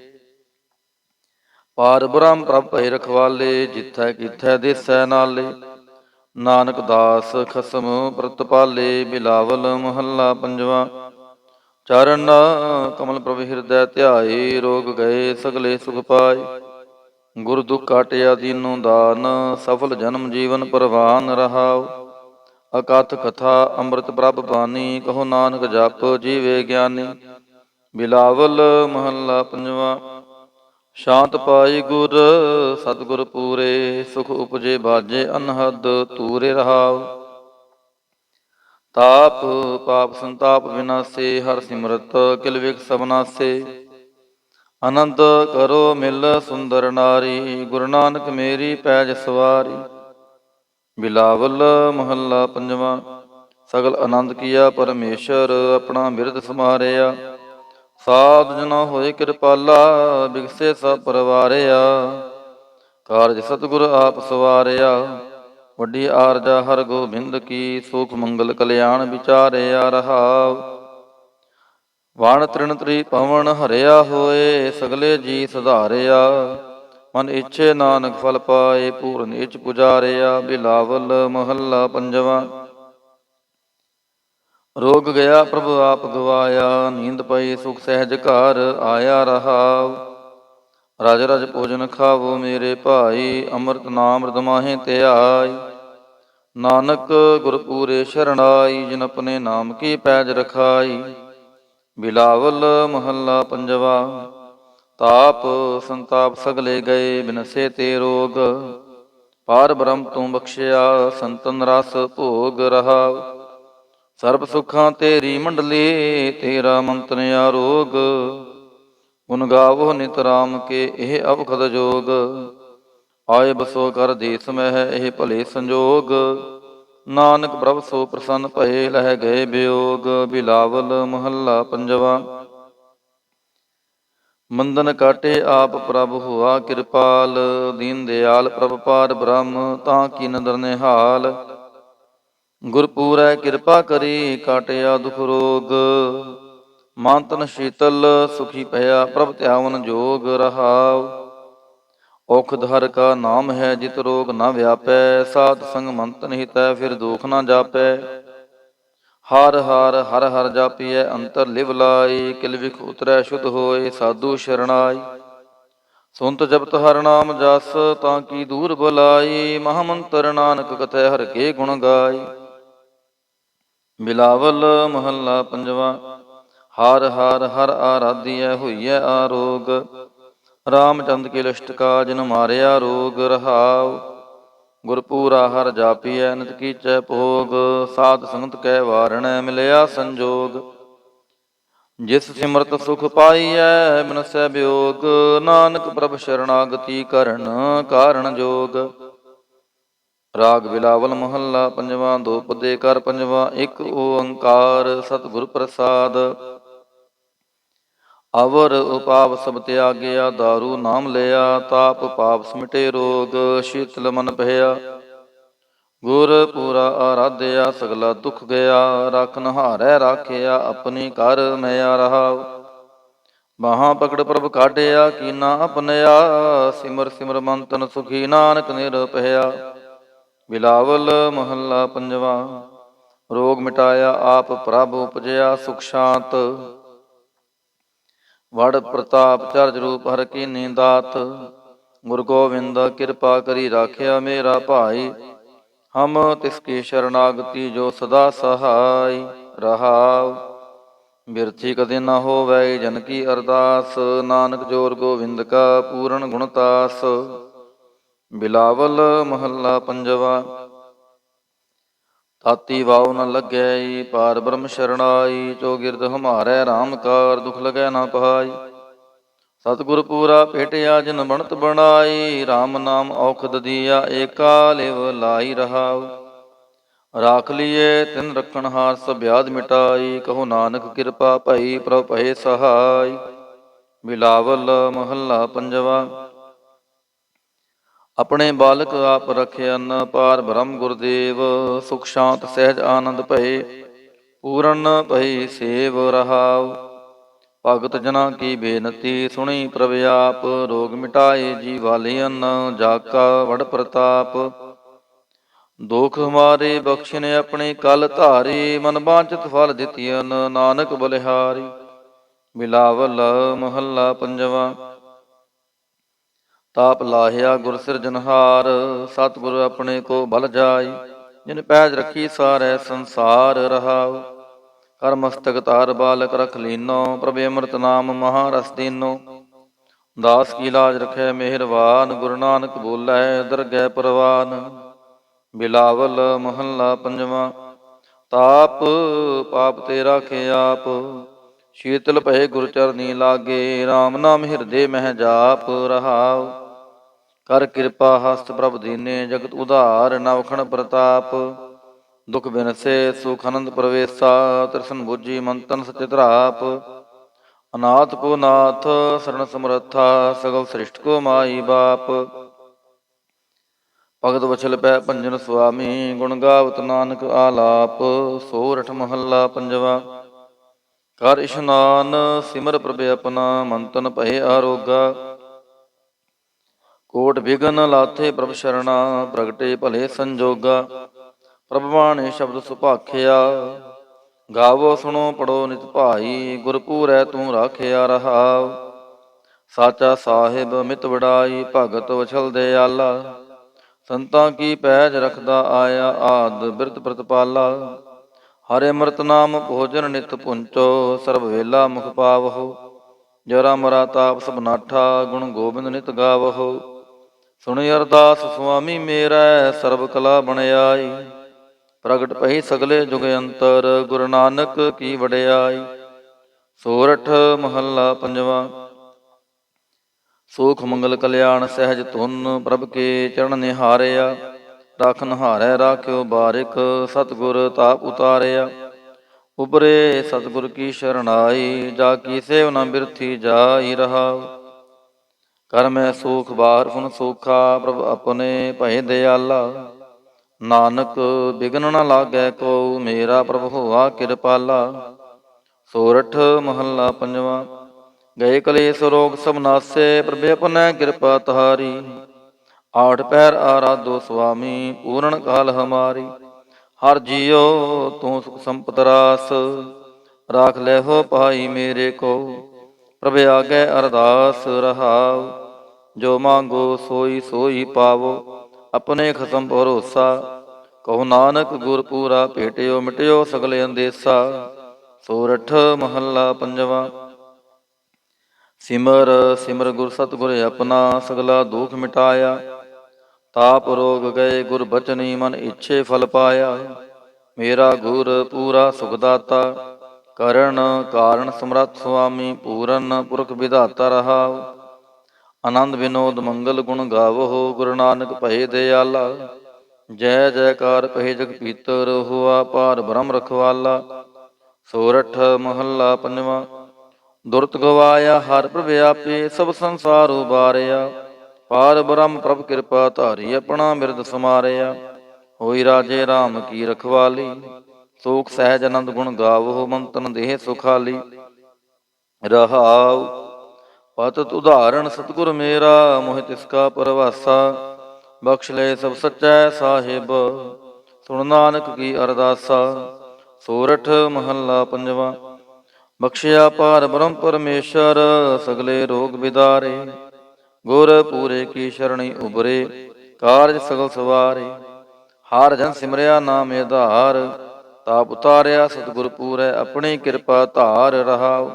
ਪਾਰ ਬ੍ਰਹਮ ਪ੍ਰਭ ਭਏ ਰਖਵਾਲੇ, ਜਿਥੈ ਕਿਥੈ ਦੇਸੈ ਨਾਲੇ। ਨਾਨਕ ਦਾਸ ਖਸਮ ਪ੍ਰਤਪਾਲੇ। ਬਿਲਾਵਲ ਮਹੱਲਾ ਪੰਜਵਾ। ਚਰਨ ਕਮਲ ਪ੍ਰਭ ਹਿਰਦੈ ਧਿਆਏ, ਰੋਗ ਗਏ ਸਗਲੇ ਸੁਖ ਪਾਏ। ਗੁਰ ਦੁਖ ਕਾਟਿਆ ਦੀਨੋ ਦਾਨ, ਸਫਲ ਜਨਮ ਜੀਵਨ ਪਰਵਾਨ ਰਹਾਉ। ਅਕਥ ਕਥਾ ਅੰਮ੍ਰਿਤ ਪ੍ਰਭ ਬਾਣੀ, ਕਹੋ ਨਾਨਕ ਜਪ ਜੀਵੇ ਗਿਆਨੀ। ਬਿਲਾਵਲ ਮਹੱਲਾ ਪੰਜਵਾ। ਸ਼ਾਂਤ ਪਾਈ ਗੁਰ ਸਤਿਗੁਰ ਪੂਰੇ, ਸੁਖ ਉਪਜੇ ਬਾਜੇ ਅਨਹਦ ਤੂਰੇ ਰਹਾਉ। ਤਾਪ ਪਾਪ ਸੰਤਾਪ ਵਿਨਾਸੇ, ਹਰਿ ਸਿਮਰਤ ਕਿਲ ਵਿਖ ਸਭ ਨਾਸੇ। ਆਨੰਦ ਕਰੋ ਮਿਲ ਸੁੰਦਰ ਨਾਰੀ, ਗੁਰੂ ਨਾਨਕ ਮੇਰੀ ਪੈਜ ਸਵਾਰੀ। ਬਿਲਾਵਲ ਮਹੱਲਾ ਪੰਜਵਾ। ਸਗਲ ਆਨੰਦ ਕੀਆ ਪਰਮੇਸ਼ਰ, ਆਪਣਾ ਬਿਰਦ ਸਮਾਰਿਆ। ਸਾਧ ਜਨਾ ਹੋਏ ਕਿਰਪਾਲਾ, ਬਿਗਸੇ ਸਭ ਪਰਵਾਰਿਆ। ਕਾਰਜ ਸਤਿਗੁਰ ਆਪ ਸਵਾਰਿਆ, ਵੱਡੀ ਆਰਜਾ ਹਰਿ ਗੋਬਿੰਦ ਕੀ। ਸੁਖ ਮੰਗਲ ਕਲਿਆਣ ਵਿਚਾਰਿਆ ਰਹਾਉ। ਵਣ ਤ੍ਰਿਣ ਤ੍ਰੀ ਪਵਨ ਹਰਿਆ ਹੋਏ, ਸਗਲੇ ਜੀ ਸੁਧਾਰਿਆ। ਮਨ ਇੱਛੇ ਨਾਨਕ ਫਲ ਪਾਏ, ਪੂਰਨ ਇੱਛ ਪੁਜਾਰਿਆ। ਬਿਲਾਵਲ ਮਹੱਲਾ ਪੰਜਵਾ। ਰੋਗ ਗਿਆ ਪ੍ਰਭ ਆਪ ਗਵਾਇਆ, ਨੀਂਦ ਪਈ ਸੁਖ ਸਹਿਜ ਘਰ ਆਇਆ ਰਹਾਉ। ਰਜ ਰਜ ਭੋਜਨ ਖਾਵੋ ਮੇਰੇ ਭਾਈ, ਅੰਮ੍ਰਿਤ ਨਾਮ ਰਦਮਾਹੇ ਧਿਆਈ। ਨਾਨਕ ਗੁਰ ਪੂਰੇ ਸ਼ਰਣਾਈ, ਜਿਨ ਆਪਣੇ ਨਾਮ ਕੀ ਪੈਜ ਰਖਾਈ। ਬਿਲਾਵਲ ਮਹੱਲਾ ਪੰਜਵਾ। ਤਾਪ ਸੰਤਾਪ ਸਗਲੇ ਗਏ, ਬਿਨਸੇ ਤੇ ਰੋਗ। ਪਾਰ ਬ੍ਰਹਮ ਤੂੰ ਬਖਸ਼ਿਆ, ਸੰਤਨ ਰਸ ਭੋਗ ਰਹਾਉ। ਸਰਬ ਸੁੱਖਾਂ ਤੇਰੀ ਮੰਡਲੀ, ਤੇਰਾ ਮੰਤਨ ਆਰੋਗ। ਗੁਣ ਗਾਵੋ ਨਿਤ ਰਾਮ ਕੇ, ਇਹ ਅਵਖਦ ਜੋਗ। ਆਏ ਬਸੋ ਕਰ ਦੇਸ ਮਹਿ, ਇਹ ਭਲੇ ਸੰਜੋਗ। ਨਾਨਕ ਪ੍ਰਭ ਸੋ ਪ੍ਰਸੰਨ ਭਏ, ਲਹਿ ਗਏ ਵਿਯੋਗ। ਬਿਲਾਵਲ ਮਹੱਲਾ ਪੰਜਵਾ। ਮੰਦਨ ਕਾਟੇ ਆਪ ਪ੍ਰਭ ਹੋਆ ਕਿਰਪਾਲ, ਦੀਨ ਦਿਆਲ ਪ੍ਰਭ ਪਾਰ ਬ੍ਰਹਮ, ਤਾਂ ਕੀ ਨਦਰ ਨਿਹਾਲ। ਗੁਰ ਪੂਰੈ ਕਿਰਪਾ ਕਰੀ, ਕਾਟਿਆ ਦੁਖ ਰੋਗ। ਮਨ ਤਨ ਸ਼ੀਤਲ ਸੁਖੀ ਭਇਆ, ਪ੍ਰਭ ਧਿਆਵਨ ਜੋਗ ਰਹਾਉ। ਔਖਦ ਹਰ ਕਾ ਨਾਮ ਹੈ, ਜਿਤ ਰੋਗ ਨ ਵਿਆਪੈ। ਸਾਧ ਸੰਗ ਮੰਤ ਨਿਹਿਤੈ, ਫਿਰ ਦੁਖ ਨ ਜਾਪੈ। ਹਰ ਹਰ ਹਰ ਹਰ ਜਾਪੀਐ, ਅੰਤਰ ਲਿਵ ਲਾਈ। ਕਿਲ ਵਿਖ ਉਤਰੈ ਸ਼ੁੱਧ ਹੋਏ, ਸਾਧੂ ਸ਼ਰਣਾਈ। ਸੁਨਤ ਜਪਤ ਹਰ ਨਾਮ ਜਸ, ਤਾਂ ਕੀ ਦੂਰ ਬੁਲਾਈ। ਮਹਾਮੰਤਰ ਨਾਨਕ ਕਥੈ, ਹਰ ਕੇ ਗੁਣ ਗਾਈ। ਬਿਲਾਵਲ ਮਹੱਲਾ ਪੰਜਵਾ। ਹਰ ਹਰ ਹਰ ਆਰਾਧੀਐ, ਹੋਈਐ ਆਰੋਗ। ਰਾਮਚੰਦ ਕੇ ਲਿਸ਼ਟ ਕਾ, ਜਿਨ ਮਾਰਿਆ ਰੋਗ। ਰਹਾਉ ਗੁਰਪੂਰਾ ਹਰ ਜਾਪੀਐ, ਨਿਤ ਕੀਚੈ ਭੋਗ। ਸਾਧ ਸੰਗਤ ਕੈ ਵਾਰਣੈ, ਮਿਲਿਆ ਸੰਜੋਗ। ਜਿਸ ਸਿਮਰਤ ਸੁਖ ਪਾਈਐ, ਬਿਨਸੈ ਬਿਯੋਗ। ਨਾਨਕ ਪ੍ਰਭ ਸ਼ਰਨਾਗਤੀ ਕਰਨ, ਕਾਰਣ ਜੋਗ। ਰਾਗ ਬਿਲਾਵਲ ਮਹੱਲਾ ਪੰਜਵਾ। ਦੋ ਪਦੇ ਕਰ ਪੰਜਵਾ। ਇੱਕ ਓੰਕਾਰ ਸਤਿਗੁਰ ਪ੍ਰਸਾਦ। ਅਵਰ ਉਪਾਪ ਸਭ ਤਿਆਗਿਆ, ਦਾਰੂ ਨਾਮ ਲਿਆ। ਤਾਪ ਪਾਪ ਸਮਿਟੇ ਰੋਗ, ਸ਼ੀਤਲ ਮਨ ਭਇਆ। ਗੁਰ ਪੂਰਾ ਆਰਾਧਿਆ, ਸਗਲਾ ਦੁਖ ਗਿਆ। ਰਾਖਨ ਹਾਰੈ ਰਾਖਿਆ, ਆਪਣੀ ਕਰ ਮਿਆ। ਰਹਾਉ ਬਾਹਾਂ ਪਕੜ ਪ੍ਰਭ ਕਾਢਿਆ, ਕੀਨਾ ਆਪਨਿਆ। ਸਿਮਰ ਸਿਮਰ ਮਨ ਤਨ ਸੁਖੀ, ਨਾਨਕ ਨਿਰਭਇਆ। ਬਿਲਾਵਲ ਮਹੱਲਾ ਪੰਜਵਾ। ਰੋਗ ਮਿਟਾਇਆ, ਆਪ ਪ੍ਰਭ ਉਪਜਿਆ। ਸੁਖ ਸ਼ਾਂਤ ਵਡ ਪ੍ਰਤਾਪ, ਚਰਜ ਰੂਪ ਹਰ ਕੀਨੀ ਦਾਤ। ਗੁਰ ਗੋਬਿੰਦ ਕਿਰਪਾ ਕਰੀ, ਰਾਖਿਆ ਮੇਰਾ ਭਾਈ। ਹਮ ਤਿਸ ਕੀ ਸ਼ਰਨਾਗਤੀ, ਜੋ ਸਦਾ ਸਹਾਈ। ਰਹਾਉ ਬਿਰਥੀ ਕਦੇ ਨਾ ਹੋਵੈ, ਜਨ ਕੀ ਅਰਦਾਸ। ਨਾਨਕ ਜੋਰ ਗੋਬਿੰਦ ਕਾ, ਪੂਰਨ ਗੁਣਤਾਸ। ਬਿਲਾਵਲ ਮਹੱਲਾ ਪੰਜਵਾ। ਤਾਤੀ ਵਾਉ ਨ ਲੱਗੈ, ਪਾਰ ਬ੍ਰਹਮ ਸ਼ਰਣਾਈ। ਚੌਗਿਰਦ ਹਮਾਰੈ ਰਾਮ ਕਾਰ, ਦੁਖ ਲਗੈ ਨਾ ਪਹਾਈ। ਸਤਿਗੁਰ ਪੂਰਾ ਭੇਟਿਆ, ਜਿਨ ਬਣਤ ਬਣਾਈ। ਰਾਮ ਨਾਮ ਔਖਦ ਦੀਆ, ਏਕਾ ਲਿਵ ਲਾਈ। ਰਹਾਉ ਰਾਖ ਲੀਏ ਤਿਨ ਰਖਣ ਹਾਰ, ਸਭ ਬਿਆਦ ਮਿਟਾਈ। ਕਹੋ ਨਾਨਕ ਕਿਰਪਾ ਭਈ, ਪ੍ਰਭ ਭਏ ਸਹਾਈ। ਬਿਲਾਵਲ ਮਹੱਲਾ ਪੰਜਵਾ। ਆਪਣੇ ਬਾਲਕ ਆਪ ਰਖਿਅਨ, ਪਾਰ ਬ੍ਰਹਮ ਗੁਰਦੇਵ। ਸੁਖ ਸ਼ਾਂਤ ਸਹਿਜ ਆਨੰਦ ਭਏ, ਪੂਰਨ ਭਈ ਸੇਵ। ਰਹਾਉ ਭਗਤ ਜਨਾਂ ਕੀ ਬੇਨਤੀ, ਸੁਣੀ ਪ੍ਰਭ ਆਪ। ਰੋਗ ਮਿਟਾਏ ਜੀ ਵਾਲਿਅਨ, ਜਾ ਕਾ ਵਡ ਪ੍ਰਤਾਪ। ਦੁਖ ਹਮਾਰੇ ਬਖਸ਼ਿਨ, ਆਪਣੇ ਕਲ ਧਾਰੀ। ਮਨ ਬਾਂਚਿਤ ਫਲ ਦਿਤਿਅਨ, ਨਾਨਕ ਬਲਿਹਾਰੀ। ਬਿਲਾਵਲ ਮਹੱਲਾ ਪੰਜਵਾ। ਤਾਪ ਲਾਹਿਆ ਗੁਰ ਸਿਰਜਨਹਾਰ, ਸਤਿਗੁਰ ਆਪਣੇ ਕੋ ਬਲ ਜਾਈ। ਜਿਨ ਪੈਜ ਰੱਖੀ ਸਾਰੈ ਸੰਸਾਰ। ਰਹਾਉ ਕਰ ਮਸਤਕ ਧਾਰ, ਬਾਲਕ ਰਖ ਲੀਨੋ। ਪ੍ਰਭ ਅੰਮ੍ਰਿਤ ਨਾਮ ਮਹਾਰਸ ਦੀਨੋ। ਦਾਸ ਕੀ ਲਾਜ ਰਖੈ ਮਿਹਰਬਾਨ, ਗੁਰੂ ਨਾਨਕ ਬੋਲੇ ਦਰਗਹਿ ਪ੍ਰਵਾਨ। ਬਿਲਾਵਲ ਮਹੱਲਾ ਪੰਜਵਾ। ਤਾਪ ਪਾਪ ਤੇ ਰਾਖੇ ਆਪ, ਸ਼ੀਤਲ ਭਏ ਗੁਰ ਚਰਨੀ ਲਾਗੇ। ਰਾਮ ਨਾਮ ਹਿਰਦੇ ਮਹਿ ਜਾਪ। ਰਹਾਉ ਕਰ ਕਿਰਪਾ ਹਸਤ ਪ੍ਰਭ ਦੀਨੇ, ਜਗਤ ਉਧਾਰ ਨਵਖਣ ਪ੍ਰਤਾਪ। ਦੁਖ ਬਿਨਸੇ ਸੁਖ ਆਨੰਦ ਪ੍ਰਵੇਸ਼ਾ, ਤ੍ਰਿਸ਼ਨ ਬੁੱਝੀ ਮਨ ਤਨ ਸਚਿਤ ਰਾਪ। ਅਨਾਥ ਕੋ ਨਾਥ ਸਰਣ ਸਮਰੱਥਾ, ਸਗਲ ਸ੍ਰਿਸ਼ਟ ਕੋ ਮਾਈ ਬਾਪ। ਭਗਤ ਵਛਲ ਪੈ ਭੰਜਨ ਸੁਆਮੀ, ਗੁਣ ਗਾਵਤ ਨਾਨਕ ਆਲਾਪ। ਸੋਰਠ ਮਹੱਲਾ ਪੰਜਵਾ। ਕਰ ਇਸ਼ਨਾਨ ਸਿਮਰ ਪ੍ਰਭ ਆਪਣਾ, ਮਨ ਤਨ ਭਏ ਆਰੋਗਾ। ਕੋਟ ਬਿਗਨ ਲਾਥੇ ਪ੍ਰਭ ਸ਼ਰਣਾ, ਪ੍ਰਗਟੇ ਭਲੇ ਸੰਜੋਗਾ। ਪ੍ਰਭ ਬਾਣੀ ਸ਼ਬਦ ਸੁਭਾਖਿਆ, ਗਾਵੋ ਸੁਣੋ ਪੜੋ ਨਿਤ ਭਾਈ। ਗੁਰਪੂਰੈ ਤੂੰ ਰਾਖਿਆ। ਰਹਾਉ ਸਾਚਾ ਸਾਹਿਬ ਮਿਤ ਵਡਾਈ, ਭਗਤ ਵਛਲ ਦਿਆਲਾ। ਸੰਤਾਂ ਕੀ ਪੈਜ ਰਖਦਾ ਆਇਆ, ਆਦ ਬਿਰਤ ਪ੍ਰਤਪਾਲਾ। ਹਰਿ ਅੰਮ੍ਰਿਤ ਨਾਮ ਭੋਜਨ ਨਿਤ ਪੁੰਚੋ, ਸਰਬ ਵੇਲਾ ਮੁਖ ਪਾਵਹੁ। ਜਰਾ ਮਰਾ ਤਾਪ ਸਭ ਨਾਠਾ, ਗੁਣ ਗੋਬਿੰਦ ਨਿਤ ਗਾਵਹੁ। ਸੁਣੀ ਅਰਦਾਸ ਸੁਆਮੀ ਮੇਰੈ, ਸਰਬ ਕਲਾ ਬਣਾਈ। ਪ੍ਰਗਟ ਭਈ ਸਗਲੇ ਜੁਗ ਅੰਤਰ, ਗੁਰੂ ਨਾਨਕ ਕੀ ਵਡਿਆਈ। ਸੋਰਠ ਮਹੱਲਾ ਪੰਜਵਾ। ਸੂਖ ਮੰਗਲ ਕਲਿਆਣ ਸਹਿਜ ਧੁਨ, ਪ੍ਰਭ ਕੇ ਚਰਨ ਨਿਹਾਰਿਆ। ਰਾਖਨ ਹਾਰੈ ਰਾਖਿਓ ਬਾਰਿਕ, ਸਤਿਗੁਰ ਤਾਪ ਉਤਾਰਿਆ। ਉਬਰੇ ਸਤਿਗੁਰ ਕੀ ਸ਼ਰਣਾਈ, ਜਾ ਕੀ ਸੇਵ ਨ ਬਿਰਥੀ ਜਾਈ। ਰਹਾਉ ਕਰ ਮੈਂ ਸੂਖ ਬਾਹਰ ਫੁਨ ਸੂਖਾ, ਪ੍ਰਭ ਆਪਣੇ ਭਏ ਦਿਆਲਾ। ਨਾਨਕ ਬਿਗਨ ਨ ਲਾਗੈ ਕੋ, ਮੇਰਾ ਪ੍ਰਭ ਹੋਆ ਕਿਰਪਾਲਾ। ਸੋਰਠ ਮਹੱਲਾ ਪੰਜਵਾ। ਗਏ ਕਲੇਸ਼ ਰੋਗ ਸਭ ਨਾਸੇ, ਪ੍ਰਭੇ ਆਪਣੈ ਕਿਰਪਾ ਤਹਾਰੀ। ਆਠ ਪਹਿਰ ਆਰਾਧੋ ਸੁਆਮੀ, ਪੂਰਨ ਕਾਲ ਹਮਾਰੀ। ਹਰ ਜੀਉ ਤੂੰ ਸੁਖ ਸੰਪਤ ਰਾਸ, ਰਾਖ ਲੈ ਹੋ ਭਾਈ ਮੇਰੇ ਕੋ। ਪ੍ਰਭ ਆਗੇ ਅਰਦਾਸ ਰਹਾਉ, ਜੋ ਮੰਗੋ ਸੋਈ ਸੋਈ ਪਾਵੋ। ਆਪਣੇ ਖਸਮ ਭਰੋਸਾ, ਕਹੋ ਨਾਨਕ ਗੁਰ ਪੂਰਾ ਭੇਟਿਓ। ਮਿਟਿਓ ਸਗਲੇ ਅੰਦੇਸਾ, ਸੋਰਠ ਮਹੱਲਾ ਪੰਜਵਾ। ਸਿਮਰ ਸਿਮਰ ਗੁਰ ਸਤਿਗੁਰ ਆਪਣਾ, ਸਗਲਾ ਦੁਖ ਮਿਟਾਇਆ। ਤਾਪ ਰੋਗ ਗਏ ਗੁਰ ਬਚਨੀ, ਮਨ ਇੱਛੇ ਫਲ ਪਾਇਆ। ਮੇਰਾ ਗੁਰ ਪੂਰਾ ਸੁਖ ਦਾਤਾ, ਕਰਨ ਕਾਰਨ ਸਮਰੱਥ ਸੁਆਮੀ। ਪੂਰਨ ਪੁਰਖ ਵਿਧਾਤਾ ਰਹਾਉ, ਆਨੰਦ ਵਿਨੋਦ ਮੰਗਲ ਗੁਣ ਗਾਵੋ। ਗੁਰੂ ਨਾਨਕ ਭਏ ਦਿਆਲਾ, ਜੈ ਜੈਕਾਰ ਕਹੇ ਜਗ ਪੀਤਰ। ਹੋਆ ਪਾਰ ਬ੍ਰਹਮ ਰਖਵਾਲਾ, ਸੋਰਠ ਮਹੱਲਾ ਪੰਜਵਾ। ਦੁਰਤ ਗਵਾਇਆ ਹਰ ਪ੍ਰਭ ਆਪੇ, ਸਭ ਸੰਸਾਰ ਉਬਾਰਿਆ। ਪਾਰ ਬ੍ਰਹਮ ਪ੍ਰਭ ਕਿਰਪਾ ਧਾਰੀ, ਆਪਣਾ ਮਿਰਦ ਸਮਾਰਿਆ। ਹੋਈ ਰਾਜੇ ਰਾਮ ਕੀ ਰਖਵਾਲੀ, ਸੋਖ ਸਹਿਜ ਆਨੰਦ ਗੁਣ ਗਾਵੋ। ਮਨ ਤਨ ਦੇਹ ਸੁਖਾਲੀ ਰਹਾਉ, ਪਤਿਤ ਉਦਾਹਰਣ ਸਤਿਗੁਰ ਮੇਰਾ। ਮੋਹਿ ਤਿਸ ਕਾ ਪਰਵਾਸਾ, ਬਖਸ਼ ਲੈ ਸਭ ਸੱਚੈ ਸਾਹਿਬ। ਸੁਣ ਨਾਨਕ ਕੀ ਅਰਦਾਸਾ, ਸੋਰਠ ਮਹੱਲਾ ਪੰਜਵਾ। ਬਖਸ਼ਿਆ ਪਾਰ ਬ੍ਰਹਮ ਪਰਮੇਸ਼ਰ, ਸਗਲੇ ਰੋਗ ਬਿਦਾਰੇ। ਗੁਰ ਪੂਰੇ ਕੀ ਸ਼ਰਣੀ ਉਬਰੇ, ਕਾਰਜ ਸਗਲ ਸਵਾਰੇ। ਹਰ ਜਨ ਸਿਮਰਿਆ ਨਾਮ ਆਧਾਰ, ਤਾਪ ਉਤਾਰਿਆ ਸਤਿਗੁਰ ਪੂਰੈ। ਆਪਣੀ ਕਿਰਪਾ ਧਾਰ ਰਹਾਉ,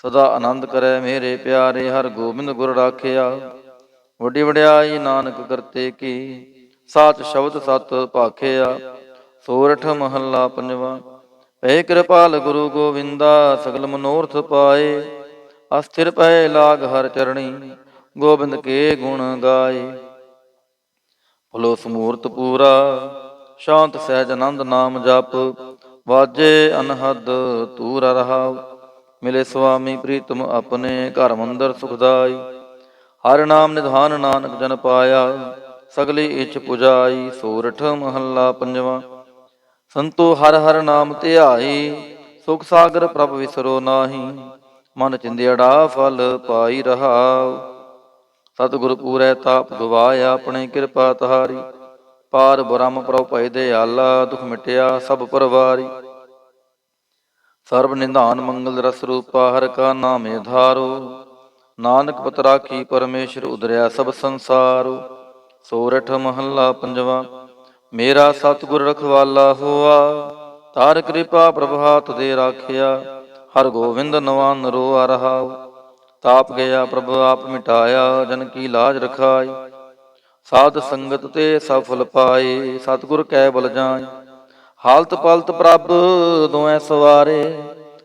ਸਦਾ ਆਨੰਦ ਕਰੈ ਮੇਰੇ ਪਿਆਰੇ। ਹਰ ਗੋਬਿੰਦ ਗੁਰ ਰਾਖਿਆ, ਵੱਡੀ ਵਡਿਆਈ ਨਾਨਕ ਕਰਤੇ ਕੀ। ਸਾਚ ਸ਼ਬਦ ਸਤ ਭਾਖਿਆ, ਸੋਰਠ ਮਹੱਲਾ ਪੰਜਵਾ। ਭਏ ਕਿਰਪਾਲ ਗੁਰੂ ਗੋਬਿੰਦਾ, ਸਗਲ ਮਨੋਰਥ ਪਾਏ। ਅਸਥਿਰ ਪਏ ਲਾਗ ਹਰ ਚਰਣੀ, ਗੋਬਿੰਦ ਕੇ ਗੁਣ ਗਾਏ। ਭਲੋ ਸਮੂਰਤ ਪੂਰਾ, ਸ਼ਾਂਤ ਸਹਿਜ ਆਨੰਦ ਨਾਮ ਜਪ। ਵਾਜੇ ਅਨਹਦ ਤੂਰ ਰਹਾਉ, ਮਿਲੇ ਸੁਆਮੀ ਪ੍ਰੀਤਮ ਆਪਣੇ। ਘਰ ਮੰਦਰ ਸੁਖਦਾਈ, ਹਰਿ ਨਾਮ ਨਿਧਾਨ ਨਾਨਕ ਜਨ ਪਾਇਆ। ਸਗਲੀ ਇੱਛ ਪੁਜਾਈ, ਸੋਰਠ ਮਹੱਲਾ ਪੰਜਵਾ। ਸੰਤੋ ਹਰਿ ਹਰਿ ਨਾਮ ਧਿਆਈ, ਸੁਖ ਸਾਗਰ ਪ੍ਰਭ ਵਿਸਰੋ ਨਾਹੀ। ਮਨ ਚਿੰਦਿਆੜਾ ਫਲ ਪਾਈ ਰਹਾਉ, ਸਤਿਗੁਰ ਪੂਰੈ ਤਾਪ ਗਵਾਇਆ। ਆਪਣੇ ਕਿਰਪਾ ਤਹਾਰੀ, ਪਾਰ ਬ੍ਰਹਮ ਪ੍ਰਭ ਭਏ ਦਿਆਲਾ। ਦੁਖ ਮਿਟਿਆ ਸਭ ਪਰਵਾਰੀ, ਸਰਬ ਨਿਧਾਨ ਮੰਗਲ ਰਸ ਰੂਪਾ। ਹਰਿ ਕਾ ਨਾਮ ਆਧਾਰੋ, ਨਾਨਕ ਪਤ ਰਾਖੀ ਪਰਮੇਸ਼ਰ। ਉਦਰਿਆ ਸਭ ਸੰਸਾਰੋ, ਸੋਰਠ ਮਹੱਲਾ ਪੰਜਵਾ। ਮੇਰਾ ਸਤਿਗੁਰ ਰਖਵਾਲਾ ਹੋਆ, ਤਾਰ ਕਿਰਪਾ ਪ੍ਰਭ ਹਾਥ ਦੇ ਰਾਖਿਆ। ਹਰ ਗੋਬਿੰਦ ਨਵਾਨ ਰੋਆ ਰਹਾਉ, ਤਾਪ ਗਿਆ ਪ੍ਰਭ ਆਪ ਮਿਟਾਇਆ। ਜਨ ਕੀ ਲਾਜ ਰਖਾਈ, ਸਾਧ ਸੰਗਤ ਤੇ ਸਫਲ ਪਾਏ। ਸਤਿਗੁਰ ਕੈ ਬਲ ਜਾਏ, ਹਾਲਤ ਪਲਤ ਪ੍ਰਭ ਦੋਇ ਸਵਾਰੇ।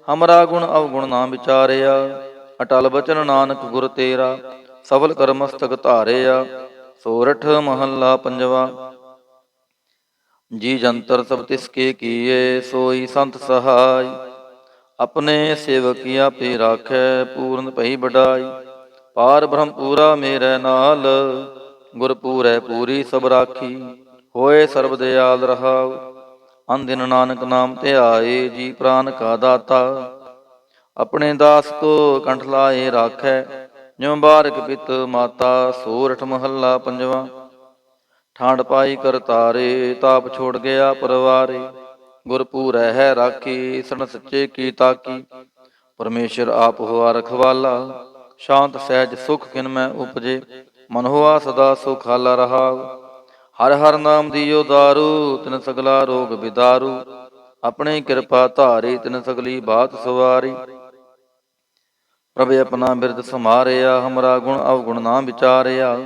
ਹਮਰਾ ਗੁਣ ਅਵਗੁਣ ਨਾ ਵਿਚਾਰਿਆ, ਅਟਲ ਬਚਨ ਨਾਨਕ ਗੁਰ ਤੇਰਾ। ਸਫਲ ਕਰ ਮਸਤਕ ਧਾਰਿਆ, ਸੋਰਠ ਮਹੱਲਾ ਪੰਜਵਾ। ਜੀ ਜੰਤਰ ਸਭ ਤਿਸ ਕੇ ਕੀਏ, ਸੋਈ ਸੰਤ ਸਹਾਈ। ਆਪਣੇ ਸੇਵਕੀ ਆਪੇ ਰਾਖੈ, ਪੂਰਨ ਭਈ ਵਡਾਈ। ਪਾਰ ਬ੍ਰਹਮ ਪੂਰਾ ਮੇਰੇ ਨਾਲ, ਗੁਰ ਪੂਰੈ ਪੂਰੀ ਸਭ ਰਾਖੀ। ਹੋਏ ਸਰਬ ਦਿਆਲ ਰਹਾਉ, ਅਨਦਿਨ ਨਾਨਕ ਨਾਮ ਧਿਆਏ। ਜੀ ਪ੍ਰਾਨ ਕਾ ਦਾਤਾ, ਆਪਣੇ ਦਾਸ ਕੋ ਕੰਠ ਲਾਏ ਰਾਖੈ। ਜਿਉ ਬਾਰਕ ਪਿਤ ਮਾਤਾ, ਸੋਰਠ ਮਹੱਲਾ ਪੰਜਵਾ। ਠਾਂਡ ਪਾਈ ਕਰਤਾਰੇ, ਤਾਪ ਛੋੜ ਗਿਆ ਪਰਵਾਰੇ। ਗੁਰ ਪੂਰੈ ਹੈ ਰਾਖੀ, ਸਣ ਸੱਚੇ ਕੀ ਤਾਕੀ। ਪਰਮੇਸ਼ਰ ਆਪ ਹੋਆ ਰਖਵਾਲਾ, ਸ਼ਾਂਤ ਸਹਿਜ ਸੁਖ ਕਿਨ ਮੈਂ ਉਪਜੇ। ਮਨ ਹੋਆ ਸਦਾ ਸੁਖਾਲਾ ਰਹਾਉ, ਹਰਿ ਹਰਿ ਨਾਮ ਦੀਓ ਦਾਰੂ। ਤਿਨ ਸਗਲਾ ਰੋਗ ਬਿਦਾਰੂ, ਆਪਣੀ ਕਿਰਪਾ ਧਾਰੀ। ਤਿਨ ਸਗਲੀ ਬਾਤ ਸਵਾਰੀ, ਪ੍ਰਭ ਆਪਣਾ ਬਿਰਦ ਸਮਾਰਿਆ। ਹਮਰਾ ਗੁਣ ਅਵਗੁਣ ਨਾ ਵਿਚਾਰਿਆ,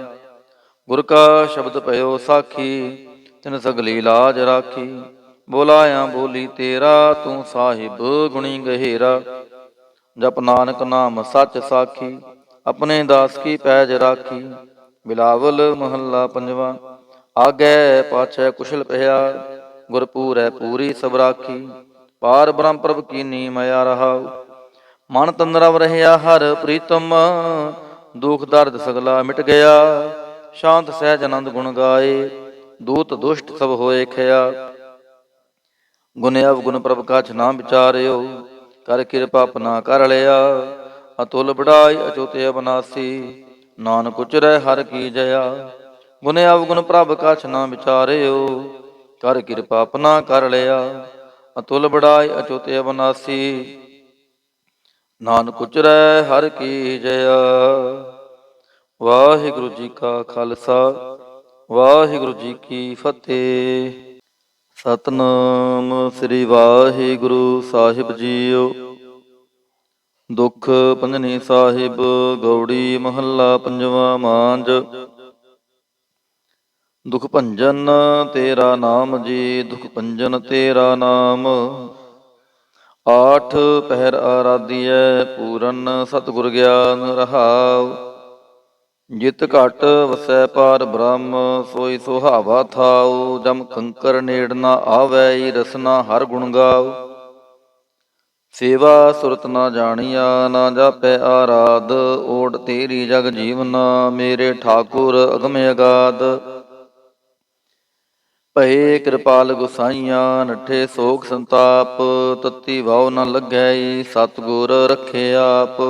ਗੁਰ ਕਾ ਸ਼ਬਦ ਭਇਓ ਸਾਖੀ। ਤਿਨ ਸਗਲੀ ਲਾਜ ਰਾਖੀ, ਬੋਲਾਇਆ ਬੋਲੀ ਤੇਰਾ। ਤੂੰ ਸਾਹਿਬ ਗੁਣੀ ਗਹਿਰਾ, ਜਪ ਨਾਨਕ ਨਾਮ ਸੱਚ ਸਾਖੀ। ਆਪਣੇ ਦਾਸ ਕੀ ਪੈਜ ਰਾਖੀ, ਬਿਲਾਵਲ ਮਹੱਲਾ ਪੰਜਵਾ। ਆਗੇ ਪਾਛੈ ਕੁਸ਼ਲ ਪਿਆ, ਗੁਰ ਪੂਰੈ ਪੂਰੀ ਸਭ ਰਾਖੀ। ਪਾਰ ਬ੍ਰਹਮ ਪ੍ਰਭ ਕੀਨੀ ਮਾਇਆ ਰਹਾਉ, ਮਨ ਤਨ ਰਵ ਰਹਿਆ ਹਰ ਪ੍ਰੀਤਮ। ਦੁਖ ਦਰਦ ਸਗਲਾ ਮਿਟ ਗਿਆ, ਸ਼ਾਂਤ ਸਹਿਜ ਆਨੰਦ ਗੁਣ ਗਾਏ। ਦੂਤ ਦੁਸ਼ਟ ਸਭ ਹੋਏ ਖਿਆ, ਗੁਣ ਅਵਗੁਣ ਪ੍ਰਭ ਕਾਛ ਨਾ ਵਿਚਾਰਿਓ। ਕਰ ਕਿਰਪਾ ਆਪਣਾ ਕਰ ਲਿਆ, ਅਤੁਲ ਬੜਾਈ ਅਚੁਤੇ ਅਬਨਾਸੀ। ਨਾਨਕ ਉਚਰੈ ਹਰ ਕੀ ਜया। ਗੁਣ ਅਵਗੁਣ ਪ੍ਰਭ ਕਛ ਨਾ ਵਿਚਾਰਿਓ। ਕਰ ਕਿਰਪਾ ਆਪਣਾ ਕਰ ਲਿਆ। ਅਤੁਲ ਬੜਾਈ ਅਚੁਤੇ ਅਬਨਾਸੀ। ਨਾਨਕ ਉਚਰੈ ਹਰ ਕੀ ਜया। ਵਾਹਿਗੁਰੂ ਜੀ ਕਾ ਖਾਲਸਾ, ਵਾਹਿਗੁਰੂ ਜੀ ਕੀ ਫਤਿਹ। ਸਤਿਨਾਮ ਸ੍ਰੀ ਵਾਹਿਗੁਰੂ ਸਾਹਿਬ ਜੀਓ। ਦੁਖ ਭੰਜਨੀ ਸਾਹਿਬ ਗੌੜੀ ਮਹੱਲਾ ਪੰਜਵਾ ਮਾਂਝ। ਦੁਖ ਭੰਜਨ ਤੇਰਾ ਨਾਮ ਜੀ, ਦੁਖ ਭੰਜਨ ਤੇਰਾ ਨਾਮ। ਆਠ ਪਹਿਰ ਆਰਾਧੀਐ, ਪੂਰਨ ਸਤਿਗੁਰ ਗਿਆਨ ਰਹਾਉ। ਜਿਤ ਘਟ ਵਸੈ ਪਾਰ ਬ੍ਰਹਮ, ਸੋਈ ਸੁਹਾਵਾ ਥਾਉ। ਜਮ ਕੰਕਰ ਨੇੜ ਨਾ ਆਵੈ, ਰਸਨਾ ਹਰ ਗੁਣ ਗਾਉ। ਸੇਵਾ ਸੁਰਤ ਨਾ ਜਾਣੀਆ, ਨਾ ਜਾਪੈ ਆਰਾਧ। ਓਟ ਤੇਰੀ ਜਗ ਜੀਵਨਾ, ਮੇਰੇ ਠਾਕੁਰ ਅਗਮ ਅਗਾਧ। ਭਏ ਕਿਰਪਾਲ ਗੁਸਾਈਆਂ, ਨਠੇ ਸੋਖ ਸੰਤਾਪ। ਤਤੀ ਵਾਉ ਨ ਲੱਗੈ, ਸਤਿਗੁਰ ਰਖੇ ਆਪ।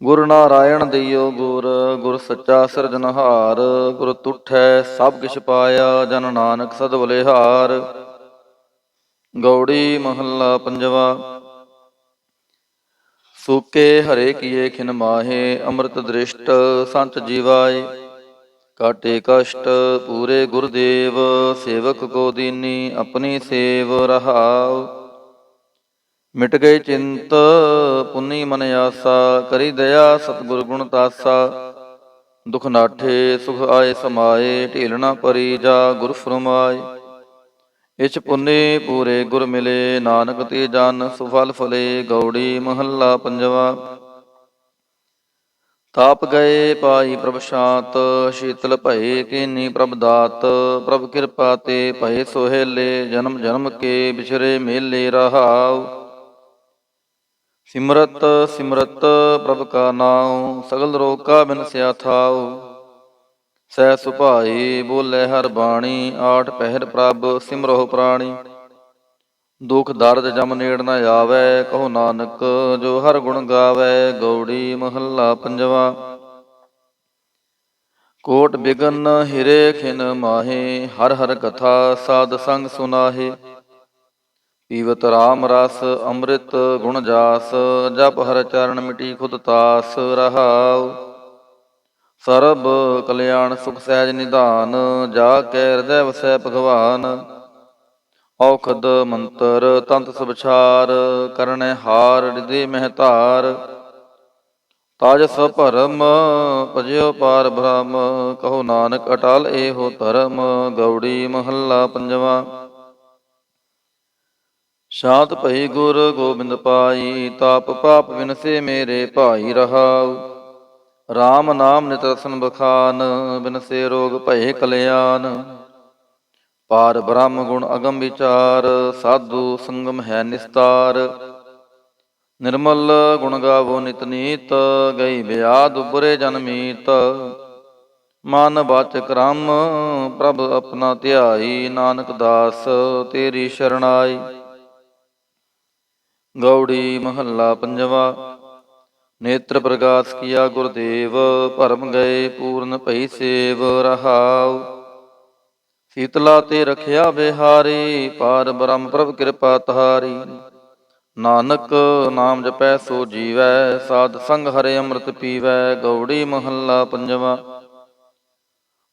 ਗੁਰ ਨਾਰਾਇਣ ਦਈਓ ਗੁਰ, ਗੁਰ ਸੱਚਾ ਸਿਰਜਨਹਾਰ। ਗੁਰ ਤੁਠੈ ਸਭ ਕਿਛ ਪਾਇਆ, ਜਨ ਨਾਨਕ ਸਦ ਬਲਿਹਾਰ। ਗੌੜੀ ਮਹੱਲਾ ਪੰਜਵਾ। ਸੂਕੇ ਹਰੇ ਕੀਏ ਖਿਨ ਮਾਹੇ, ਅੰਮ੍ਰਿਤ ਦ੍ਰਿਸ਼ਟ ਸੰਤ ਜੀਵਾਏ। ਕਾਟੇ ਕਸ਼ਟ ਪੂਰੇ ਗੁਰਦੇਵ, ਸੇਵਕ ਕੋ ਦੀਨੀ ਆਪਣੀ ਸੇਵ ਰਹਾਉ। ਮਿਟ ਗਏ ਚਿੰਤ ਪੁੰਨੀ ਮਨ ਆਸਾ, ਕਰੀ ਦਇਆ ਸਤਿਗੁਰ ਗੁਣ ਤਾਸਾ। ਦੁਖ ਨਾਠੇ ਸੁਖ ਆਏ ਸਮਾਏ, ਢੀਲ ਨਾ ਪਰੀ ਜਾ ਗੁਰ ਫਰਮਾਏ। ਇਛ ਪੁੰਨੇ ਪੂਰੇ ਗੁਰ ਮਿਲੇ, ਨਾਨਕ ਤੇ ਜਨ ਸੁਫਲ ਫਲੇ। ਗੌੜੀ ਮਹੱਲਾ ਪੰਜਵਾ। ਤਾਪ ਗਏ ਪਾਈ ਪ੍ਰਭ ਸ਼ਾਂਤ, ਸ਼ੀਤਲ ਭਏ ਕੀਨੀ ਪ੍ਰਭ ਦਾਤ। ਪ੍ਰਭ ਕਿਰਪਾ ਤੇ ਭਏ ਸੁਹੇਲੇ, ਜਨਮ ਜਨਮ ਕੇ ਬਿਛਰੇ ਮੇਲੇ ਰਹਾਉ। ਸਿਮਰਤ ਸਿਮਰਤ ਪ੍ਰਭ ਕਾ ਨਾਉ, ਸਗਲ ਰੋਗ ਕਾ ਬਿਨਸਿਆ ਥਾਉ। ਸਹਿ ਸੁਭਾਈ ਬੋਲੇ ਹਰ ਬਾਣੀ, ਆਠ ਪਹਿਰ ਪ੍ਰਭ ਸਿਮਰੋ ਪ੍ਰਾਣੀ। ਦੁਖ ਦਰਦ ਜਮ ਨੇੜ ਨ ਆਵੈ, ਕਹੋ ਨਾਨਕ ਜੋ ਹਰ ਗੁਣ ਗਾਵੈ। ਗੌੜੀ ਮਹੱਲਾ ਪੰਜਵਾ। ਕੋਟ ਬਿਗਨ ਹਿਰੇ ਖਿਨ ਮਾਹੇ, ਹਰ ਹਰ ਕਥਾ ਸਾਧ ਸੰਗ ਸੁਨਾਹੇ। ਪੀਵਤ ਰਾਮ ਰਸ ਅੰਮ੍ਰਿਤ ਗੁਣ ਜਾਸ, ਜਪ ਹਰ ਚਰਨ ਮਿਟੀ ਖੁਦ ਤਾਸ ਰਹਾਉ। ਸਰਬ ਕਲਿਆਣ ਸੁਖ ਸਹਿਜ ਨਿਧਾਨ, ਜਾ ਕੈ ਹਿਰਦੈ ਵਸੈ ਭਗਵਾਨ। ਔਖਦ ਮੰਤਰ ਤੰਤ ਸਬਛਾਰ, ਕਰਨੈ ਹਾਰ ਰਿਦੇ ਮਹਿ ਧਾਰ। ਤਾਜਸ ਭਰਮ ਭਜਿਓ ਪਾਰ ਬ੍ਰਹਮ, ਕਹੋ ਨਾਨਕ ਅਟਲ ਏਹੋ ਧਰਮ। ਗੌੜੀ ਮਹੱਲਾ ਪੰਜਵਾ। ਸ਼ਾਂਤ ਭਈ ਗੁਰ ਗੋਬਿੰਦ ਪਾਈ, ਤਾਪ ਪਾਪ ਵਿਨਸੇ ਮੇਰੇ ਭਾਈ ਰਹਾਉ। ਰਾਮ ਨਾਮ ਨਿਤ ਰਸਨ ਬਖਾਨ, ਬਿਨਸੇ ਰੋਗ ਭਏ ਕਲਿਆਣ। ਪਾਰ ਬ੍ਰਹਮ ਗੁਣ ਅਗਮ ਵਿਚਾਰ, ਸਾਧੂ ਸੰਗਮ ਹੈ ਨਿਸਤਾਰ। ਨਿਰਮਲ ਗੁਣ ਗਾਵੋ ਨਿਤ ਨੀਤ, ਗਈ ਬਿਆਦ ਉਬਰੇ ਜਨ ਮੀਤ। ਮਨ ਬਚ ਕਰਮ ਪ੍ਰਭ ਆਪਣਾ ਧਿਆਈ, ਨਾਨਕ ਦਾਸ ਤੇਰੀ ਸ਼ਰਣਾਈ। ਗੌੜੀ ਮਹੱਲਾ ਪੰਜਵਾ। ਨੇਤਰ ਪ੍ਰਗਾਸ ਕੀਆ ਗੁਰਦੇਵ, ਭਰਮ ਗਏ ਪੂਰਨ ਭਈ ਸੇਵ ਰਹਾਉ। ਸੀਤਲਾ ਤੇ ਰਖਿਆ ਬਿਹਾਰੀ, ਪਾਰ ਬ੍ਰਹਮ ਪ੍ਰਭ ਕਿਰਪਾ ਤਾਰੀ। ਨਾਨਕ ਨਾਮ ਜਪੈ ਸੋ ਜੀਵੈ, ਸਾਧ ਸੰਗ ਹਰਿ ਅੰਮ੍ਰਿਤ ਪੀਵੈ। ਗੌੜੀ ਮਹੱਲਾ ਪੰਜਵਾ।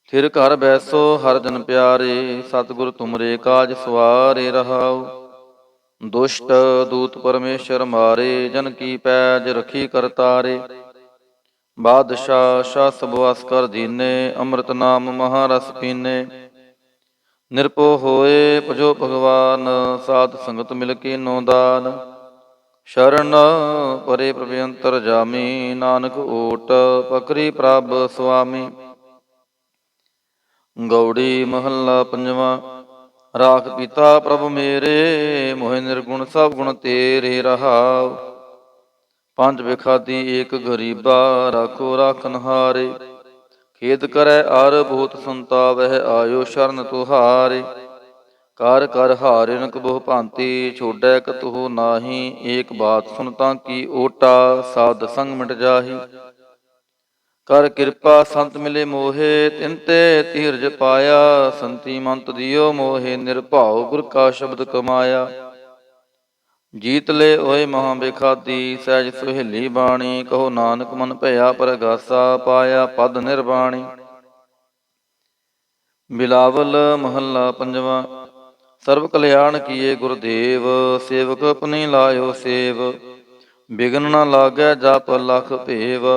ਥਿਰ ਘਰ ਬੈਸੋ ਹਰ ਜਨ ਪਿਆਰੇ, ਸਤਿਗੁਰ ਤੁਮਰੇ ਕਾਜ ਸਵਾਰੇ ਰਹਾਉ। ਦੁਸ਼ਟ ਦੂਤ ਪਰਮੇਸ਼ਰ ਮਾਰੇ, ਜਨ ਕੀ ਪੈਜ ਰਖੀ ਕਰਤਾਰੇ। ਬਾਦਸ਼ਾਹ ਸ਼ਾਹ ਸਭ ਵਸ ਕਰ ਦੀਨੇ, ਅੰਮ੍ਰਿਤ ਨਾਮ ਮਹਾਰਸ ਪੀਨੇ। ਨਿਰਭਉ ਹੋਏ ਭਜੋ ਭਗਵਾਨ, ਸਾਧ ਸੰਗਤ ਮਿਲ ਕੀਨੋ ਦਾਨ। ਸ਼ਰਨ ਪਰੇ ਪ੍ਰਭ ਅੰਤਰ ਜਾਮੀ, ਨਾਨਕ ਓਟ ਪਕਰੀ ਪ੍ਰਭ ਸੁਆਮੀ। ਗੌੜੀ ਮਹੱਲਾ ਪੰਜਵਾ। ਰਾਖ ਪਿਤਾ ਪ੍ਰਭ ਮੇਰੇ, ਮੋਹਿ ਨਿਰਗੁਣ ਸਭ ਗੁਣ ਤੇਰੇ ਰਹਾਉ। ਪੰਜ ਬਿਖਾਦੀ ਏਕ ਗਰੀਬਾ, ਰਾਖੋ ਰਾਖਨਹਾਰੇ। ਖੇਦ ਕਰੈ ਅਰ ਬਹੁਤ ਸੰਤਾਵਹਿ, ਆਇਓ ਸ਼ਰਨ ਤੁਹਾਰੇ। ਕਰ ਕਰ ਹਾਰਿਨ ਕਬਹੁ ਭਾਂਤੀ, ਛੋੜੈ ਕਤਹੁ ਨਾਹੀ। ਏਕ ਬਾਤ ਸੁਨ ਤਾਂ ਕੀ ਓਟਾ, ਸਾਧ ਸੰਗ ਮਿਟ ਜਾਹੀ। ਕਰ ਕਿਰਪਾ ਸੰਤ ਮਿਲੇ ਮੋਹੇ, ਤਿਨ ਤੇ ਧੀਰਜ ਪਾਇਆ। ਸੰਤੀ ਮੰਤ ਦਿਓ ਮੋਹੇ, ਨਿਰਭਉ ਗੁਰ ਕਾ ਸ਼ਬਦ ਕਮਾਇਆ। ਜੀਤ ਲੈ ਓਏ ਮਹਾ ਬੇਖਾਦੀ, ਸਹਿਜ ਸੁਹੇਲੀ ਬਾਣੀ। ਕਹੋ ਨਾਨਕ ਮਨ ਭਇਆ ਪਰਗਾਸਾ, ਪਾਇਆ ਪਦ ਨਿਰਵਾਣੀ। ਬਿਲਾਵਲ ਮਹੱਲਾ ਪੰਜਵਾ। ਸਰਬ ਕਲਿਆਣ ਕੀਏ ਗੁਰਦੇਵ, ਸੇਵਕ ਆਪਣੀ ਲਾਇਓ ਸੇਵ। ਬਿਗਨ ਨ ਲਾਗੈ ਜਪ ਲਖ ਭੇਵ,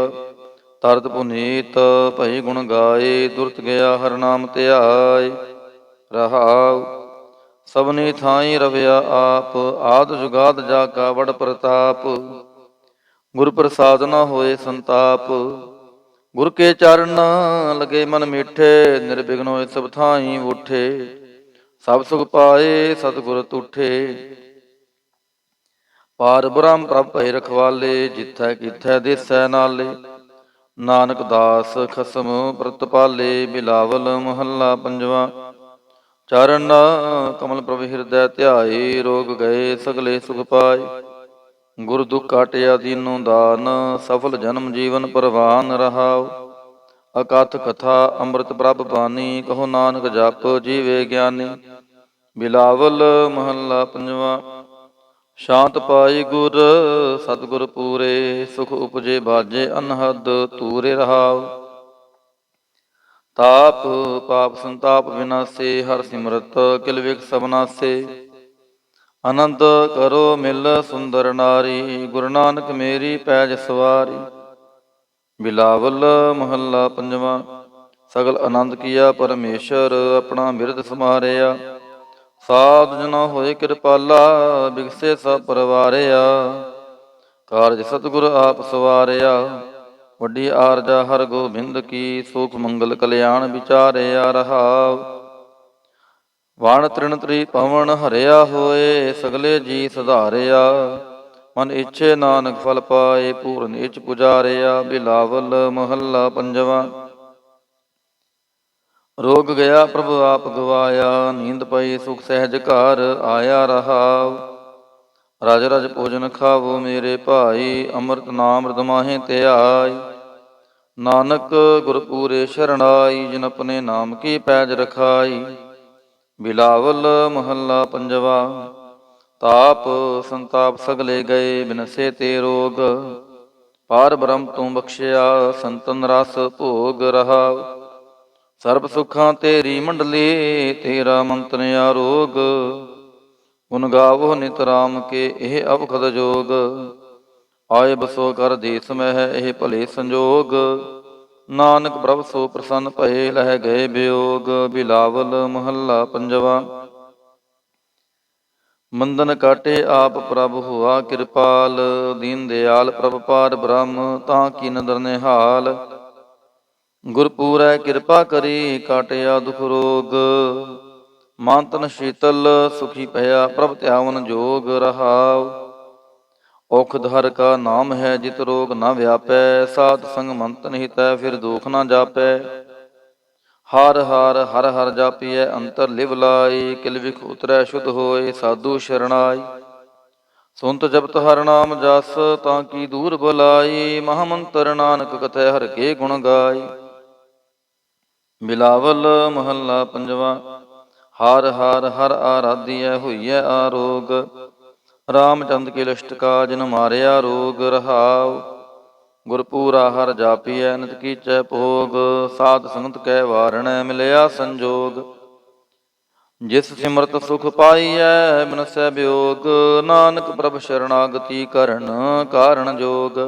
ਤਰਤ ਪੁਨੀਤ ਭਈ ਗੁਣ ਗਾਏ। ਦੁਰਤ ਗਿਆ ਹਰਿ ਨਾਮ ਧਿਆਏ। ਰਹਾਉ ਸਭਨੀ ਥਾਈ ਰਵਿਆ ਆਪ, ਆਦ ਜੁਗਾਦ ਜਾ ਕਾ ਵਡ ਪ੍ਰਤਾਪ। ਗੁਰ ਪ੍ਰਸਾਦ ਨ ਹੋਏ ਸੰਤਾਪ, ਗੁਰ ਕੇ ਚਰਨ ਲਗੇ ਮਨ ਮੀਠੇ। ਨਿਰਬਿਘਨ ਹੋਏ ਸਭ ਥਾਈ ਊਠੇ, ਸਭ ਸੁਖ ਪਾਏ ਸਤਿਗੁਰ ਤੁਠੇ। ਪਾਰ ਬ੍ਰਹਮ ਪ੍ਰਭ ਭਏ ਰਖਵਾਲੇ, ਜਿਥੈ ਕਿਥੈ ਦੇਸੈ ਨਾਲੇ। ਨਾਨਕ ਦਾਸ ਖਸਮ ਪ੍ਰਤਪਾਲੇ। ਬਿਲਾਵਲ ਮਹੱਲਾ ਪੰਜਵਾ। ਚਰਨ ਕਮਲ ਪ੍ਰਭ ਹਿਰਦੈ ਧਿਆਏ, ਰੋਗ ਗਏ ਸਗਲੇ ਸੁਖ ਪਾਏ। ਗੁਰ ਦੁਖ ਕਾਟਿਆ ਦੀਨੋ ਦਾਨ, ਸਫਲ ਜਨਮ ਜੀਵਨ ਪਰਵਾਨ। ਰਹਾਉ ਅਕਥ ਕਥਾ ਅੰਮ੍ਰਿਤ ਪ੍ਰਭ ਬਾਣੀ, ਕਹੋ ਨਾਨਕ ਜਪ ਜੀਵੇ ਗਿਆਨੀ। ਬਿਲਾਵਲ ਮਹੱਲਾ ਪੰਜਵਾ। ਸ਼ਾਂਤ ਪਾਈ ਗੁਰ ਸਤਿਗੁਰ ਪੂਰੇ, ਸੁਖ ਉਪਜੇ ਬਾਜੇ ਅਨਹਦ ਤੂਰੇ। ਰਹਾਉ ਤਾਪ ਪਾਪ ਸੰਤਾਪ ਵਿਨਾਸੇ, ਹਰ ਸਿਮਰਤ ਕਿਲ ਵਿਖ ਸਭ ਨਾਸੇ। ਅਨੰਦ ਕਰੋ ਮਿਲ ਸੁੰਦਰ ਨਾਰੀ, ਗੁਰੂ ਨਾਨਕ ਮੇਰੀ ਪੈਜ ਸਵਾਰੀ। ਬਿਲਾਵਲ ਮਹੱਲਾ ਪੰਜਵਾ। ਸਗਲ ਆਨੰਦ ਕੀਆ ਪਰਮੇਸ਼ਰ, ਆਪਣਾ ਬਿਰਦ ਸਮਾਰਿਆ। ਸਾਧ ਜਨਾ ਹੋਏ ਕਿਰਪਾਲਾ, ਬਿਗਸੇ ਸਭ ਪਰਵਾਰਿਆ। ਕਾਰਜ ਸਤਿਗੁਰ ਆਪ ਸਵਾਰਿਆ, ਵੱਡੀ ਆਰਜਾ ਹਰ ਗੋਬਿੰਦ ਕੀ। ਸੁਖ ਮੰਗਲ ਕਲਿਆਣ ਵਿਚਾਰਿਆ। ਰਹਾਉ ਵਣ ਤ੍ਰਿਣ ਤ੍ਰੀ ਪਵਨ ਹਰਿਆ ਹੋਏ, ਸਗਲੇ ਜੀ ਸੁਧਾਰਿਆ। ਮਨ ਇੱਛੇ ਨਾਨਕ ਫਲ ਪਾਏ, ਪੂਰਨ ਇਚ ਪੁਜਾਰਿਆ। ਬਿਲਾਵਲ ਮਹੱਲਾ ਪੰਜਵਾ। ਰੋਗ ਗਿਆ ਪ੍ਰਭ ਆਪ ਗਵਾਇਆ, ਨੀਂਦ ਪਈ ਸੁਖ ਸਹਿਜ ਘਰ ਆਇਆ। ਰਹਾਉ ਰਜ ਰਜ ਭੋਜਨ ਖਾਵੋ ਮੇਰੇ ਭਾਈ, ਅੰਮ੍ਰਿਤ ਨਾਮ ਰਿਦ ਮਾਹੇ ਧਿਆਈ। ਨਾਨਕ ਗੁਰ ਪੂਰੇ ਸ਼ਰਣਾਈ, ਜਿਨ ਆਪਣੇ ਨਾਮ ਕੀ ਪੈਜ ਰਖਾਈ। ਬਿਲਾਵਲ ਮਹੱਲਾ ਪੰਜਵਾ। ਤਾਪ ਸੰਤਾਪ ਸਗਲੇ ਗਏ, ਬਿਨਸੇ ਤੇ ਰੋਗ। ਪਾਰ ਬ੍ਰਹਮ ਤੂੰ ਬਖਸ਼ਿਆ, ਸੰਤਨ ਰਸ ਭੋਗ। ਰਹਾਉ ਸਰਬ ਸੁਖਾਂ ਤੇਰੀ ਮੰਡਲੀ, ਤੇਰਾ ਮੰਤਨ ਆਰੋਗ। ਗੁਣ ਗਾਵੋ ਨਿਤ ਰਾਮ ਕੇ, ਇਹ ਅਵਖਦ ਜੋਗ। ਆਏ ਬਸੋ ਕਰ ਦੇਸ ਮਹਿ, ਇਹ ਭਲੇ ਸੰਜੋਗ। ਨਾਨਕ ਪ੍ਰਭ ਸੋ ਪ੍ਰਸੰਨ ਭਏ, ਲਹਿ ਗਏ ਵਿਯੋਗ। ਬਿਲਾਵਲ ਮਹੱਲਾ ਪੰਜਵਾ। ਮੰਦਨ ਕਾਟੇ ਆਪ ਪ੍ਰਭ ਹੋਆ ਕਿਰਪਾਲ, ਦੀਨ ਦਿਆਲ ਪ੍ਰਭ ਪਾਰ ਬ੍ਰਹਮ, ਤਾਂ ਕੀ ਨਦਰ ਨਿਹਾਲ। ਗੁਰ ਪੂਰੈ ਕਿਰਪਾ ਕਰੀ, ਕਾਟਿਆ ਦੁਖ ਰੋਗ। ਮਨ ਤਨ ਸ਼ੀਤਲ ਸੁਖੀ ਭਇਆ, ਪ੍ਰਭ ਧਿਆਵਨ ਜੋਗ। ਰਹਾਉ ਔਖਦ ਹਰਿ ਕਾ ਨਾਮ ਹੈ, ਜਿਤ ਰੋਗ ਨ ਵਿਆਪੈ। ਸਾਧ ਸੰਗ ਮੰਤਨ ਹਿਤੈ, ਫਿਰ ਦੋਖ ਨ ਜਾਪੈ। ਹਰ ਹਰ ਹਰ ਹਰ ਜਾਪੀਐ, ਅੰਤਰ ਲਿਵ ਲਾਈ। ਕਿਲ ਵਿਖ ਉਤਰੈ ਸ਼ੁੱਧ ਹੋਏ, ਸਾਧੂ ਸ਼ਰਣਾਈ। ਸੁਨਤ ਜਪਤ ਹਰਿ ਨਾਮ ਜਸ, ਤਾਂ ਕੀ ਦੂਰ ਬੁਲਾਈ। ਮਹਾ ਮੰਤਰ ਨਾਨਕ ਕਥੈ, ਹਰਿ ਕੇ ਗੁਣ ਗਾਈ। ਬਿਲਾਵਲ ਮਹੱਲਾ ਪੰਜਵਾ। ਹਰ ਹਰ ਹਰ ਆਰਾਧੀਐ, ਹੋਈਐ ਆਰੋਗ। ਰਾਮਚੰਦ ਕੇ ਲਿਸ਼ਟ ਕਾ, ਜਿਨ ਮਾਰਿਆ ਰੋਗ। ਰਹਾਉ ਗੁਰ ਪੂਰਾ ਹਰਿ ਜਾਪੀਐ, ਨਿਤ ਕੀਚੈ ਭੋਗ। ਸਾਧ ਸੰਗਤ ਕੈ ਵਾਰਣੈ, ਮਿਲਿਆ ਸੰਜੋਗ। ਜਿਸ ਸਿਮਰਤ ਸੁਖ ਪਾਈਐ, ਬਿਨਸੈ ਵਿਯੋਗ। ਨਾਨਕ ਪ੍ਰਭ ਸ਼ਰਣਾਗਤੀ ਕਰਨ, ਕਾਰਣ ਜੋਗ।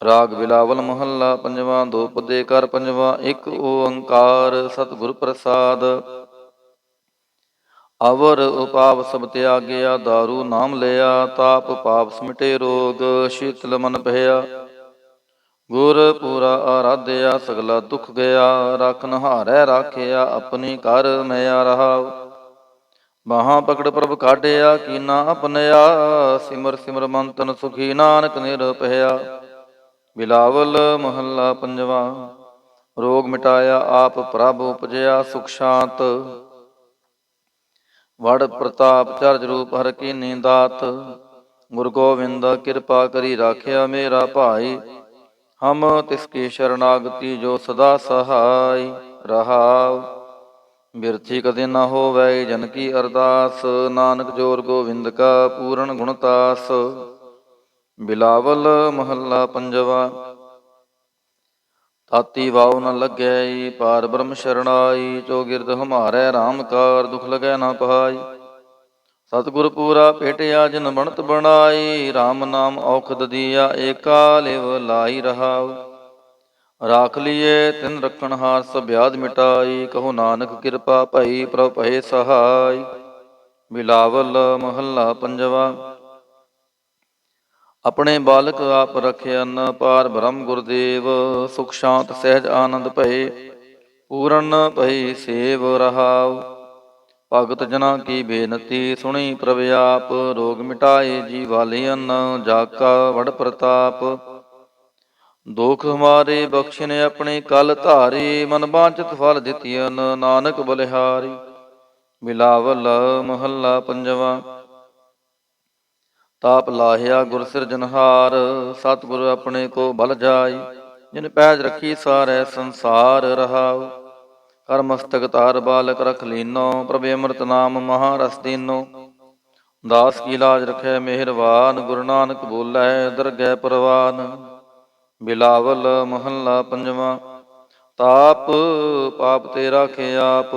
ਰਾਗ ਬਿਲਾਵਲ ਮਹੱਲਾ ਪੰਜਵਾ। ਦੋ ਪਦੇ ਕਰ ਪੰਜਵਾ। ਇੱਕ ਓੰਕਾਰ ਸਤਿਗੁਰ ਪ੍ਰਸਾਦ। ਅਵਰ ਉਪਾਵ ਸਭ ਤਿਆਗਿਆ, ਦਾਰੂ ਨਾਮ ਲਿਆ। ਤਾਪ ਪਾਪ ਸਮਿਟੇ ਰੋਗ, ਸ਼ੀਤਲ ਮਨ ਭਇਆ। ਗੁਰ ਪੂਰਾ ਆਰਾਧਿਆ, ਸਗਲਾ ਦੁਖ ਗਿਆ। ਰਾਖਨ ਹਾਰੈ ਰਾਖਿਆ, ਆਪਣੀ ਕਰ ਮਿਆ। ਰਹਾਉ ਬਾਹਾਂ ਪਕੜ ਪ੍ਰਭ ਕਾਢਿਆ, ਕੀਨਾ ਆਪਨਿਆ। ਸਿਮਰ ਸਿਮਰ ਮਨ ਤਨ ਸੁਖੀ, ਨਾਨਕ ਨਿਰਭਇਆ। ਬਿਲਾਵਲ ਮਹੱਲਾ ਪੰਜਵਾ। ਰੋਗ ਮਿਟਾਇਆ ਆਪ ਪ੍ਰਭ, ਉਪਜਿਆ ਸੁਖ ਸ਼ਾਂਤ। ਵੜ ਪ੍ਰਤਾਪ ਚਰਜ ਰੂਪ ਹਰ ਕੀਨੀ ਦਾਤ। ਗੁਰ ਗੋਬਿੰਦ ਕਿਰਪਾ ਕਰੀ ਰਾਖਿਆ ਮੇਰਾ ਭਾਈ। ਹਮ ਤਿਸਕੀ ਸ਼ਰਨਾਗਤੀ ਜੋ ਸਦਾ ਸਹਾਈ। ਰਹਾਉ ਬਿਰਥੀ ਕਦੇ ਨਾ ਹੋਵੈ ਜਨ ਕੀ ਅਰਦਾਸ। ਨਾਨਕ ਜੋਰ ਗੋਬਿੰਦ ਕਾ ਪੂਰਨ ਗੁਣਤਾਸ। ਬਿਲਾਵਲ ਮਹੱਲਾ ਪੰਜਵਾ। ਤਾਤੀ ਵਾਉ ਨ ਲੱਗੈ ਪਾਰ ਬ੍ਰਹਮ ਸ਼ਰਣਾਈ। ਚੌਗਿਰਦ ਹਮਾਰੈ RAM ਕਾਰ ਦੁਖ ਲਗੈ ਨਾ ਪਾਈ। ਸਤਿਗੁਰ ਪੂਰਾ ਭੇਟਿਆ ਜਿਨ ਬਣਤ ਬਣਾਈ। RAM ਨਾਮ ਔਖਦ ਦੀਆ ਏਕਾ ਲਿਵ ਲਾਈ। ਰਹਾਉ ਰਾਖ ਲੀਏ ਤਿਨ ਰਖਣ ਹਾਰ ਸਭ ਬਿਆਦ ਮਿਟਾਈ। ਕਹੋ ਨਾਨਕ ਕਿਰਪਾ ਭਈ ਪ੍ਰਭ ਭਏ ਸਹਾਈ। ਬਿਲਾਵਲ ਮਹੱਲਾ ਪੰਜਵਾ। ਆਪਣੇ ਬਾਲਕ ਆਪ ਰਖਿਅਨ ਪਾਰ ਬ੍ਰਹਮ ਗੁਰਦੇਵ। ਸੁਖ ਸ਼ਾਂਤ ਸਹਿਜ ਆਨੰਦ ਭਏ ਪੂਰਨ ਭਈ ਸੇਵ। ਰਹਾਉ ਭਗਤ ਜਨਾਂ ਕੀ ਬੇਨਤੀ ਸੁਣੀ ਪ੍ਰਭ ਆਪ। ਰੋਗ ਮਿਟਾਏ ਜੀ ਵਾਲਿਅਨ ਜਾ ਕਾ ਵਡ ਪ੍ਰਤਾਪ। ਦੁਖ ਹਮਾਰੇ ਬਖਸ਼ਿਨ ਆਪਣੇ ਕਲ ਧਾਰੀ। ਮਨ ਬਾਂਚਿਤ ਫਲ ਦਿੱਤਿਅਨ ਨਾਨਕ ਬਲਿਹਾਰੀ। ਬਿਲਾਵਲ ਮਹੱਲਾ ਪੰਜਵਾ। ਤਾਪ ਲਾਹਿਆ ਗੁਰ ਸਿਰਜਨਹਾਰ। ਸਤਿਗੁਰ ਆਪਣੇ ਕੋ ਬਲ ਜਾਈ। ਜਿਨ ਪੈਜ ਰੱਖੀ ਸਾਰੈ ਸੰਸਾਰ। ਰਹਾਉ ਕਰ ਮਸਤਕ ਧਾਰ ਬਾਲਕ ਰਖ ਲੀਨੋ। ਪ੍ਰਭ ਅੰਮ੍ਰਿਤ ਨਾਮ ਮਹਾ ਰਸ ਦੀਨੋ। ਦਾਸ ਕੀ ਲਾਜ ਰਖੈ ਮਿਹਰਬਾਨ। ਗੁਰੂ ਨਾਨਕ ਬੋਲੇ ਦਰਗਹਿ ਪਰਵਾਨ। ਬਿਲਾਵਲ ਮਹੱਲਾ ਪੰਜਵਾ। ਤਾਪ ਪਾਪ ਤੇ ਰਾਖੇ ਆਪ।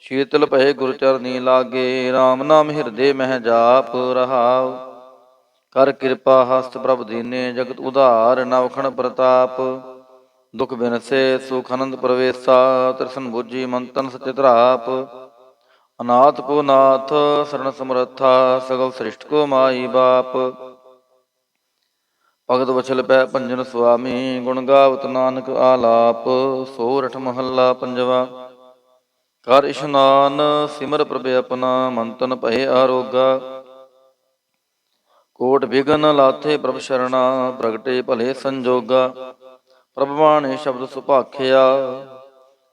ਸ਼ੀਤਲ ਭਏ ਗੁਰ ਚਰਨੀ ਲਾਗੇ। RAM ਨਾਮ ਹਿਰਦੇ ਮਹਿ ਜਾਪ। ਰਹਾਉ ਕਰ ਕਿਰਪਾ ਹਸਤ ਪ੍ਰਭ ਦੀਨੇ। ਜਗਤ ਉਧਾਰ ਨਵਖਣ ਪ੍ਰਤਾਪ। ਦੁਖ ਬਿਨਸੇ ਸੁਖ ਆਨੰਦ ਪ੍ਰਵੇਸ਼ਾ। ਤ੍ਰਿਸ਼ਨ ਬੁੱਝੀ ਮੰਤਨ ਸਚਿਤ ਰਾਪ। ਅਨਾਥ ਕੋ ਨਾਥ ਸਰਣ ਸਮਰੱਥਾ। ਸਗਲ ਸ੍ਰਿਸ਼ਟ ਕੋ ਮਾਈ ਬਾਪ। ਭਗਤ ਵਛਲ ਪੈ ਭੰਜਨ ਸੁਆਮੀ। ਗੁਣ ਗਾਵਤ ਨਾਨਕ ਆਲਾਪ। ਸੋਰਠ ਮਹੱਲਾ ਪੰਜਵਾ। ਕਰ ਇਸ਼ਨਾਨ ਸਿਮਰ ਪ੍ਰਭ ਆਪਣਾ। ਮੰਤਨ ਭਏ ਆਰੋਗਾ। ਕੋਟ ਬਿਗਨ ਲਾਥੇ ਪ੍ਰਭ ਸ਼ਰਣਾ। ਪ੍ਰਗਟੇ ਭਲੇ ਸੰਜੋਗਾ। ਪ੍ਰਭ ਬਾਣੀ ਸ਼ਬਦ ਸੁਭਾਖਿਆ।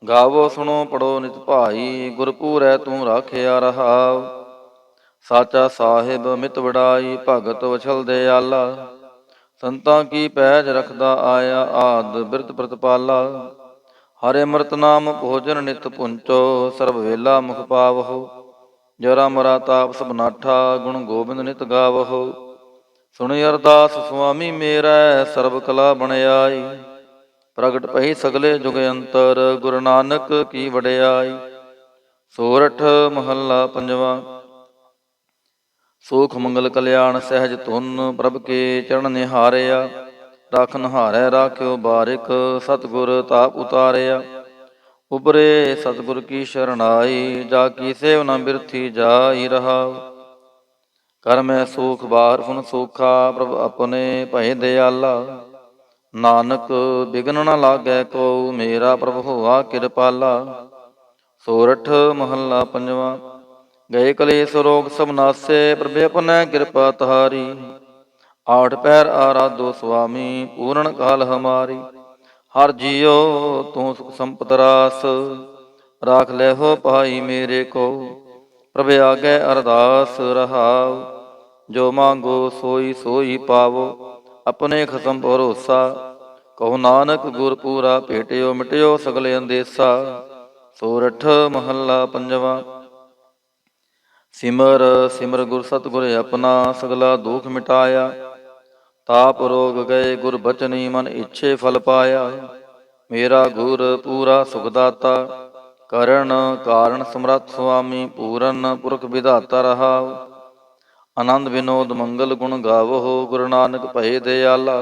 ਗਾਵੋ ਸੁਣੋ ਪੜੋ ਨਿਤ ਭਾਈ। ਗੁਰ ਪੂਰੈ ਤੂੰ ਰਾਖਿਆ। ਰਹਾਉ ਸਾਚਾ ਸਾਹਿਬ ਮਿਤ ਵਡਾਈ। ਭਗਤ ਵਛਲ ਦਿਆਲਾ। ਸੰਤਾਂ ਕੀ ਪੈਜ ਰਖਦਾ ਆਇਆ। ਆਦ ਬਿਰਤ ਪ੍ਰਤਪਾਲਾ। ਹਰਿ ਅੰਮ੍ਰਿਤ ਨਾਮ ਭੋਜਨ ਨਿਤ ਪੁੰਚੋ। ਸਰਬ ਵੇਲਾ ਮੁਖ ਪਾਵਹੁ। ਜਰਾ ਮਰਾ ਤਾਪ ਸਭ ਨਾਠਾ। ਗੁਣ ਗੋਬਿੰਦ ਨਿਤ ਗਾਵਹੁ। ਸੁਣੀ ਅਰਦਾਸ ਸੁਆਮੀ ਮੇਰੈ। ਸਰਬ ਕਲਾ ਬਣਾਈ। ਪ੍ਰਗਟ ਭਈ ਸਗਲੇ ਜੁਗ ਅੰਤਰ। ਗੁਰੂ ਨਾਨਕ ਕੀ ਵਡਿਆਈ। ਸੋਰਠ ਮਹੱਲਾ ਪੰਜਵਾ। ਸੂਖ ਮੰਗਲ ਕਲਿਆਣ ਸਹਿਜ ਧੁਨ। ਪ੍ਰਭ ਕੇ ਚਰਨ ਨਿਹਾਰਿਆ। ਰਾਖਨ ਹਾਰੈ ਰਾਖਿਓ ਬਾਰਿਕ। ਸਤਿਗੁਰ ਤਾਪ ਉਤਾਰਿਆ। ਉਬਰੇ ਸਤਿਗੁਰ ਕੀ ਸ਼ਰਨਾਈ। ਜਾ ਕੀ ਸੇਵ ਨ ਬਿਰਥੀ ਜਾਈ। ਰਹਾਉ ਕਰ ਮੈਂ ਸੂਖ ਬਾਹਰ ਫੁਨ ਸੂਖਾ। ਪ੍ਰਭ ਆਪਣੇ ਭਏ ਦਿਆਲਾ। ਨਾਨਕ ਬਿਗਨ ਨ ਲਾਗੈ ਕੋ। ਮੇਰਾ ਪ੍ਰਭ ਹੋਆ ਕਿਰਪਾਲਾ। ਸੋਰਠ ਮਹੱਲਾ ਪੰਜਵਾ। ਗਏ ਕਲੇਸ਼ ਰੋਗ ਸਭ ਨਾਸੇ। ਪ੍ਰਭ ਆਪਣੈ ਕਿਰਪਾ ਤਹਾਰੀ। ਆਠ ਪੈਰ ਆਰਾਧੋ ਸੁਆਮੀ। ਪੂਰਨ ਕਾਲ ਹਮਾਰੀ। ਹਰ ਜੀਉ ਤੂੰ ਸੁਖ ਸੰਪਤ ਰਾਸ। ਰਾਖ ਲੈ ਹੋ ਭਾਈ ਮੇਰੇ ਕੋ। ਪ੍ਰਭ ਆਗੇ ਅਰਦਾਸ। ਰਹਾਉ ਜੋ ਮੰਗੋ ਸੋਈ ਸੋਈ ਪਾਵੋ। ਆਪਣੇ ਖਸਮ ਭਰੋਸਾ। ਕਹੋ ਨਾਨਕ ਗੁਰ ਪੂਰਾ ਭੇਟਿਓ। ਮਿਟਿਓ ਸਗਲੇ ਅੰਦੇਸਾ। ਸੋਰਠ ਮਹੱਲਾ ਪੰਜਵਾ। ਸਿਮਰ ਸਿਮਰ ਗੁਰ ਸਤਿਗੁਰ ਆਪਣਾ। ਸਗਲਾ ਦੁਖ ਮਿਟਾਇਆ। ਤਾਪ ਰੋਗ ਗਏ ਗੁਰ ਬਚਨੀ। ਮਨ ਇੱਛੇ ਫਲ ਪਾਇਆ। ਮੇਰਾ ਗੁਰ ਪੂਰਾ ਸੁਖ ਦਾਤਾ। ਕਰਨ ਕਾਰਨ ਸਮਰੱਥ ਸੁਆਮੀ। ਪੂਰਨ ਪੁਰਖ ਵਿਧਾਤਾ। ਰਹਾਉ ਆਨੰਦ ਵਿਨੋਦ ਮੰਗਲ ਗੁਣ ਗਾਵਹੁ। ਗੁਰੂ ਨਾਨਕ ਭਏ ਦਿਆਲਾ।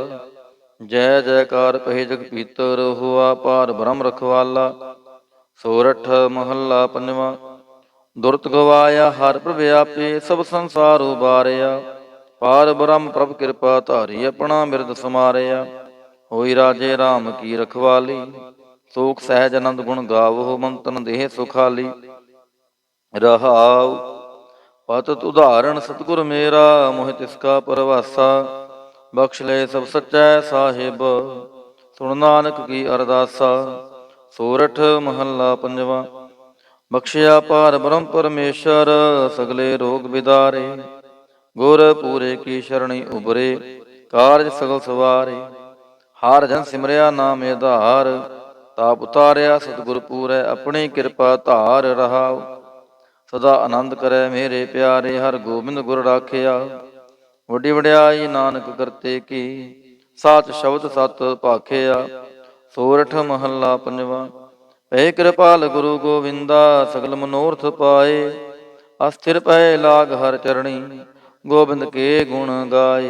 ਜੈ ਜੈਕਾਰ ਕਹੇ ਜਗ ਪੀਤਰ। ਹੋਆ ਪਾਰ ਬ੍ਰਹਮ ਰਖਵਾਲਾ। ਸੋਰਠ ਮਹੱਲਾ ਪੰਜਵਾ। ਦੁਰਤ ਗਵਾਇਆ ਹਰ ਪ੍ਰਭ ਆਪੇ। ਸਭ ਸੰਸਾਰ ਉਬਾਰਿਆ। ਪਾਰ ਬ੍ਰਹਮ ਪ੍ਰਭ ਕਿਰਪਾ ਧਾਰੀ। ਆਪਣਾ ਮਿਰਦ ਸਮਾਰਿਆ। ਹੋਈ ਰਾਜੇ RAM ਕੀ ਰਖਵਾਲੀ। ਸੂਖ ਸਹਿਜ ਆਨੰਦ ਗੁਣ ਗਾਵਹੁ। ਮੰਤਨ ਦੇਹ ਸੁਖਾਲੀ। ਰਹਾਉ ਪਤਿਤ ਉਦਾਹਰਣ ਸਤਿਗੁਰ ਮੇਰਾ। ਮੋਹਿ ਤਿਸ ਕਾ ਪਰਵਾਸਾ। ਬਖਸ਼ ਲੈ ਸਭ ਸਚੈ ਸਾਹਿਬ। ਸੁਣ ਨਾਨਕ ਕੀ ਅਰਦਾਸਾ। ਸੋਰਠ ਮਹੱਲਾ ਪੰਜਵਾ। ਬਖਸ਼ਿਆ ਪਾਰ ਬ੍ਰਹਮ ਪਰਮੇਸ਼ਰ, ਸਗਲੇ ਰੋਗ ਬਿਦਾਰੇ। ਗੁਰ ਪੂਰੇ ਕੀ ਸ਼ਰਣੀ ਉਬਰੇ, ਕਾਰਜ ਸਗਲ ਸਵਾਰੇ। ਹਰ ਜਨ ਸਿਮਰਿਆ ਨਾਮ ਆਧਾਰ, ਤਾਪ ਉਤਾਰਿਆ ਸਤਿਗੁਰ ਪੂਰੈ ਆਪਣੀ ਕਿਰਪਾ ਧਾਰ ਰਹਾਉ। ਸਦਾ ਆਨੰਦ ਕਰੈ ਮੇਰੇ ਪਿਆਰੇ, ਹਰ ਗੋਬਿੰਦ ਗੁਰ ਰਾਖਿਆ। ਵੱਡੀ ਵਡਿਆਈ ਨਾਨਕ ਕਰਤੇ ਕੀ, ਸਾਚ ਸ਼ਬਦ ਸਤ ਭਾਖਿਆ। ਸੋਰਠ ਮਹੱਲਾ ਪੰਜਵਾ। ਭਏ ਕਿਰਪਾਲ ਗੁਰੂ ਗੋਬਿੰਦਾ, ਸਗਲ ਮਨੋਰਥ ਪਾਏ। ਅਸਥਿਰ ਪਏ ਲਾਗ ਹਰ ਚਰਣੀ, ਗੋਬਿੰਦ ਕੇ ਗੁਣ ਗਾਏ।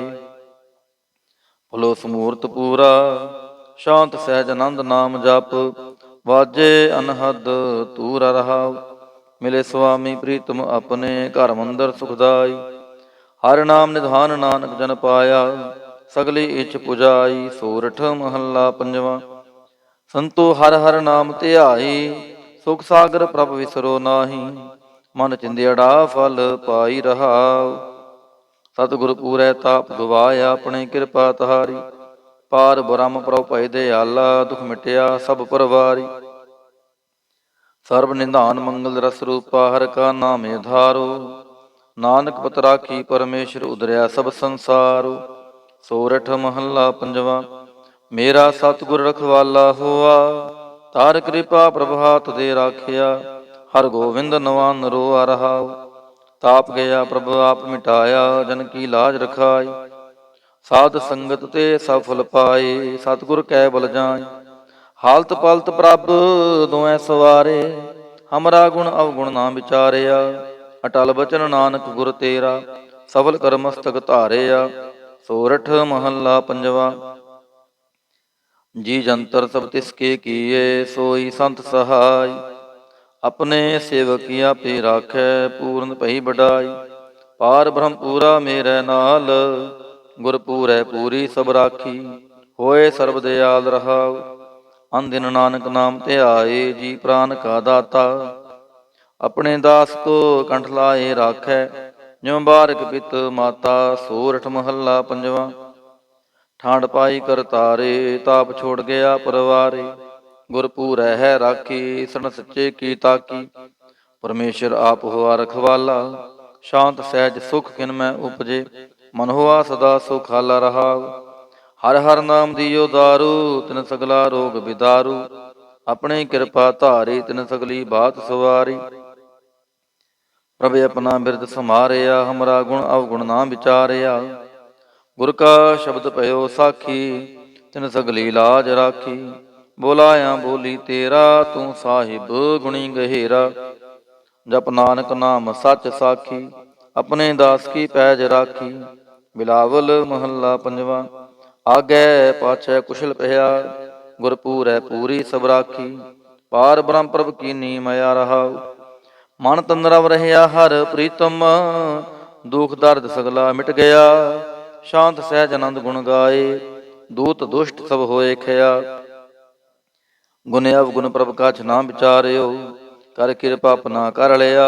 ਭਲੋ ਸਮੂਰਤ ਪੂਰਾ, ਸ਼ਾਂਤ ਸਹਿਜ ਆਨੰਦ ਨਾਮ ਜਪ। ਵਾਜੇ ਅਨਹਦ ਤੂਰ ਰਹਾਉ, ਮਿਲੇ ਸੁਆਮੀ ਪ੍ਰੀਤਮ ਆਪਣੇ, ਘਰ ਮੰਦਰ ਸੁਖਦਾਈ। ਹਰਿ ਨਾਮ ਨਿਧਾਨ ਨਾਨਕ ਜਨ ਪਾਇਆ, ਸਗਲੀ ਇੱਛ ਪੁਜਾਈ। ਸੋਰਠ ਮਹੱਲਾ ਪੰਜਵਾ। ਸੰਤੋ ਹਰ ਹਰ ਨਾਮ ਧਿਆਈ, ਸੁਖ ਸਾਗਰ ਪ੍ਰਭ ਵਿਸਰੋ ਨਾਹੀ। ਮਨ ਚਿੰਦਿਆੜਾ ਫਲ ਪਾਈ ਰਹਾਉ, ਸਤਿਗੁਰ ਪੂਰੈ ਤਾਪ ਗਵਾਇਆ ਆਪਣੇ ਕਿਰਪਾ ਤਹਾਰੀ। ਪਾਰ ਬ੍ਰਹਮ ਪ੍ਰਭ ਭਇ ਦਿਆਲਾ, ਦੁਖ ਮਿਟਿਆ ਸਭ ਪਰਵਾਰੀ। ਸਰਬ ਨਿਧਾਨ ਮੰਗਲ ਰਸ ਰੂਪਾ, ਹਰਿ ਕਾ ਨਾਮ ਆਧਾਰੋ। ਨਾਨਕ ਪਤ ਰਾਖੀ ਪਰਮੇਸ਼ਰ, ਉਦਰਿਆ ਸਭ ਸੰਸਾਰੋ। ਸੋਰਠ ਮਹੱਲਾ ਪੰਜਵਾ। ਮੇਰਾ ਸਤਿਗੁਰ ਰਖਵਾਲਾ ਹੋਆ, ਤਾਰ ਕਿਰਪਾ ਪ੍ਰਭਾਤ ਦੇ ਰਾਖਿਆ। ਹਰ ਗੋਬਿੰਦ ਨਵਾਨ ਰੋਆ ਰਹਾਉ, ਤਾਪ ਗਿਆ ਪ੍ਰਭ ਆਪ ਮਿਟਾਇਆ। ਜਨ ਕੀ ਲਾਜ ਰਖਾਈ, ਸਾਧ ਸੰਗਤ ਤੇ ਸਫਲ ਪਾਏ। ਸਤਿਗੁਰ ਕੈ ਬਲ ਜਾਏ, ਹਾਲਤ ਪਲਤ ਪ੍ਰਭ ਦੋਐ ਸਵਾਰੇ। ਹਮਰਾ ਗੁਣ ਅਵਗੁਣ ਨਾ ਵਿਚਾਰਿਆ, ਅਟਲ ਬਚਨ ਨਾਨਕ ਗੁਰ ਤੇਰਾ। ਸਫਲ ਕਰ ਮਸਤਕ ਧਾਰਿਆ। ਸੋਰਠ ਮਹੱਲਾ ਪੰਜਵਾ। ਜੀ ਜੰਤਰ ਸਭ ਤਿਸ ਕੇ ਕੀਏ, ਸੋਈ ਸੰਤ ਸਹਾਈ। ਆਪਣੇ ਸੇਵਕੀ ਆਪੇ ਰਾਖੈ, ਪੂਰਨ ਭਈ ਵਡਾਈ। ਪਾਰ ਬ੍ਰਹਮ ਪੂਰਾ ਮੇਰੇ ਨਾਲ, ਗੁਰ ਪੂਰੈ ਪੂਰੀ ਸਭ ਰਾਖੀ। ਹੋਏ ਸਰਬ ਦਿਆਲ ਰਹਾਉ, ਅਨਦਿਨ ਨਾਨਕ ਨਾਮ ਧਿਆਏ। ਜੀ ਪ੍ਰਾਨ ਕਾ ਦਾਤਾ, ਆਪਣੇ ਦਾਸ ਕੋ ਕੰਠ ਲਾਏ ਰਾਖੈ। ਜਿਉ ਬਾਰਕ ਪਿਤ ਮਾਤਾ। ਸੋਰਠ ਮਹੱਲਾ ਪੰਜਵਾ। ਠਾਂਡ ਪਾਈ ਕਰਤਾਰੇ, ਤਾਪ ਛੋੜ ਗਿਆ ਪਰਵਾਰੇ। ਗੁਰ ਪੂਰੈ ਹੈ ਰਾਖੀ, ਸਣ ਸੱਚੇ ਕੀ ਤਾਕੀ। ਪਰਮੇਸ਼ਰ ਆਪ ਹੋਆ ਰਖਵਾਲਾ, ਸ਼ਾਂਤ ਸਹਿਜ ਸੁਖ ਕਿਨ ਮੈਂ ਉਪਜੇ। ਮਨ ਹੋਆ ਸਦਾ ਸੁਖਾਲਾ ਰਹਾਉ, ਹਰ ਹਰ ਨਾਮ ਦੀਓ ਦਾਰੂ। ਤਿਨ ਸਗਲਾ ਰੋਗ ਬਿਦਾਰੂ, ਆਪਣੀ ਕਿਰਪਾ ਧਾਰੀ। ਤਿਨ ਸਗਲੀ ਬਾਤ ਸਵਾਰੀ। ਪ੍ਰਭ ਆਪਣਾ ਬਿਰਦ ਸਮਾਰਿਆ, ਹਮਰਾ ਗੁਣ ਅਵਗੁਣ ਨਾ ਵਿਚਾਰਿਆ। ਗੁਰ ਕਾ ਸ਼ਬਦ ਭਇਓ ਸਾਖੀ, ਤਿਨ ਸਗਲੀ ਲਾਜ ਰਾਖੀ। ਬੋਲਾਇਆ ਬੋਲੀ ਤੇਰਾ, ਤੂੰ ਸਾਹਿਬ ਗੁਣੀ ਗਹਿਰਾ। ਜਪ ਨਾਨਕ ਨਾਮ ਸੱਚ ਸਾਖੀ, ਆਪਣੇ ਦਾਸ ਕੀ ਪੈਜ ਰਾਖੀ। ਬਿਲਾਵਲ ਮਹੱਲਾ ਪੰਜਵਾ। ਆਗੈ ਪਾਛੈ ਕੁਸ਼ਲ ਪਿਆ, ਗੁਰ ਪੂਰੈ ਪੂਰੀ ਸਭ ਰਾਖੀ। ਪਾਰ ਬ੍ਰਹਮ ਪ੍ਰਭ ਕੀਨੀ ਮਾਇਆ ਰਹਾਉ, ਮਨ ਤਨ ਰਵ ਰਹਿਆ ਹਰ ਪ੍ਰੀਤਮ। ਦੁਖ ਦਰਦ ਸਗਲਾ ਮਿਟ ਗਿਆ, ਸ਼ਾਂਤ ਸਹਿਜ ਆਨੰਦ ਗੁਣ ਗਾਏ। ਦੂਤ ਦੁਸ਼ਟ ਸਭ ਹੋਏ ਖਿਆ, ਗੁਣ ਅਵਗੁਣ ਪ੍ਰਭ ਕਛ ਨਾ ਵਿਚਾਰਿਓ। ਕਰ ਕਿਰਪਾ ਆਪਣਾ ਕਰ ਲਿਆ,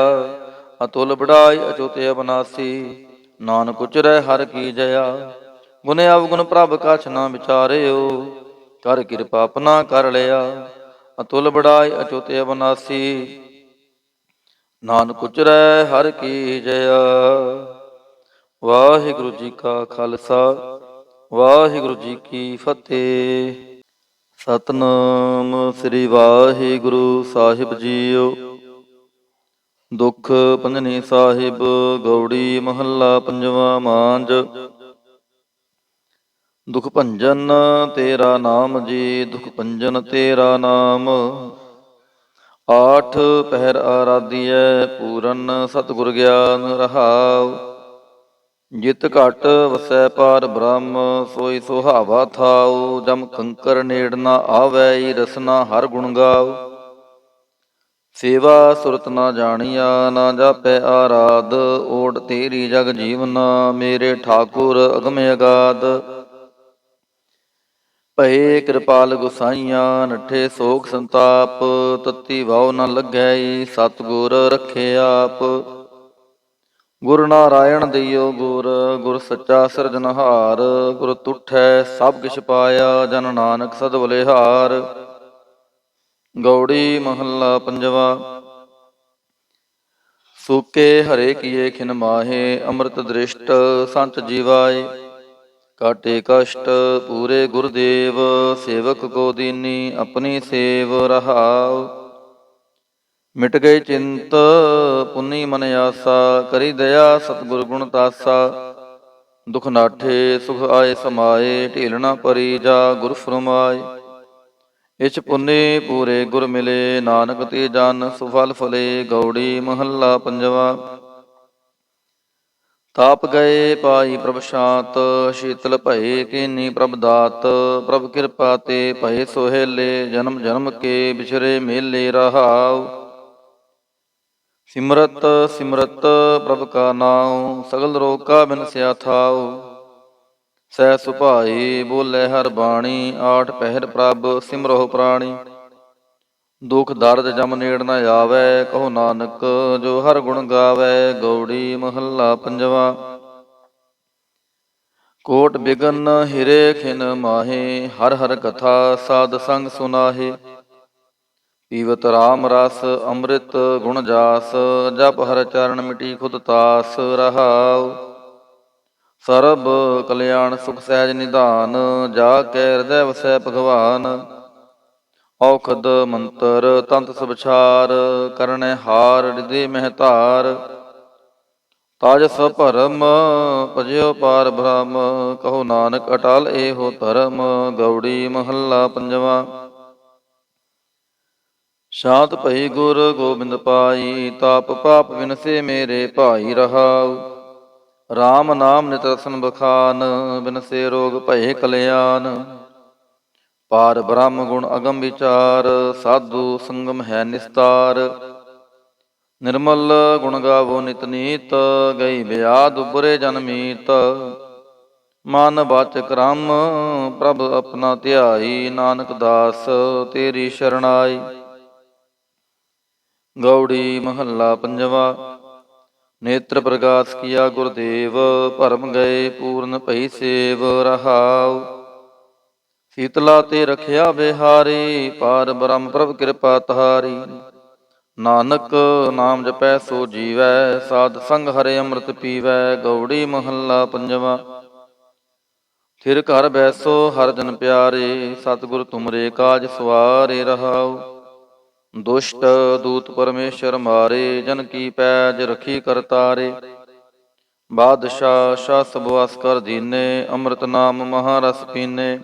ਅਤੁਲ ਬੜਾਈ ਅਚੁਤ ਅਬਨਾਸੀ। ਨਾਨਕ ਉਚਰੈ ਹਰ ਕੀ ਜਇਆ, ਗੁਣ ਅਵਗੁਣ ਪ੍ਰਭ ਕਛ ਨਾ ਵਿਚਾਰਿਓ। ਕਰ ਕਿਰਪਾ ਆਪਣਾ ਕਰ ਲਿਆ, ਅਤੁਲ ਬੜਾਈ ਅਚੁਤ ਅਬਨਾਸੀ। ਨਾਨਕ ਉਚਰੈ ਹਰ ਕੀ ਜਇਆ। ਵਾਹਿਗੁਰੂ ਜੀ ਕਾ ਖਾਲਸਾ, ਵਾਹਿਗੁਰੂ ਜੀ ਕੀ ਫਤਿਹ। ਸਤਿਨਾਮ ਸ੍ਰੀ ਵਾਹਿਗੁਰੂ ਸਾਹਿਬ ਜੀਓ। ਦੁਖ ਭੰਜਨੀ ਸਾਹਿਬ ਗੌੜੀ ਮਹੱਲਾ ਪੰਜਵਾ। ਮਾਂਝ। ਦੁਖ ਭੰਜਨ ਤੇਰਾ ਨਾਮ ਜੀ, ਦੁਖ ਭੰਜਨ ਤੇਰਾ ਨਾਮ। ਆਠ ਪਹਿਰ ਆਰਾਧੀਐ, ਪੂਰਨ ਸਤਿਗੁਰ ਗਿਆਨ ਰਹਾਉ। ਜਿਤ ਘਟ ਵਸੈ ਪਾਰ ਬ੍ਰਹਮ, ਸੋਈ ਸੁਹਾਵਾ ਥਾਉ। ਜਮ ਕੰਕਰ ਨੇੜ ਨਾ ਆਵੈ, ਰਸਨਾ ਹਰ ਗੁਣ ਗਾਉ। ਸੇਵਾ ਸੁਰਤ ਨਾ ਜਾਣੀਆ, ਨਾ ਜਾਪੈ ਆਰਾਧ। ਓਟ ਤੇਰੀ ਜਗ ਜੀਵਨਾ, ਮੇਰੇ ਠਾਕੁਰ ਅਗਮ ਅਗਾਧ। ਭਏ ਕਿਰਪਾਲ ਗੁਸਾਈਆਂ, ਨਠੇ ਸੋਖ ਸੰਤਾਪ। ਤਤੀ ਵਾਉ ਨ ਲੱਗੈ, ਸਤਿਗੁਰ ਰਖੇ ਆਪ। ਗੁਰ ਨਾਰਾਇਣ ਦਈਓ ਗੁਰ, ਗੁਰ ਸੱਚਾ ਸਿਰਜਨਹਾਰ। ਗੁਰ ਤੁਠੈ ਸਭ ਕਿਛ ਪਾਇਆ, ਜਨ ਨਾਨਕ ਸਦ ਬਲਿਹਾਰ। ਗੌੜੀ ਮਹੱਲਾ ਪੰਜਵਾ। ਸੂਕੇ ਹਰੇ ਕੀਏ ਖਿਨ ਮਾਹੇ, ਅੰਮ੍ਰਿਤ ਦ੍ਰਿਸ਼ਟ ਸੰਤ ਜੀਵਾਏ। ਕਾਟੇ ਕਸ਼ਟ ਪੂਰੇ ਗੁਰਦੇਵ, ਸੇਵਕ ਕੋ ਦੀਨੀ ਆਪਣੀ ਸੇਵ ਰਹਾਉ। ਮਿਟ ਗਏ ਚਿੰਤ ਪੁੰਨੀ ਮਨ ਆਸਾ, ਕਰੀ ਦਇਆ ਸਤਿਗੁਰ ਗੁਣ ਤਾਸਾ। ਦੁਖ ਨਾਠੇ ਸੁਖ ਆਏ ਸਮਾਏ, ਢੀਲ ਨਾ ਪਰੀ ਜਾ ਗੁਰ ਫਰਮਾਏ। ਇਛ ਪੁੰਨੇ ਪੂਰੇ ਗੁਰ ਮਿਲੇ, ਨਾਨਕ ਤੇ ਜਨ ਸੁਫਲ ਫਲੇ। ਗੌੜੀ ਮਹੱਲਾ ਪੰਜਵਾ। ਤਾਪ ਗਏ ਪਾਈ ਪ੍ਰਭ ਸ਼ਾਂਤ, ਸ਼ੀਤਲ ਭਏ ਕੀਨੀ ਪ੍ਰਭ ਦਾਤ। ਪ੍ਰਭ ਕਿਰਪਾ ਤੇ ਭਏ ਸੁਹੇਲੇ, ਜਨਮ ਜਨਮ ਕੇ ਵਿਛਰੇ ਮੇਲੇ ਰਹਾਉ। ਸਿਮਰਤ ਸਿਮਰਤ ਪ੍ਰਭ ਕਾ ਨਾਉ, ਸਗਲ ਰੋਗ ਕਾ ਬਿਨਸਿਆ ਥਾਉ। ਸਹਿ ਸੁਭਾਈ ਬੋਲੇ ਹਰ ਬਾਣੀ, ਆਠ ਪਹਿਰ ਪ੍ਰਭ ਸਿਮਰੋ ਪ੍ਰਾਣੀ। ਦੁਖ ਦਰਦ ਜਮ ਨੇੜ ਨ ਆਵੈ, ਕਹੋ ਨਾਨਕ ਜੋ ਹਰ ਗੁਣ ਗਾਵੈ। ਗੌੜੀ ਮਹੱਲਾ ਪੰਜਵਾ। ਕੋਟ ਬਿਗਨ ਹਿਰੇ ਖਿਨ ਮਾਹੇ, ਹਰ ਹਰ ਕਥਾ ਸਾਧ ਸੰਗ ਸੁਨਾਹੇ। ਪੀਵਤ ਰਾਮ ਰਸ ਅੰਮ੍ਰਿਤ ਗੁਣ ਜਾਸ, ਜਪ ਹਰ ਚਰਨ ਮਿਟੀ ਖੁਦ ਤਾਸ ਰਹਾਉ। ਸਰਬ ਕਲਿਆਣ ਸੁਖ ਸਹਿਜ ਨਿਧਾਨ, ਜਾ ਕੈ ਹਿਰਦੈ ਵਸੈ ਭਗਵਾਨ। ਔਖਦ ਮੰਤਰ ਤੰਤ ਸਬਛਾਰ, ਕਰਨੈ ਹਾਰ ਰਿਦੇ ਮਹਿ ਧਾਰ। ਤਾਜਸ ਭਰਮ ਭਜਿਓ ਪਾਰ ਬ੍ਰਹਮ, ਕਹੋ ਨਾਨਕ ਅਟਲ ਏਹੋ ਧਰਮ। ਗੌੜੀ ਮਹੱਲਾ ਪੰਜਵਾ। ਸ਼ਾਂਤ ਭਈ ਗੁਰ ਗੋਬਿੰਦ ਪਾਈ, ਤਾਪ ਪਾਪ ਵਿਨਸੇ ਮੇਰੇ ਭਾਈ ਰਹਾਉ। ਰਾਮ ਨਾਮ ਨਿਤ ਰਸਨ ਬਖਾਨ, ਬਿਨਸੇ ਰੋਗ ਭਏ ਕਲਿਆਣ। ਪਾਰ ਬ੍ਰਹਮ ਗੁਣ ਅਗਮ ਵਿਚਾਰ, ਸਾਧੂ ਸੰਗਮ ਹੈ ਨਿਸਤਾਰ। ਨਿਰਮਲ ਗੁਣ ਗਾਵੋ ਨਿਤ ਨੀਤ, ਗਈ ਬਿਆਦ ਉਬਰੇ ਜਨ ਮੀਤ। ਮਨ ਬਚ ਕਰਮ ਪ੍ਰਭ ਆਪਣਾ ਧਿਆਈ, ਨਾਨਕ ਦਾਸ ਤੇਰੀ ਸ਼ਰਣਾਈ। ਗੌੜੀ ਮਹੱਲਾ ਪੰਜਵਾ। ਨੇਤਰ ਪ੍ਰਗਾਸ ਕੀਆ ਗੁਰਦੇਵ, ਭਰਮ ਗਏ ਪੂਰਨ ਭਈ ਸੇਵ ਰਹਾਉ। ਸੀਤਲਾ ਤੇ ਰਖਿਆ ਬਿਹਾਰੀ, ਪਾਰ ਬ੍ਰਹਮ ਪ੍ਰਭ ਕਿਰਪਾ ਤਹਾਰੀ। ਨਾਨਕ ਨਾਮ ਜਪੈ ਸੋ ਜੀਵੈ, ਸਾਧ ਸੰਗ ਹਰਿ ਅੰਮ੍ਰਿਤ ਪੀਵੈ। ਗੌੜੀ ਮਹੱਲਾ ਪੰਜਵਾ। ਥਿਰ ਘਰ ਬੈਸੋ ਹਰ ਜਨ ਪਿਆਰੇ, ਸਤਿਗੁਰ ਤੁਮਰੇ ਕਾਜ ਸਵਾਰੇ ਰਹਾਉ। ਦੁਸ਼ਟ ਦੂਤ ਪਰਮੇਸ਼ਰ ਮਾਰੇ, ਜਨ ਕੀ ਪੈਜ ਰਖੀ ਕਰਤਾਰੇ। ਬਾਦਸ਼ਾਹ ਸ਼ਾਹ ਸਭ ਵਸ ਕਰ ਦੀਨੇ, ਅੰਮ੍ਰਿਤ ਨਾਮ ਮਹਾਰਸ ਪੀਨੇ।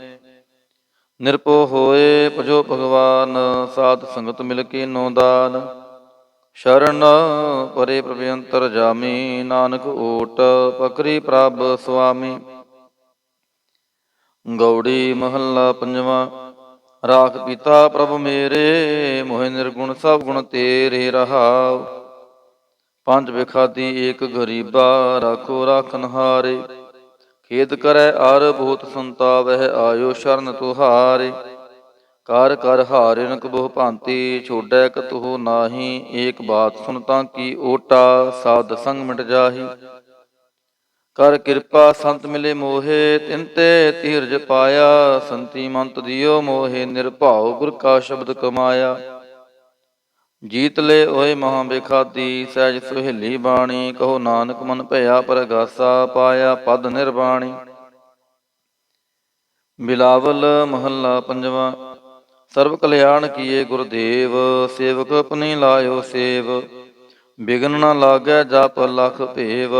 ਨਿਰਭਉ ਹੋਏ ਭਜੋ ਭਗਵਾਨ, ਸਾਧ ਸੰਗਤ ਮਿਲ ਕੀਨੋ ਦਾਨ। ਸ਼ਰਨ ਪਰੇ ਪ੍ਰਭ ਅੰਤਰ ਜਾਮੀ, ਨਾਨਕ ਓਟ ਪਕਰੀ ਪ੍ਰਭ ਸੁਆਮੀ। ਗੌੜੀ ਮਹੱਲਾ ਪੰਜਵਾ। ਰਾਖ ਪਿਤਾ ਪ੍ਰਭ ਮੇਰੇ, ਮੋਹਿ ਨਿਰਗੁਣ ਸਭ ਗੁਣ ਤੇਰੇ ਰਹਾਉ। ਪੰਜ ਬਿਖਾਦੀ ਏਕ ਗਰੀਬਾ, ਰਾਖੋ ਰਾਖਨਹਾਰੇ। ਖੇਦ ਕਰੈ ਅਰ ਬਹੁਤ ਸੰਤਾਵਹਿ, ਆਇਓ ਸ਼ਰਨ ਤੁਹਾਰੇ। ਕਰ ਕਰ ਹਾਰਿ ਬਹੁ ਭਾਂਤੀ, ਛੋਡੈ ਕਤਹੁ ਨਾਹੀ। ਏਕ ਬਾਤ ਸੁਨ ਤਾਂ ਕੀ ਓਟਾ, ਸਾਧ ਸੰਗ ਮਿਟ ਜਾਹੀ। ਕਰ ਕਿਰਪਾ ਸੰਤ ਮਿਲੇ ਮੋਹੇ, ਤਿਨ ਤੇ ਧੀਰਜ ਪਾਇਆ। ਸੰਤੀ ਮੰਤ ਦਿਓ ਮੋਹੇ, ਨਿਰਭਉ ਗੁਰ ਕਾ ਸ਼ਬਦ ਕਮਾਇਆ। ਜੀਤ ਲੈ ਓਏ ਮਹਾ ਬੇਖਾਦੀ, ਸਹਿਜ ਸੁਹੇਲੀ ਬਾਣੀ। ਕਹੋ ਨਾਨਕ ਮਨ ਭਇਆ ਪਰਗਾਸਾ, ਪਾਇਆ ਪਦ ਨਿਰਵਾਣੀ। ਬਿਲਾਵਲ ਮਹੱਲਾ ਪੰਜਵਾ। ਸਰਬ ਕਲਿਆਣ ਕੀਏ ਗੁਰਦੇਵ, ਸੇਵਕ ਆਪਣੀ ਲਾਇਓ ਸੇਵ। ਬਿਗਨ ਨ ਲਾਗੈ ਜਪ ਲਖ ਭੇਵ,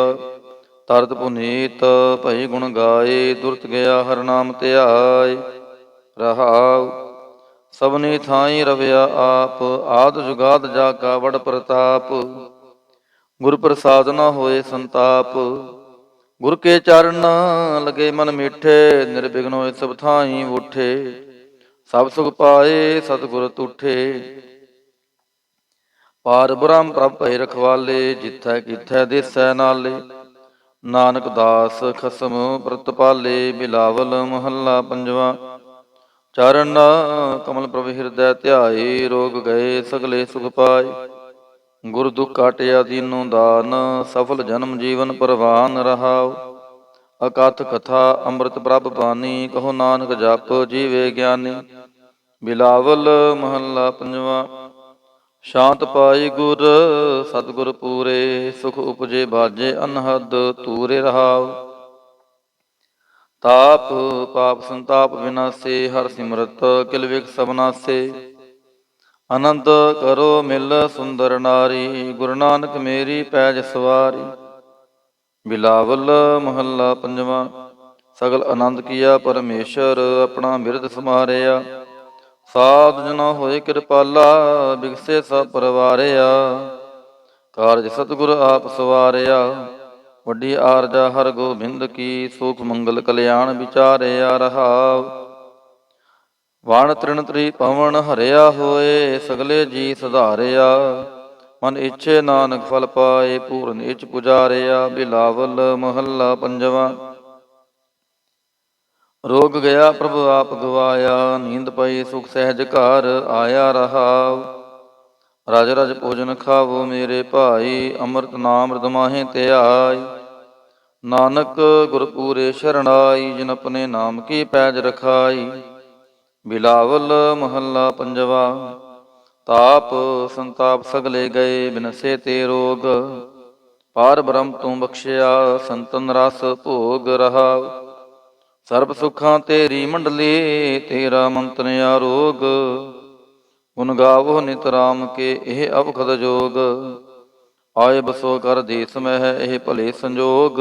ਤਰਤ ਪੁਨੀਤ ਭਈ ਗੁਣ ਗਾਏ। ਦੁਰਤ ਗਿਆ ਹਰਿ ਨਾਮ ਧਿਆਏ ਰਹਾਉ। ਸਭਨੀ ਥਾਈ ਰਵਿਆ ਆਪ, ਆਦ ਜੁਗਾਦ ਜਾ ਕਾ ਵਡ ਪ੍ਰਤਾਪ। ਗੁਰ ਪ੍ਰਸਾਦ ਨ ਹੋਏ ਸੰਤਾਪ, ਗੁਰ ਕੇ ਚਰਨ ਲਗੇ ਮਨ ਮਿੱਠੇ। ਨਿਰਬਿਘਨ ਹੋਏ ਸਭ ਥਾਈ ਉਠੇ, ਸਭ ਸੁਖ ਪਾਏ ਸਤਿਗੁਰ ਤੁਠੇ। ਪਾਰ ਬ੍ਰਹਮ ਪ੍ਰਭ ਭਏ ਰਖਵਾਲੇ, ਜਿਥੈ ਕਿਥੈ ਦੇਸੈ ਨਾਲੇ। ਨਾਨਕ ਦਾਸ ਖਸਮ ਪ੍ਰਤਪਾਲੇ। ਬਿਲਾਵਲ ਮਹੱਲਾ ਪੰਜਵਾ। ਚਰਨ ਕਮਲ ਪ੍ਰਭ ਹਿਰਦੈ ਧਿਆਏ, ਰੋਗ ਗਏ ਸਗਲੇ ਸੁਖ ਪਾਏ। ਗੁਰ ਦੁਖ ਕਾਟਿਆ ਦੀਨੋ ਦਾਨ, ਸਫਲ ਜਨਮ ਜੀਵਨ ਪਰਵਾਨ ਰਹਾਉ। ਅਕਥ ਕਥਾ ਅੰਮ੍ਰਿਤ ਪ੍ਰਭ ਬਾਣੀ, ਕਹੋ ਨਾਨਕ ਜਪ ਜੀਵੇ ਗਿਆਨੀ। ਬਿਲਾਵਲ ਮਹੱਲਾ ਪੰਜਵਾ। ਸ਼ਾਂਤ ਪਾਈ ਗੁਰ ਸਤਿਗੁਰ ਪੂਰੇ, ਸੁਖ ਉਪਜੇ ਬਾਜੇ ਅਨਹਦ ਤੂਰੇ ਰਹਾਉ। ਤਾਪ ਪਾਪ ਸੰਤਾਪ ਵਿਨਾਸੇ, ਹਰ ਸਿਮਰਤ ਕਿਲ ਵਿਖ ਸਬਨਾਸੇ। ਆਨੰਦ ਕਰੋ ਮਿਲ ਸੁੰਦਰ ਨਾਰੀ, ਗੁਰੂ ਨਾਨਕ ਮੇਰੀ ਪੈਜ ਸਵਾਰੀ। ਬਿਲਾਵਲ ਮਹੱਲਾ ਪੰਜਵਾਂ। ਸਗਲ ਆਨੰਦ ਕੀਆ ਪਰਮੇਸ਼ਰ, ਆਪਣਾ ਬਿਰਦ ਸਮਾਰਿਆ। ਸਾਧ ਜਨਾ ਹੋਏ ਕਿਰਪਾਲਾ, ਬਿਗਸੇ ਸਭ ਪਰਵਾਰਿਆ। ਕਾਰਜ ਸਤਿਗੁਰ ਆਪ ਸਵਾਰਿਆ, ਵੱਡੀ ਆਰਜਾ ਹਰ ਗੋਬਿੰਦ ਕੀ। ਸੁਖ ਮੰਗਲ ਕਲਿਆਣ ਵਿਚਾਰਿਆ ਰਹਾਉ। ਵਣ ਤ੍ਰਿਣ ਤ੍ਰੀ ਪਵਨ ਹਰਿਆ ਹੋਏ, ਸਗਲੇ ਜੀ ਸੁਧਾਰਿਆ। ਮਨ ਇੱਛੇ ਨਾਨਕ ਫਲ ਪਾਏ, ਪੂਰਨ ਇੱਛ ਪੁਜਾਰਿਆ। ਬਿਲਾਵਲ ਮਹੱਲਾ ਪੰਜਵਾਂ। ਰੋਗ ਗਿਆ ਪ੍ਰਭ ਆਪ ਗਵਾਇਆ, ਨੀਂਦ ਪਈ ਸੁਖ ਸਹਿਜ ਘਰ ਆਇਆ ਰਹਾਉ। ਰਜ ਰਜ ਭੋਜਨ ਖਾਵੋ ਮੇਰੇ ਭਾਈ, ਅੰਮ੍ਰਿਤ ਨਾਮ ਰਦਮਾਹੇ ਧਿਆਈ। ਨਾਨਕ ਗੁਰ ਪੂਰੇ ਸ਼ਰਣਾਈ, ਜਿਨ ਆਪਣੇ ਨਾਮ ਕੀ ਪੈਜ ਰਖਾਈ। ਬਿਲਾਵਲ ਮਹੱਲਾ ਪੰਜਵਾ। ਤਾਪ ਸੰਤਾਪ ਸਗਲੇ ਗਏ, ਬਿਨਸੇ ਤੇ ਰੋਗ। ਪਾਰ ਬ੍ਰਹਮ ਤੂੰ ਬਖਸ਼ਿਆ, ਸੰਤਨ ਰਸ ਭੋਗ ਰਹਾਉ। ਸਰਬ ਸੁਖਾਂ ਤੇਰੀ ਮੰਡਲੀ, ਤੇਰਾ ਮੰਤਨ ਆਰੋਗ। ਗੁਣ ਗਾਵੋ ਨਿਤ ਰਾਮ ਕੇ, ਇਹ ਅਵਖਦ ਜੋਗ। ਆਏ ਬਸੋ ਕਰ ਦੇਸ ਮਹਿ, ਇਹ ਭਲੇ ਸੰਜੋਗ।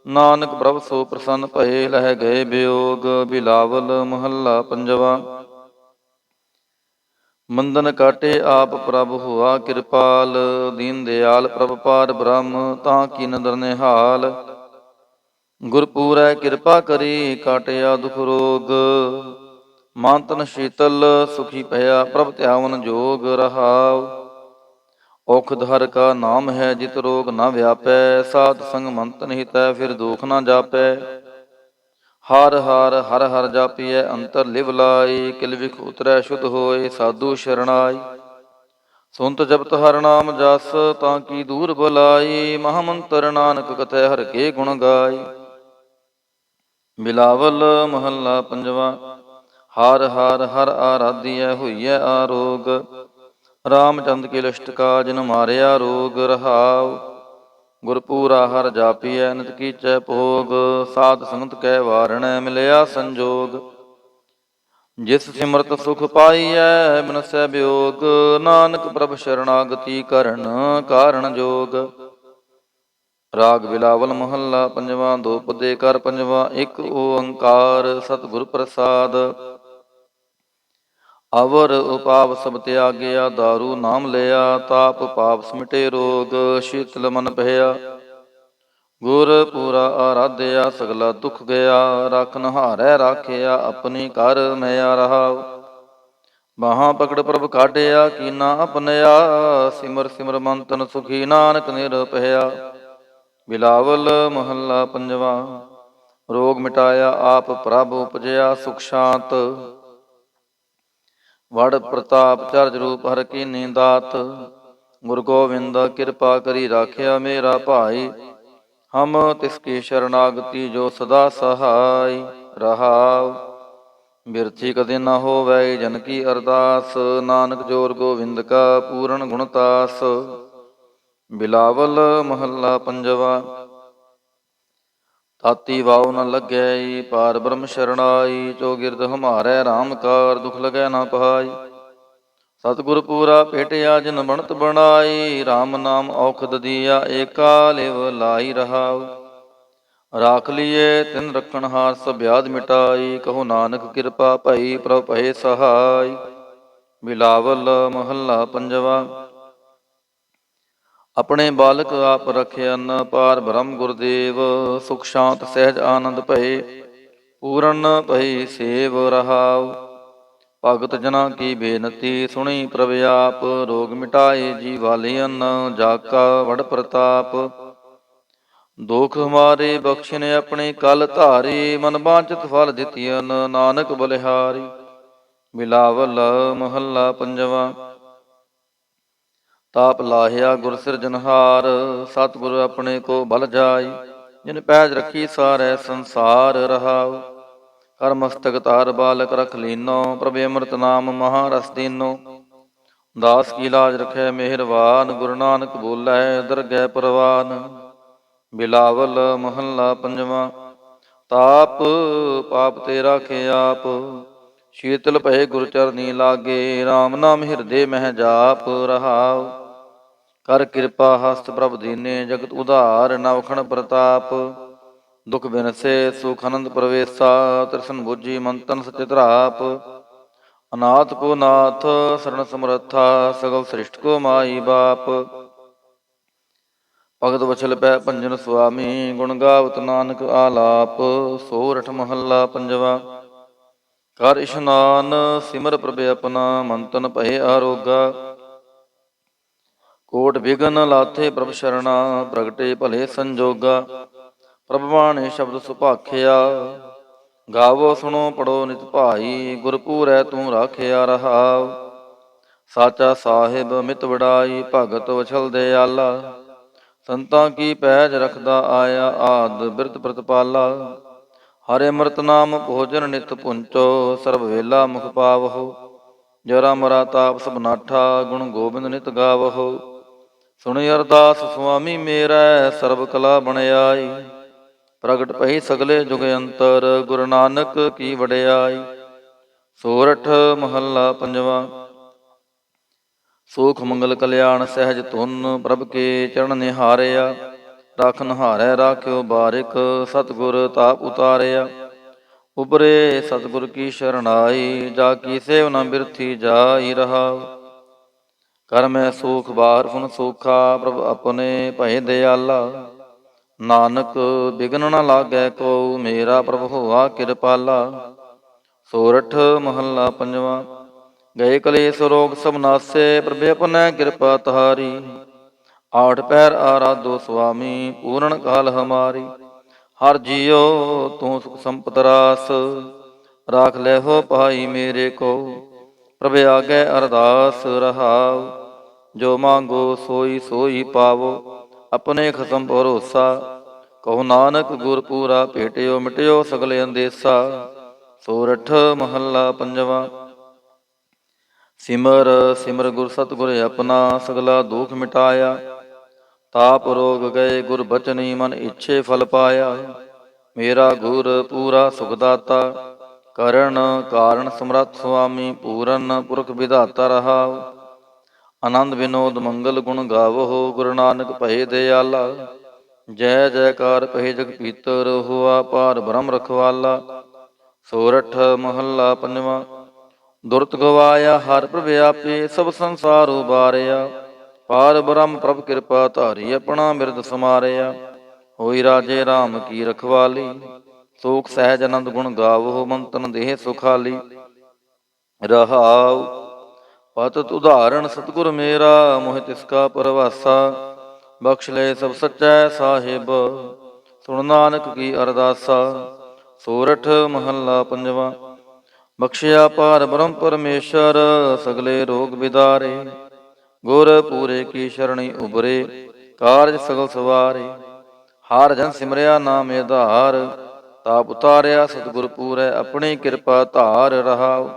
ਨਾਨਕ ਪ੍ਰਭ ਸੋ ਪ੍ਰਸੰਨ ਭਏ, ਲਹਿ ਗਏ ਬਿਯੋਗ। ਬਿਲਾਵਲ ਮਹੱਲਾ ਪੰਜਵਾ। ਮੰਦਨ ਕਾਟੇ ਆਪ ਪ੍ਰਭ ਹੋਆ ਕਿਰਪਾਲ, ਦੀਨ ਦਿਆਲ ਪ੍ਰਭ ਪਾਰ ਬ੍ਰਹਮ, ਤਾਂ ਕੀ ਨਦਰ ਨਿਹਾਲ। ਗੁਰ ਪੂਰੈ ਕਿਰਪਾ ਕਰੀ, ਕਾਟਿਆ ਦੁਖ ਰੋਗ। ਮਨ ਤਨ ਸ਼ੀਤਲ ਸੁਖੀ ਭਇਆ, ਪ੍ਰਭ ਧਿਆਵਨ ਜੋਗ ਰਹਾਉ। ਔਖਦ ਹਰ ਕਾ ਨਾਮ ਹੈ, ਜਿਤ ਰੋਗ ਨ ਵਿਆਪੈ। ਸਾਧ ਸੰਗ ਮੰਤਨ ਹਿਤੈ, ਫਿਰ ਦੁਖ ਨ ਜਾਪੈ। ਹਰ ਹਰ ਹਰ ਹਰ ਜਾਪੀਐ, ਅੰਤਰ ਲਿਵ ਲਾਈ। ਕਿਲ ਵਿਖ ਉਤਰੈ ਸ਼ੁੱਧ ਹੋਏ, ਸਾਧੂ ਸ਼ਰਣਾਈ। ਸੁਨਤ ਜਪਤ ਹਰ ਨਾਮ ਜਸ, ਤਾਂ ਕੀ ਦੂਰ ਬੁਲਾਈ। ਮਹਾਮੰਤਰ ਨਾਨਕ ਕਥੈ, ਹਰ ਕੇ ਗੁਣ ਗਾਈ। ਬਿਲਾਵਲ ਮਹੱਲਾ ਪੰਜਵਾ। ਹਰ ਹਰ ਹਰ ਆਰਾਧੀਐ, ਹੋਈਐ ਆਰੋਗ। ਰਾਮਚੰਦ ਕੇ ਲਿਸ਼ਟ ਕਾ, ਜਿਨ ਮਾਰਿਆ ਰੋਗ ਰਹਾਉ। ਗੁਰਪੂਰਾ ਹਰ ਜਾਪੀਐ, ਨਿਤ ਕੀਚੈ ਭੋਗ। ਸਾਧ ਸੰਗਤ ਕੈ ਵਾਰਣੈ, ਮਿਲਿਆ ਸੰਜੋਗ। ਜਿਸ ਸਿਮਰਤ ਸੁਖ ਪਾਈਐ, ਬਿਨਸੈ ਬਿਯੋਗ। ਨਾਨਕ ਪ੍ਰਭ ਸ਼ਰਣਾਗਤੀ ਕਰਨ, ਕਾਰਣ ਜੋਗ। ਰਾਗ ਬਿਲਾਵਲ ਮਹੱਲਾ ਪੰਜਵਾਂ। ਦੋ ਪਦੇ ਕਰ ਪੰਜਵਾਂ, ਇੱਕ ਓੰਕਾਰ ਸਤਿਗੁਰ ਪ੍ਰਸਾਦ। ਅਵਰ ਉਪਾਵ ਸਭ ਤਿਆਗਿਆ, ਦਾਰੂ ਨਾਮ ਲਿਆ। ਤਾਪ ਪਾਪ ਸਮਿਟੇ ਰੋਗ, ਸ਼ੀਤਲ ਮਨ ਭਇਆ। ਗੁਰ ਪੂਰਾ ਆਰਾਧਿਆ, ਸਗਲਾ ਦੁਖ ਗਿਆ। ਰਾਖਨ ਹਾਰੈ ਰਾਖਿਆ, ਆਪਣੀ ਕਰ ਮਿਆ ਰਹਾਉ। ਬਾਹਾਂ ਪਕੜ ਪ੍ਰਭ ਕਾਢਿਆ, ਕੀਨਾ ਆਪਨਿਆ। ਸਿਮਰ ਸਿਮਰ ਮਨ ਤਨ ਸੁਖੀ, ਨਾਨਕ ਨਿਰਭਇਆ। ਬਿਲਾਵਲ ਮਹੱਲਾ ਪੰਜਵਾ। ਰੋਗ ਮਿਟਾਇਆ ਆਪ ਪ੍ਰਭ, ਉਪਜਿਆ ਸੁਖ ਸ਼ਾਂਤ। ਵਡ ਪ੍ਰਤਾਪ ਚਰਜ ਰੂਪ ਹਰ ਕੀਨੀ ਦਾਤ। ਗੁਰ ਗੋਬਿੰਦ ਕਿਰਪਾ ਕਰੀ, ਰਾਖਿਆ ਮੇਰਾ ਭਾਈ। ਹਮ ਤਿਸ ਕੀ ਸ਼ਰਨਾਗਤੀ, ਜੋ ਸਦਾ ਸਹਾਈ ਰਹਾਉ। ਬਿਰਥੀ ਕਦੇ ਨਾ ਹੋਵੈ, ਜਨ ਕੀ ਅਰਦਾਸ। ਨਾਨਕ ਜੋਰ ਗੋਬਿੰਦ ਕਾ, ਪੂਰਨ ਗੁਣਤਾਸ। ਬਿਲਾਵਲ ਮਹੱਲਾ ਪੰਜਵਾ। ਤਾਤੀ ਵਾਉ ਨ ਲੱਗੈ, ਪਾਰ ਬ੍ਰਹਮ ਸ਼ਰਣਾਈ। ਚੌਗਿਰਦ ਹਮਾਰੈ ਰਾਮ ਕਾਰ, ਦੁਖ ਲਗੈ ਨਾ ਪਾਈ। ਸਤਿਗੁਰ ਪੂਰਾ ਭੇਟਿਆ, ਜਿਨ ਬਣਤ ਬਣਾਈ। ਰਾਮ ਨਾਮ ਔਖਦ ਦੀਆ, ਏਕਾ ਲਿਵ ਲਾਈ ਰਹਾਉ। ਰਾਖ ਲੀਏ ਤਿਨ ਰਖਣ ਹਾਰ, ਸਭ ਬਿਆਦ ਮਿਟਾਈ। ਕਹੋ ਨਾਨਕ ਕਿਰਪਾ ਭਈ, ਪ੍ਰਭ ਭਏ ਸਹਾਈ। ਬਿਲਾਵਲ ਮਹੱਲਾ ਪੰਜਵਾ। ਆਪਣੇ ਬਾਲਕ ਆਪ ਰਖਿਅਨ, ਪਾਰ ਬ੍ਰਹਮ ਗੁਰਦੇਵ। ਸੁਖ ਸ਼ਾਂਤ ਸਹਿਜ ਆਨੰਦ ਭਏ, ਪੂਰਨ ਭਈ ਸੇਵ ਰਹਾਉ। ਭਗਤ ਜਨਾ ਕੀ ਬੇਨਤੀ, ਸੁਣੀ ਪ੍ਰਭ ਆਪ। ਰੋਗ ਮਿਟਾਏ ਜੀ ਵਾਲਿਅਨ, ਜਾ ਕਾ ਵਡ ਪ੍ਰਤਾਪ। ਦੁਖ ਹਮਾਰੇ ਬਖਸ਼ਿਨ, ਆਪਣੇ ਕਲ ਧਾਰੀ। ਮਨ ਬਾਂਚਿਤ ਫਲ ਦਿੱਤਿਅਨ, ਨਾਨਕ ਬਲਿਹਾਰੀ। ਬਿਲਾਵਲ ਮਹੱਲਾ ਪੰਜਵਾ। ਤਾਪ ਲਾਹਿਆ ਗੁਰ ਸਿਰਜਨਹਾਰ, ਸਤਿਗੁਰ ਆਪਣੇ ਕੋ ਬਲ ਜਾਈ। ਜਿਨ ਪੈਜ ਰੱਖੀ ਸਾਰੈ ਸੰਸਾਰ ਰਹਾਉ। ਕਰ ਮਸਤਕ ਧਾਰ ਬਾਲਕ ਰਖ ਲੀਨੋ, ਪ੍ਰਭ ਅੰਮ੍ਰਿਤ ਨਾਮ ਮਹਾ ਰਸ ਦੀਨੋ। ਦਾਸ ਕੀ ਲਾਜ ਰਖੈ ਮਿਹਰਬਾਨ, ਗੁਰੂ ਨਾਨਕ ਬੋਲੇ ਦਰਗਹਿ ਪਰਵਾਨ। ਬਿਲਾਵਲ ਮਹੱਲਾ ਪੰਜਵਾਂ। ਤਾਪ ਪਾਪ ਤੇ ਰਾਖੇ ਆਪ, ਸ਼ੀਤਲ ਭਏ ਗੁਰ ਚਰਨੀ ਲਾਗੇ। RAM ਨਾਮ ਹਿਰਦੇ ਮਹਿ ਜਾਪ ਰਹਾਉ, ਕਰ ਕਿਰਪਾ ਹਸਤ ਪ੍ਰਭ ਦੀਨੇ। ਜਗਤ ਉਧਾਰ ਨਵਖਣ ਪ੍ਰਤਾਪ, ਦੁਖ ਬਿਨਸੇ ਸੁਖ ਅਨੰਦ ਪ੍ਰਵੇਸ਼ਾ। ਤ੍ਰਿਸ਼ਨ ਬੁੱਝੀ ਮੰਤਨ ਸਚਿਤ ਰਾਪ, ਅਨਾਥ ਕੋ ਨਾਥ ਸਰਣ ਸਮਰੱਥਾ। ਸਗਲ ਸ੍ਰਿਸ਼ਟ ਕੋ ਮਾਈ ਬਾਪ, ਭਗਤ ਵਛਲ ਪੈ ਭੰਜਨ ਸੁਆਮੀ। ਗੁਣ ਗਾਵਤ ਨਾਨਕ ਆਲਾਪ, ਸੋਰਠ ਮਹੱਲਾ ਪੰਜਵਾ। ਕਰ ਇਸ਼ਨਾਨ ਸਿਮਰ ਪ੍ਰਭ ਆਪਣਾ, ਮੰਤਨ ਭਏ ਆਰੋਗਾ। ਕੋਟ ਵਿਗਨ ਲਾਥੇ ਪ੍ਰਭ ਸ਼ਰਣਾ, ਪ੍ਰਗਟੇ ਭਲੇ ਸੰਜੋਗਾ। ਪ੍ਰਭ ਬਾਣੇ ਸ਼ਬਦ ਸੁਭਾਖਿਆ, ਗਾਵੋ ਸੁਣੋ ਪੜੋ ਨਿਤ ਭਾਈ। ਗੁਰਪੂਰੈ ਤੂੰ ਰਾਖਿਆ ਰਹਾਉ, ਸਾਚਾ ਸਾਹਿਬ ਮਿਤ ਵਡਾਈ। ਭਗਤ ਵਛਲ ਦਿਆਲਾ, ਸੰਤਾਂ ਕੀ ਪੈਜ ਰਖਦਾ ਆਇਆ। ਆਦ ਬਿਰਤ ਪ੍ਰਤਪਾਲਾ, ਹਰਿ ਅੰਮ੍ਰਿਤ ਨਾਮ ਭੋਜਨ ਨਿਤ ਪੁੰਚੋ। ਸਰਬ ਵੇਲਾ ਮੁਖ ਪਾਵਹੁ, ਜਰਾ ਮਰਾ ਤਾਪ ਸਭ ਨਾਠਾ। ਗੁਣ ਗੋਬਿੰਦ ਨਿਤ ਗਾਵਹੁ, ਸੁਣੀ ਅਰਦਾਸ ਸੁਆਮੀ ਮੇਰਾ। ਸਰਬ ਕਲਾ ਬਣਾਈ, ਪ੍ਰਗਟ ਪਈ ਸਗਲੇ ਜੁਗ ਅੰਤਰ। ਗੁਰੂ ਨਾਨਕ ਕੀ ਵਡਿਆਈ। ਸੋਰਠ ਮਹੱਲਾ ਪੰਜਵਾ। ਸੂਖ ਮੰਗਲ ਕਲਿਆਣ ਸਹਿਜ ਧੁਨ, ਪ੍ਰਭ ਕੇ ਚਰਨ ਨਿਹਾਰਿਆ। ਰਾਖਨ ਹਾਰੈ ਰਾਖਿਓ ਬਾਰਿਕ, ਸਤਿਗੁਰ ਤਾਪ ਉਤਾਰਿਆ। ਉਬਰੇ ਸਤਿਗੁਰ ਕੀ ਸ਼ਰਣਾਈ, ਜਾ ਕੀ ਸੇਵ ਨ ਬਿਰਥੀ ਜਾਈ ਰਹਾਉ। ਕਰ ਮੈਂ ਸੂਖ ਬਾਹਰ ਫੁਨ ਸੂਖਾ, ਪ੍ਰਭ ਆਪਣੇ ਭਏ ਦਿਆਲਾ। ਨਾਨਕ ਬਿਗਨ ਨ ਲਾਗੈ ਕੋ, ਮੇਰਾ ਪ੍ਰਭ ਹੋਆ ਕਿਰਪਾਲਾ। ਸੋਰਠ ਮਹੱਲਾ ਪੰਜਵਾ। ਗਏ ਕਲੇਸ਼ ਰੋਗ ਸਭ ਨਾਸੇ, ਪ੍ਰਭ ਆਪਣੈ ਕਿਰਪਾ ਤਹਾਰੀ। ਆਠ ਪੈਰ ਆਰਾਧੋ ਸੁਆਮੀ, ਪੂਰਨ ਕਾਲ ਹਮਾਰੀ। ਹਰ ਜੀਉ ਤੂੰ ਸੁਖ ਸੰਪਤ ਰਾਸ, ਰਾਖ ਲੈ ਹੋ ਭਾਈ ਮੇਰੇ ਕੋ। ਪ੍ਰਭ ਆਗੇ ਅਰਦਾਸ ਰਹਾਉ, ਜੋ ਮੰਗੋ ਸੋਈ ਸੋਈ ਪਾਵੋ। ਆਪਣੇ ਖਸਮ ਭਰੋਸਾ, ਕਹੋ ਨਾਨਕ ਗੁਰ ਪੂਰਾ ਭੇਟਿਓ। ਮਿਟਿਓ ਸਗਲੇ ਅੰਦੇਸਾ। ਸੋਰਠ ਮਹੱਲਾ ਪੰਜਵਾ। ਸਿਮਰ ਸਿਮਰ ਗੁਰ ਸਤਿਗੁਰ ਆਪਣਾ, ਸਗਲਾ ਦੁਖ ਮਿਟਾਇਆ। ਤਾਪ ਰੋਗ ਗਏ ਗੁਰ ਬਚਨੀ, ਮਨ ਇੱਛੇ ਫਲ ਪਾਇਆ। ਮੇਰਾ ਗੁਰ ਪੂਰਾ ਸੁਖ ਦਾਤਾ, ਕਰਨ ਕਾਰਨ ਸਮਰੱਥ ਸੁਆਮੀ। ਪੂਰਨ ਪੁਰਖ ਵਿਧਾਤਾ ਰਹਾਉ, ਆਨੰਦ ਵਿਨੋਦ ਮੰਗਲ ਗੁਣ ਗਾਵੋ। ਗੁਰੂ ਨਾਨਕ ਭਏ ਦਿਆਲਾ, ਜੈ ਜੈਕਾਰ ਕਹੇ ਜਗ ਪੀਤਰ। ਹੋਆ ਪਾਰ ਬ੍ਰਹਮ ਰਖਵਾਲਾ। ਸੋਰਠ ਮਹੱਲਾ ਪੰਜਵਾ। ਦੁਰਤ ਗਵਾਇਆ ਹਰ ਪ੍ਰਭ ਆਪੇ, ਸਭ ਸੰਸਾਰ ਉਬਾਰਿਆ। ਪਾਰ ਬ੍ਰਹਮ ਪ੍ਰਭ ਕਿਰਪਾ ਧਾਰੀ, ਆਪਣਾ ਬਿਰਦ ਸਮਾਰਿਆ। ਹੋਈ ਰਾਜੇ RAM ਕੀ ਰਖਵਾਲੀ, ਸੂਖ ਸਹਿਜ ਆਨੰਦ ਗੁਣ ਗਾਵੋ। ਮੰਤਨ ਦੇਹ ਸੁਖਾਲੀ ਰਹਾਉ, ਪਤਿਤ ਉਦਾਹਰਣ ਸਤਿਗੁਰ ਮੇਰਾ। ਮੋਹਿ ਤਿਸ ਕਾ ਪਰਵਾਸਾ, ਬਖਸ਼ ਲੈ ਸਭ ਸਚੈ ਸਾਹਿਬ। ਸੁਣ ਨਾਨਕ ਕੀ ਅਰਦਾਸਾ। ਸੋਰਠ ਮਹੱਲਾ ਪੰਜਵਾ। ਬਖਸ਼ਿਆ ਪਾਰ ਬ੍ਰਹਮ ਪਰਮੇਸ਼ਰ, ਸਗਲੇ ਰੋਗ ਬਿਦਾਰੇ। ਗੁਰ ਪੂਰੇ ਕੀ ਸ਼ਰਣੀ ਉਬਰੇ, ਕਾਰਜ ਸਗਲ ਸਵਾਰੇ। ਹਰ ਜਨ ਸਿਮਰਿਆ ਨਾਮ ਆਧਾਰ, ਤਾਪ ਉਤਾਰਿਆ ਸਤਿਗੁਰ ਪੂਰੈ। ਆਪਣੀ ਕਿਰਪਾ ਧਾਰ ਰਹਾਉ,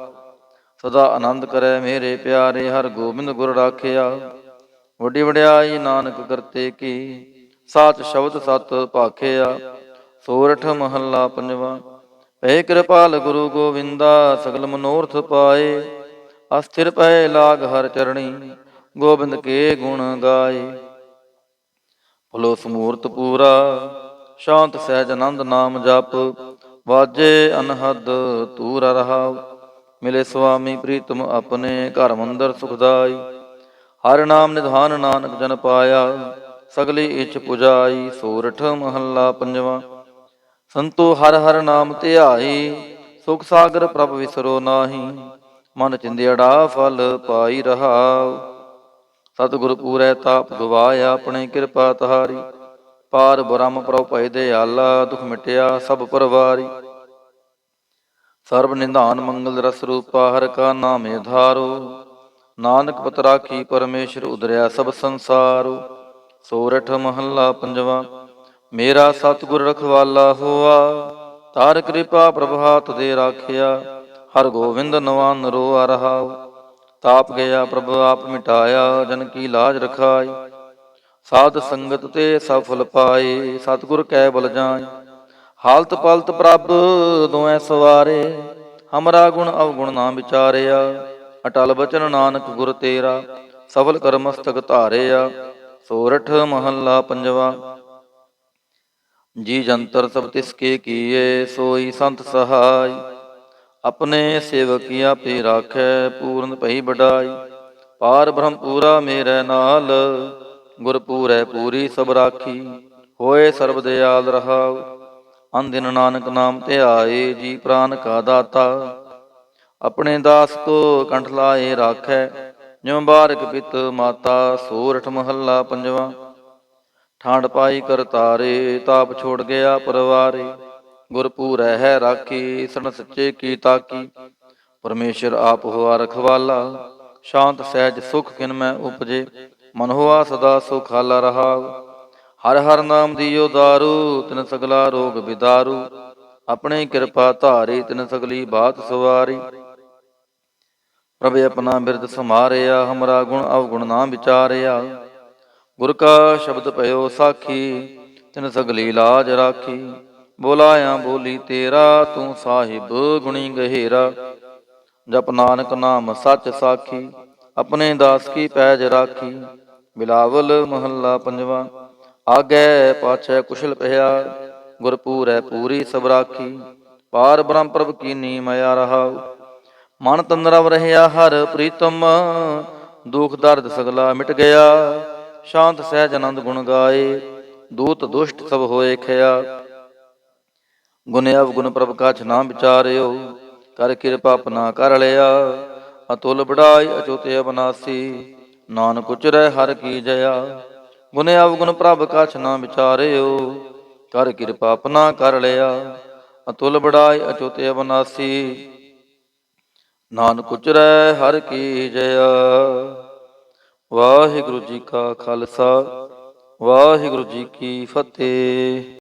ਸਦਾ ਆਨੰਦ ਕਰੈ ਮੇਰੇ ਪਿਆਰੇ। ਹਰ ਗੋਬਿੰਦ ਗੁਰ ਰਾਖਿਆ, ਵੱਡੀ ਵਡਿਆਈ ਨਾਨਕ ਕਰਤੇ ਕੀ। ਸਾਚ ਸ਼ਬਦ ਸਤ ਭਾਖਿਆ। ਸੋਰਠ ਮਹੱਲਾ ਪੰਜਵਾ। ਭਏ ਕਿਰਪਾਲ ਗੁਰੂ ਗੋਬਿੰਦਾ, ਸਗਲ ਮਨੋਰਥ ਪਾਏ। ਅਸਥਿਰ ਪਏ ਲਾਗ ਹਰ ਚਰਣੀ, ਗੋਬਿੰਦ ਕੇ ਗੁਣ ਗਾਏ। ਭਲੋ ਸਮੂਰਤ ਪੂਰਾ, ਸ਼ਾਂਤ ਸਹਿਜ ਆਨੰਦ ਨਾਮ ਜਪ। ਵਾਜੇ ਅਨਹਦ ਤੂਰ ਰਹਾਉ, ਮਿਲੇ ਸੁਆਮੀ ਪ੍ਰੀਤਮ ਆਪਣੇ। ਘਰ ਮੰਦਰ ਸੁਖਦਾਈ, ਹਰਿ ਨਾਮ ਨਿਧਾਨ ਨਾਨਕ ਜਨ ਪਾਇਆ। ਸਗਲੀ ਇੱਛ ਪੁਜਾਈ। ਸੋਰਠ ਮਹੱਲਾ ਪੰਜਵਾ। ਸੰਤੋ ਹਰ ਹਰ ਨਾਮ ਧਿਆਈ, ਸੁਖ ਸਾਗਰ ਪ੍ਰਭ ਵਿਸਰੋ ਨਾਹੀ। ਮਨ ਚਿੰਦਿਆੜਾ ਫਲ ਪਾਈ ਰਹਾਉ, ਸਤਿਗੁਰ ਪੂਰੈ ਤਾਪ ਗਵਾਇਆ। ਆਪਣੇ ਕਿਰਪਾ ਤਹਾਰੀ, ਪਾਰ ਬ੍ਰਹਮ ਪ੍ਰਭ ਭਏ ਦਿਆਲਾ। ਦੁਖ ਮਿਟਿਆ ਸਭ ਪਰਵਾਰੀ, ਸਰਬ ਨਿਧਾਨ ਮੰਗਲ ਰਸ ਰੂਪਾ। ਹਰਿ ਕਾ ਨਾਮ ਆਧਾਰੋ, ਨਾਨਕ ਪਤ ਰਾਖੀ ਪਰਮੇਸ਼ਰ। ਉਦਰਿਆ ਸਭ ਸੰਸਾਰੋ। ਸੋਰਠ ਮਹੱਲਾ ਪੰਜਵਾ। ਮੇਰਾ ਸਤਿਗੁਰ ਰਖਵਾਲਾ ਹੋਆ, ਤਾਰ ਕਿਰਪਾ ਪ੍ਰਭ ਹਾਥ ਦੇ ਰਾਖਿਆ। ਹਰ ਗੋਬਿੰਦ ਨਵਾਨ ਰੋਆ ਰਹਾਉ, ਤਾਪ ਗਿਆ ਪ੍ਰਭ ਆਪ ਮਿਟਾਇਆ, ਜਨ ਕੀ ਲਾਜ ਰਖਾਈ। ਸਾਧ ਸੰਗਤ ਤੇ ਸਫਲ ਪਾਏ, ਸਤਿਗੁਰ ਕੈ ਬਲ ਜਾਏ। ਹਾਲਤ ਪਲਤ ਪ੍ਰਭ ਦੋਐ ਸਵਾਰੇ, ਹਮਰਾ ਗੁਣ ਅਵਗੁਣ ਨਾ ਵਿਚਾਰਿਆ। ਅਟਲ ਬਚਨ ਨਾਨਕ ਗੁਰ ਤੇਰਾ, ਸਫਲ ਕਰ ਮਸਤਕ ਧਾਰਿਆ। ਸੋਰਠ ਮਹੱਲਾ ਪੰਜਵਾ। ਜੀ ਜੰਤਰ ਸਭ ਤਿਸਕੇ ਕੀਏ, ਸੋਈ ਸੰਤ ਸਹਾਈ। ਆਪਣੇ ਸੇਵਕੀ ਆਪੇ ਰਾਖੈ, ਪੂਰਨ ਭਈ ਵਡਾਈ। ਪਾਰ ਬ੍ਰਹਮ ਪੂਰਾ ਮੇਰੇ ਨਾਲ, ਗੁਰ ਪੂਰੈ ਪੂਰੀ ਸਭ ਰਾਖੀ। ਹੋਏ ਸਰਬ ਦਿਆਲ ਰਹਾਉ, ਅਨਦਿਨ ਨਾਨਕ ਨਾਮ ਧਿਆਏ। ਜੀ ਪ੍ਰਾਨ ਕਾ ਦਾਤਾ, ਆਪਣੇ ਦਾਸ ਕੋ ਕੰਠ ਲਾਏ ਰਾਖੈ। ਜਿਉ ਬਾਰਕ ਪਿਤ ਮਾਤਾ। ਸੋਰਠ ਮਹੱਲਾ ਪੰਜਵਾ। ਠਾਂਡ ਪਾਈ ਕਰਤਾਰੇ, ਤਾਪ ਛੋੜ ਗਿਆ ਪਰਵਾਰੇ। ਗੁਰ ਪੂਰੈ ਹੈ ਰਾਖੀ, ਸਰਨ ਸੱਚੇ ਕੀ ਤਾਕੀ। ਪਰਮੇਸ਼ਰ ਆਪ ਹੋਆ ਰਖਵਾਲਾ, ਸ਼ਾਂਤ ਸਹਿਜ ਸੁਖ ਕਿਨ ਮੈਂ ਉਪਜੇ। ਮਨ ਹੋਆ ਸਦਾ ਸੁਖਾਲਾ ਰਹਾਉ। ਹਰ ਹਰ ਨਾਮ ਦੀਓ ਦਾਰੂ, ਤਿਨ ਸਗਲਾ ਰੋਗ ਬਿਦਾਰੂ। ਆਪਣੀ ਕਿਰਪਾ ਧਾਰੀ, ਤਿਨ ਸਗਲੀ ਬਾਤ ਸਵਾਰੀ। ਪ੍ਰਭ ਆਪਣਾ ਬਿਰਦ ਸਮਾਰਿਆ, ਹਮਰਾ ਗੁਣ ਅਵਗੁਣ ਨਾ ਵਿਚਾਰਿਆ। ਗੁਰ ਕਾ ਸ਼ਬਦ ਭਇਓ ਸਾਖੀ, ਤਿਨ ਸਗਲੀ ਲਾਜ ਰਾਖੀ। ਬੋਲਾਇਆ ਬੋਲੀ ਤੇਰਾ, ਤੂੰ ਸਾਹਿਬ ਗੁਣੀ ਗਹਿਰਾ। ਜਪ ਨਾਨਕ ਨਾਮ ਸੱਚ ਸਾਖੀ, ਆਪਣੇ ਦਾਸ ਕੀ ਪੈਜ ਰਾਖੀ। ਬਿਲਾਵਲ ਮਹੱਲਾ ਪੰਜਵਾ। ਆਗੈ ਪਾਛੈ ਕੁਸ਼ਲ ਪਿਆ, ਗੁਰ ਪੂਰੈ ਪੂਰੀ ਸਭ ਰਾਖੀ। ਪਾਰ ਬ੍ਰਹਮ ਪ੍ਰਭ ਕੀਨੀ ਮਾਇਆ ਰਹਾਉ, ਮਨ ਤਨ ਰਵ ਰਹਿਆ ਹਰ ਪ੍ਰੀਤਮ। ਦੁਖ ਦਰਦ ਸਗਲਾ ਮਿਟ ਗਿਆ, ਸ਼ਾਂਤ ਸਹਿਜ ਆਨੰਦ ਗੁਣ ਗਾਏ। ਦੂਤ ਦੁਸ਼ਟ ਸਭ ਹੋਏ ਖਿਆ, ਗੁਣ ਅਵਗੁਣ ਪ੍ਰਭ ਕਛ ਨਾ ਵਿਚਾਰਿਓ। ਕਰ ਕਿਰਪਾ ਆਪਣਾ ਕਰ ਲਿਆ, ਅਤੁਲ ਬੜਾਈ ਅਚੁਤ ਅਬਨਾਸੀ। ਨਾਨਕ ਉਚਰੈ ਹਰ ਕੀ ਜਇਆ, ਗੁਣ ਅਵਗੁਣ ਪ੍ਰਭ ਕਛ ਨਾ ਵਿਚਾਰਿਓ। ਕਰ ਕਿਰਪਾ ਆਪਣਾ ਕਰ ਲਿਆ, ਅਤੁਲ ਬੜਾਈ ਅਚੁਤ ਅਬਨਾਸੀ। ਨਾਨਕ ਉਚਰੈ ਹਰ ਕੀ ਜਇਆ। ਵਾਹਿਗੁਰੂ ਜੀ ਕਾ ਖਾਲਸਾ, ਵਾਹਿਗੁਰੂ ਜੀ ਕੀ ਫਤਿਹ।